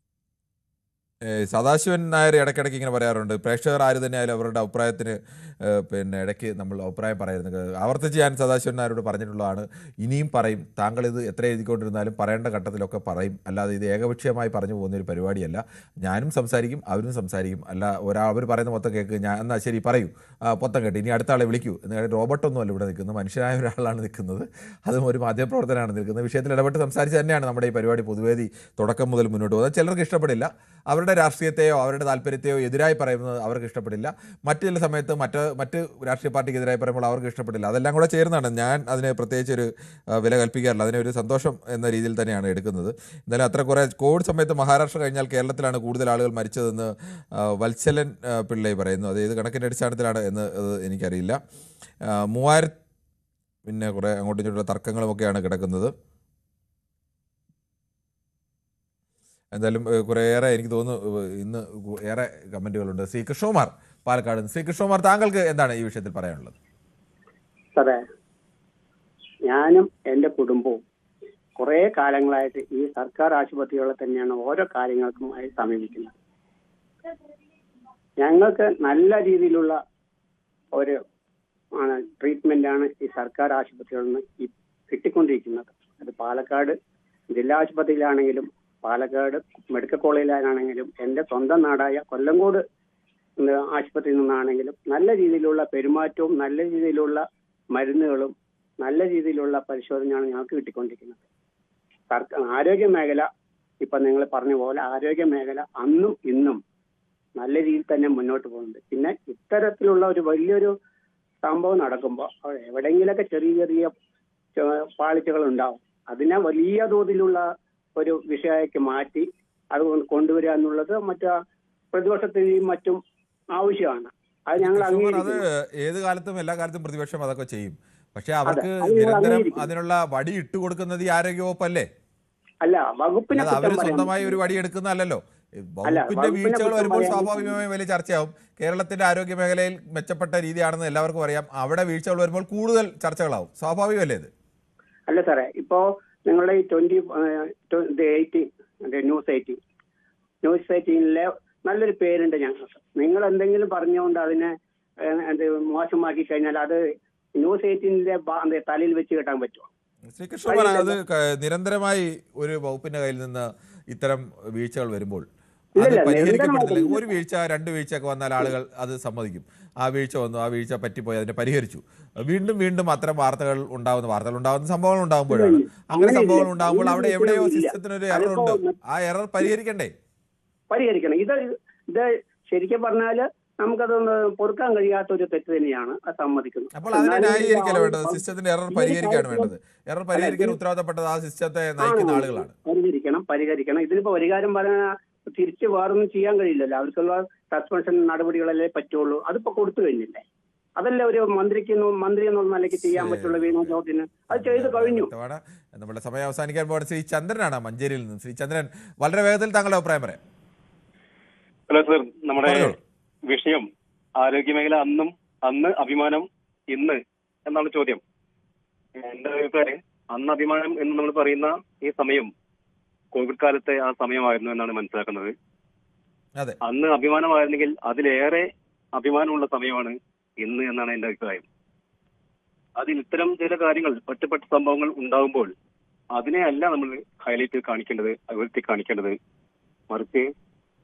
സദാശിവൻ നായർ ഇടയ്ക്കിടയ്ക്ക് ഇങ്ങനെ പറയാറുണ്ട്, പ്രേക്ഷകർ ആര് തന്നെയായാലും അവരുടെ അഭിപ്രായത്തിന് ഇടയ്ക്ക് നമ്മൾ അഭിപ്രായം പറയുന്നത് ആവർത്തിച്ച് ഞാൻ സദാശിവൻ നായരോട് പറഞ്ഞിട്ടുള്ളതാണ്. ഇനിയും പറയും. താങ്കൾ ഇത് എത്ര എഴുതിക്കൊണ്ടിരുന്നാലും പറയേണ്ട ഘട്ടത്തിലൊക്കെ പറയും. അല്ലാതെ ഇത് ഏകപക്ഷീയമായി പറഞ്ഞു പോകുന്നൊരു പരിപാടിയല്ല. ഞാനും സംസാരിക്കും, അവരും സംസാരിക്കും. അല്ല അവർ പറയുന്ന മൊത്തം കേൾക്ക്, ഞാൻ എന്നാൽ ശരി പറയൂ, മൊത്തം കേട്ട് ഇനി അടുത്ത ആളെ വിളിക്കൂ എന്ന്. റോബോട്ടൊന്നുമല്ല ഇവിടെ നിൽക്കുന്നത്, മനുഷ്യനായ ഒരാളാണ് നിൽക്കുന്നത്. അതും ഒരു മാധ്യമപ്രവർത്തനമാണ് നിൽക്കുന്നത്. വിഷയത്തിൽ ഇടപെട്ട് സംസാരിച്ച് തന്നെയാണ് നമ്മുടെ ഈ പരിപാടി പൊതുവേദി തുടക്കം മുതൽ മുന്നോട്ട് പോകുന്നത്. ചിലർക്ക് ഇഷ്ടപ്പെടില്ല. അവരുടെ രാഷ്ട്രീയത്തെയോ അവരുടെ താല്പര്യത്തെയോ എതിരായി പറയുന്നത് അവർക്ക് ഇഷ്ടപ്പെടില്ല. മറ്റു ചില സമയത്ത് മറ്റ് രാഷ്ട്രീയ പാർട്ടിക്ക് എതിരായി പറയുമ്പോൾ അവർക്ക് ഇഷ്ടപ്പെടില്ല. അതെല്ലാം കൂടെ ചേർന്നാണ്. ഞാൻ അതിന് പ്രത്യേകിച്ചൊരു വില കൽപ്പിക്കാറില്ല. അതിനെ ഒരു സന്തോഷം എന്ന രീതിയിൽ തന്നെയാണ് എടുക്കുന്നത്. എന്തായാലും അത്ര കുറേ കോവിഡ് സമയത്ത് മഹാരാഷ്ട്ര കഴിഞ്ഞാൽ കേരളത്തിലാണ് കൂടുതൽ ആളുകൾ മരിച്ചതെന്ന് വത്സലൻ പിള്ളൈ പറയുന്നു. അത് ഏത് കണക്കിൻ്റെ അടിസ്ഥാനത്തിലാണ് എന്ന് എനിക്കറിയില്ല. 3000 പിന്നെ കുറേ അങ്ങോട്ടും ഇങ്ങോട്ടുള്ള തർക്കങ്ങളുമൊക്കെയാണ് കിടക്കുന്നത്. എന്തായാലും കുറേയേറെ എനിക്ക് തോന്നുന്നു ഇന്ന് ഏറെ കമൻറ്റുകളുണ്ട്. ശ്രീ കൃഷ്ണകുമാർ പാലക്കാട്. ശ്രീ കൃഷ്ണകുമാർ, താങ്കൾക്ക് എന്താണ് ഈ വിഷയത്തിൽ പറയാനുള്ളത്? സാറേ, ഞാനും എൻ്റെ കുടുംബവും കുറേ കാലങ്ങളായിട്ട് ഈ സർക്കാർ ആശുപത്രികളെ തന്നെയാണ് ഓരോ കാര്യങ്ങൾക്കുമായി സമീപിക്കുന്നത്. ഞങ്ങൾക്ക് നല്ല രീതിയിലുള്ള ഒരു ട്രീറ്റ്മെന്റാണ് ഈ സർക്കാർ ആശുപത്രികളിൽ നിന്ന് കിട്ടിക്കൊണ്ടിരിക്കുന്നത്. അത് പാലക്കാട് ജില്ലാ ആശുപത്രിയിലാണെങ്കിലും പാലക്കാട് മെഡിക്കൽ കോളേജിലാണെങ്കിലും എൻ്റെ സ്വന്തം നാടായ കൊല്ലങ്കോട് ആശുപത്രിയിൽ നിന്നാണെങ്കിലും നല്ല രീതിയിലുള്ള പെരുമാറ്റവും നല്ല രീതിയിലുള്ള മരുന്നുകളും നല്ല രീതിയിലുള്ള പരിശോധനയാണ് ഞങ്ങൾക്ക് കിട്ടിക്കൊണ്ടിരിക്കുന്നത്. ആരോഗ്യ മേഖല ഇപ്പൊ നിങ്ങൾ പറഞ്ഞ പോലെ ആരോഗ്യ മേഖല അന്നും ഇന്നും നല്ല രീതിയിൽ തന്നെ മുന്നോട്ട് പോകുന്നുണ്ട്. പിന്നെ ഇത്തരത്തിലുള്ള ഒരു വലിയൊരു സംഭവം നടക്കുമ്പോൾ എവിടെയെങ്കിലൊക്കെ ചെറിയ ചെറിയ പാളിച്ചകൾ ഉണ്ടാവും. അതിനെ വലിയ തോതിലുള്ള ഒരു വിഷയമാക്കി മാറ്റി അത് കൊണ്ടുവരിക എന്നുള്ളത് മറ്റു പ്രതിപക്ഷത്തിനും മറ്റും ആവശ്യമാണ്. അത് ഞങ്ങൾ ഏത് കാലത്തും എല്ലാ കാലത്തും പ്രതിപക്ഷം അതൊക്കെ ചെയ്യും. പക്ഷെ അവർക്ക് നിരന്തരം അതിനുള്ള വടി ഇട്ട് കൊടുക്കുന്നത് ഈ ആരോഗ്യവകുപ്പല്ലേ? അല്ല, വകുപ്പിനെ അവർ സ്വന്തമായി ഒരു വടി എടുക്കുന്നതല്ലോ. വകുപ്പിന്റെ വീഴ്ചകൾ വരുമ്പോൾ സ്വാഭാവികമായും വലിയ ചർച്ചയാവും. കേരളത്തിന്റെ ആരോഗ്യ മേഖലയിൽ മെച്ചപ്പെട്ട രീതിയാണെന്ന് എല്ലാവർക്കും അറിയാം. അവിടെ വീഴ്ചകൾ വരുമ്പോൾ കൂടുതൽ ചർച്ചകളാവും. സ്വാഭാവികമല്ലേ ഇത്? അല്ല സാറേ, ഇപ്പോ നിങ്ങളുടെ ഈ 2018 ന്യൂസ് 18 നല്ലൊരു പേരുണ്ട് ഞങ്ങൾക്ക്. നിങ്ങൾ എന്തെങ്കിലും പറഞ്ഞുകൊണ്ട് അതിനെ മോശമാക്കി കഴിഞ്ഞാൽ അത് ന്യൂസ് 18 തലയിൽ വെച്ച് കെട്ടാൻ പറ്റുമോ? ശ്രീകൃഷ്ണ, അത് നിരന്തരമായി ഒരു വകുപ്പിന്റെ കയ്യിൽ നിന്ന് ഇത്തരം വീഴ്ചകൾ വരുമ്പോൾ അത് പരിഹരിക്കപ്പെടുന്നില്ല. ഒരു വീഴ്ച 2 വീഴ്ചയൊക്കെ വന്നാൽ ആളുകൾ അത് സമ്മതിക്കും. ആ വീഴ്ച വന്നു, ആ വീഴ്ച പറ്റിപ്പോയി, അതിനെ പരിഹരിച്ചു. വീണ്ടും വീണ്ടും അത്തരം വാർത്തകൾ ഉണ്ടാകുന്ന സംഭവങ്ങൾ ഉണ്ടാകുമ്പോഴാണ്. അങ്ങനെ സംഭവങ്ങൾ ഉണ്ടാകുമ്പോൾ അവിടെ എവിടെയോ സിസ്റ്റത്തിനൊരു എറർ ഉണ്ട്. ആ എറർ പരിഹരിക്കണം. ഇത് ശരിക്കും പറഞ്ഞാല് നമുക്കതൊന്ന് പൊറുക്കാൻ കഴിയാത്ത ഒരു തെറ്റ് തന്നെയാണ്, അത് സമ്മതിക്കുന്നത്. അപ്പോൾ അതിനെ ന്യായീകരിക്കല വേണ്ടത്. സിസ്റ്റത്തിന്റെ എറർ പരിഹരിക്കാണ് വേണ്ടത്. എറർ പരിഹരിക്കാൻ ഉത്തരവാദപ്പെട്ടത് ആ സിസ്റ്റത്തെ നയിക്കുന്ന ആളുകളാണ്. പരിഹരിക്കണം. ഇതിനിപ്പോ പരിഹാരം പറഞ്ഞാൽ തിരിച്ച് വേറൊന്നും ചെയ്യാൻ കഴിയില്ലല്ലോ. അവർക്കുള്ള സസ്പെൻഷൻ നടപടികളല്ലേ പറ്റുള്ളൂ. അതിപ്പോ കൊടുത്തു കഴിഞ്ഞില്ലേ? അതല്ലേ ഒരു മന്ത്രി എന്നുള്ള നിലയ്ക്ക് ചെയ്യാൻ പറ്റുള്ള വിനോദ് ജോർജിന്. അത് ചെയ്ത് കഴിഞ്ഞു. നമ്മുടെ സമയം അവസാനിക്കാൻ പോകുന്ന ശ്രീ ചന്ദ്രനാണ് മഞ്ചേരിയിൽ നിന്ന്. ശ്രീ ചന്ദ്രൻ, വളരെ വേഗത്തിൽ താങ്കളുടെ അഭിപ്രായം പറയാം. ഹലോ സർ, നമ്മുടെ വിഷയം ആരോഗ്യമേഖല അന്ന് അഭിമാനം ഇന്ന് എന്നാണ് ചോദ്യം. എന്റെ അഭിപ്രായം അന്ന് അഭിമാനം എന്ന് നമ്മൾ പറയുന്ന ഈ സമയം കോവിഡ് കാലത്തെ ആ സമയമായിരുന്നു എന്നാണ് മനസ്സിലാക്കുന്നത്. അന്ന് അഭിമാനമായിരുന്നെങ്കിൽ അതിലേറെ അഭിമാനമുള്ള സമയമാണ് ഇന്ന് എന്നാണ് എന്റെ അഭിപ്രായം. അതിൽ ഇത്തരം ചില കാര്യങ്ങൾ ഒറ്റപ്പെട്ട സംഭവങ്ങൾ ഉണ്ടാകുമ്പോൾ അതിനെ അല്ല നമ്മൾ ഹൈലൈറ്റ് കാണിക്കേണ്ടത്, അഭിവൃദ്ധി കാണിക്കേണ്ടത്. മറിച്ച്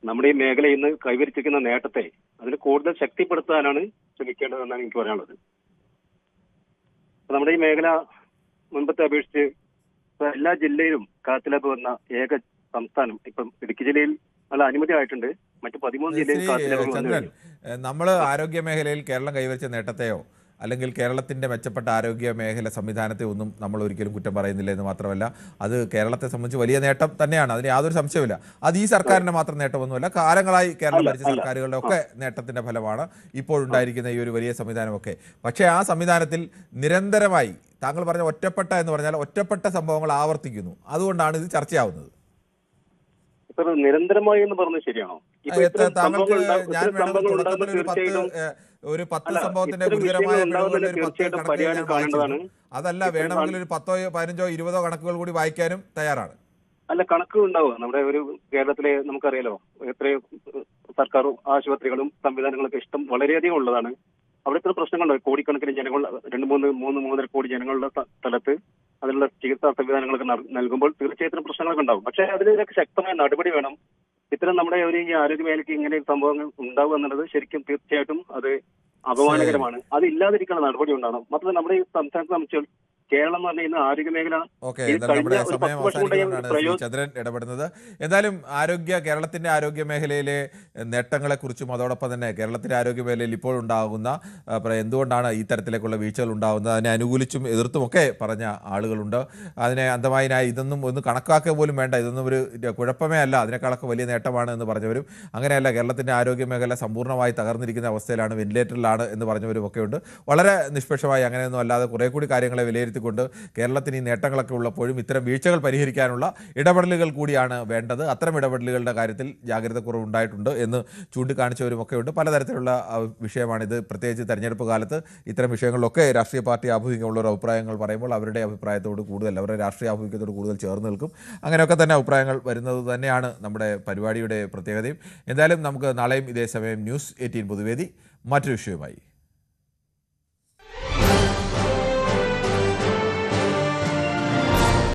നമ്മുടെ ഈ മേഖല ഇന്ന് കൈവരിച്ചിരിക്കുന്ന നേട്ടത്തെ അതിന് കൂടുതൽ ശക്തിപ്പെടുത്താനാണ് ശ്രമിക്കേണ്ടതെന്നാണ് എനിക്ക് പറയാനുള്ളത്. നമ്മുടെ ഈ മേഖല മുൻപത്തെ അപേക്ഷിച്ച് എല്ലാ ജില്ലയിലും കാത്ത് ലാബ് വന്ന ഏക സംസ്ഥാനം ഇപ്പം ഇടുക്കി ജില്ലയിൽ നല്ല അനുമതി ആയിട്ടുണ്ട്. മറ്റു 13 ജില്ലയിൽ കാത്ത് ലാബ് ചന്ദ്രൻ, നമ്മൾ ആരോഗ്യ മേഖലയിൽ കേരളം കൈവരിച്ച നേട്ടത്തെയോ അല്ലെങ്കിൽ കേരളത്തിൻ്റെ മെച്ചപ്പെട്ട ആരോഗ്യ മേഖല സംവിധാനത്തെ ഒന്നും നമ്മൾ ഒരിക്കലും കുറ്റം പറയുന്നില്ല എന്ന് മാത്രമല്ല, അത് കേരളത്തെ സംബന്ധിച്ച് വലിയ നേട്ടം തന്നെയാണ്, അതിന് യാതൊരു സംശയമില്ല. അത് ഈ സർക്കാരിൻ്റെ മാത്രം നേട്ടമൊന്നുമല്ല, കാലങ്ങളായി കേരളം ഭരിച്ച സർക്കാരുകളുടെ ഒക്കെ നേട്ടത്തിൻ്റെ ഫലമാണ് ഇപ്പോഴുണ്ടായിരിക്കുന്ന ഈ ഒരു വലിയ സംവിധാനമൊക്കെ. പക്ഷേ ആ സംവിധാനത്തിൽ നിരന്തരമായി താങ്കൾ പറഞ്ഞ ഒറ്റപ്പെട്ട എന്ന് പറഞ്ഞാൽ ഒറ്റപ്പെട്ട സംഭവങ്ങൾ ആവർത്തിക്കുന്നു. അതുകൊണ്ടാണ് ഇത് ചർച്ചയാവുന്നത്. നിരന്തരമായി എന്ന് പറഞ്ഞത് ശരിയാണോ? താങ്കൾക്ക് ഞാൻ ഒരു 10 സംഭവത്തിന്റെ ഗുരുതരമായ അതല്ല, വേണമെങ്കിൽ ഒരു 10, 15, 20 കണക്കുകൾ കൂടി വായിക്കാനും തയ്യാറാണ്. അല്ല, കണക്ക് ഉണ്ടാവുക. നമ്മുടെ ഒരു കേരളത്തിലെ നമുക്കറിയാലോ എത്രയോ സർക്കാർ ആശുപത്രികളും സംവിധാനങ്ങളൊക്കെ ഇഷ്ടം വളരെയധികം ഉള്ളതാണ്. അവിടെ ഇത്ര പ്രശ്നങ്ങളുണ്ടാവും. കോടിക്കണക്കിന് ജനങ്ങൾ 2-3 കോടി ജനങ്ങളുടെ സ്ഥലത്ത് അതിനുള്ള ചികിത്സാ സംവിധാനങ്ങളൊക്കെ നൽകുമ്പോൾ തീർച്ചയായിട്ടും പ്രശ്നങ്ങളൊക്കെ ഉണ്ടാവും. പക്ഷേ അതിനൊക്കെ ശക്തമായ നടപടി വേണം. ഇത്തരം നമ്മുടെ ഒരു ഈ ആരോഗ്യ മേഖലയ്ക്ക് ഇങ്ങനെ സംഭവങ്ങൾ ഉണ്ടാവുക എന്നുള്ളത് ശരിക്കും തീർച്ചയായിട്ടും അത് അപമാനകരമാണ്. അത് ഇല്ലാതിരിക്കുന്ന നടപടി ഉണ്ടാകണം. മാത്രമല്ല നമ്മുടെ ഈ സംസ്ഥാനത്തെ സംബന്ധിച്ച് കേരളം എന്ന് പറഞ്ഞ ആരോഗ്യ മേഖല ചന്ദ്രൻ ഇടപെടുന്നത്. എന്തായാലും കേരളത്തിന്റെ ആരോഗ്യ മേഖലയിലെ നേട്ടങ്ങളെക്കുറിച്ചും അതോടൊപ്പം തന്നെ കേരളത്തിന്റെ ആരോഗ്യ മേഖലയിൽ ഇപ്പോൾ ഉണ്ടാകുന്ന എന്തുകൊണ്ടാണ് ഈ തരത്തിലേക്കുള്ള വീഴ്ചകൾ ഉണ്ടാകുന്നത് അതിനെ അനുകൂലിച്ചും എതിർത്തുമൊക്കെ പറഞ്ഞ ആളുകളുണ്ട്. അതിനെ അന്തമായിനായി ഇതൊന്നും ഒന്ന് കണക്കാക്കുക പോലും വേണ്ട, ഇതൊന്നും ഒരു കുഴപ്പമേ അല്ല, അതിനേക്കാളൊക്കെ വലിയ നേട്ടമാണ് എന്ന് പറഞ്ഞവരും, അങ്ങനെയല്ല കേരളത്തിന്റെ ആരോഗ്യ മേഖല സമ്പൂർണ്ണമായി തകർന്നിരിക്കുന്ന അവസ്ഥയിലാണ്, വെന്റിലേറ്ററിലാണ് എന്ന് പറഞ്ഞവരും ഒക്കെ ഉണ്ട്. വളരെ നിഷ്പക്ഷമായി അങ്ങനെയൊന്നും അല്ലാതെ കുറെ കൂടി കാര്യങ്ങളെ വിലയിരുത്തി കൊണ്ട് കേരളത്തിന് ഈ നേട്ടങ്ങളൊക്കെ ഉള്ളപ്പോഴും ഇത്തരം വീഴ്ചകൾ പരിഹരിക്കാനുള്ള ഇടപെടലുകൾ കൂടിയാണ് വേണ്ടത്. അത്തരം ഇടപെടലുകളുടെ കാര്യത്തിൽ ജാഗ്രത കുറവുണ്ടായിട്ടുണ്ട് എന്ന് ചൂണ്ടിക്കാണിച്ചവരുമൊക്കെ ഉണ്ട്. പലതരത്തിലുള്ള വിഷയമാണിത്. പ്രത്യേകിച്ച് തെരഞ്ഞെടുപ്പ് കാലത്ത് ഇത്തരം വിഷയങ്ങളിലൊക്കെ രാഷ്ട്രീയ പാർട്ടി ആഭിമുഖ്യമുള്ള അഭിപ്രായങ്ങൾ പറയുമ്പോൾ അവരുടെ അഭിപ്രായത്തോട് കൂടുതൽ, അവരുടെ രാഷ്ട്രീയ ആഭിമുഖ്യത്തോട് കൂടുതൽ ചേർന്ന് നിൽക്കും. അങ്ങനെയൊക്കെ തന്നെ അഭിപ്രായങ്ങൾ വരുന്നത് തന്നെയാണ് നമ്മുടെ പരിപാടിയുടെ പ്രത്യേകതയും. എന്തായാലും നമുക്ക് നാളെയും ഇതേ സമയം ന്യൂസ് 18 പൊതുവേദി മറ്റൊരു വിഷയവുമായി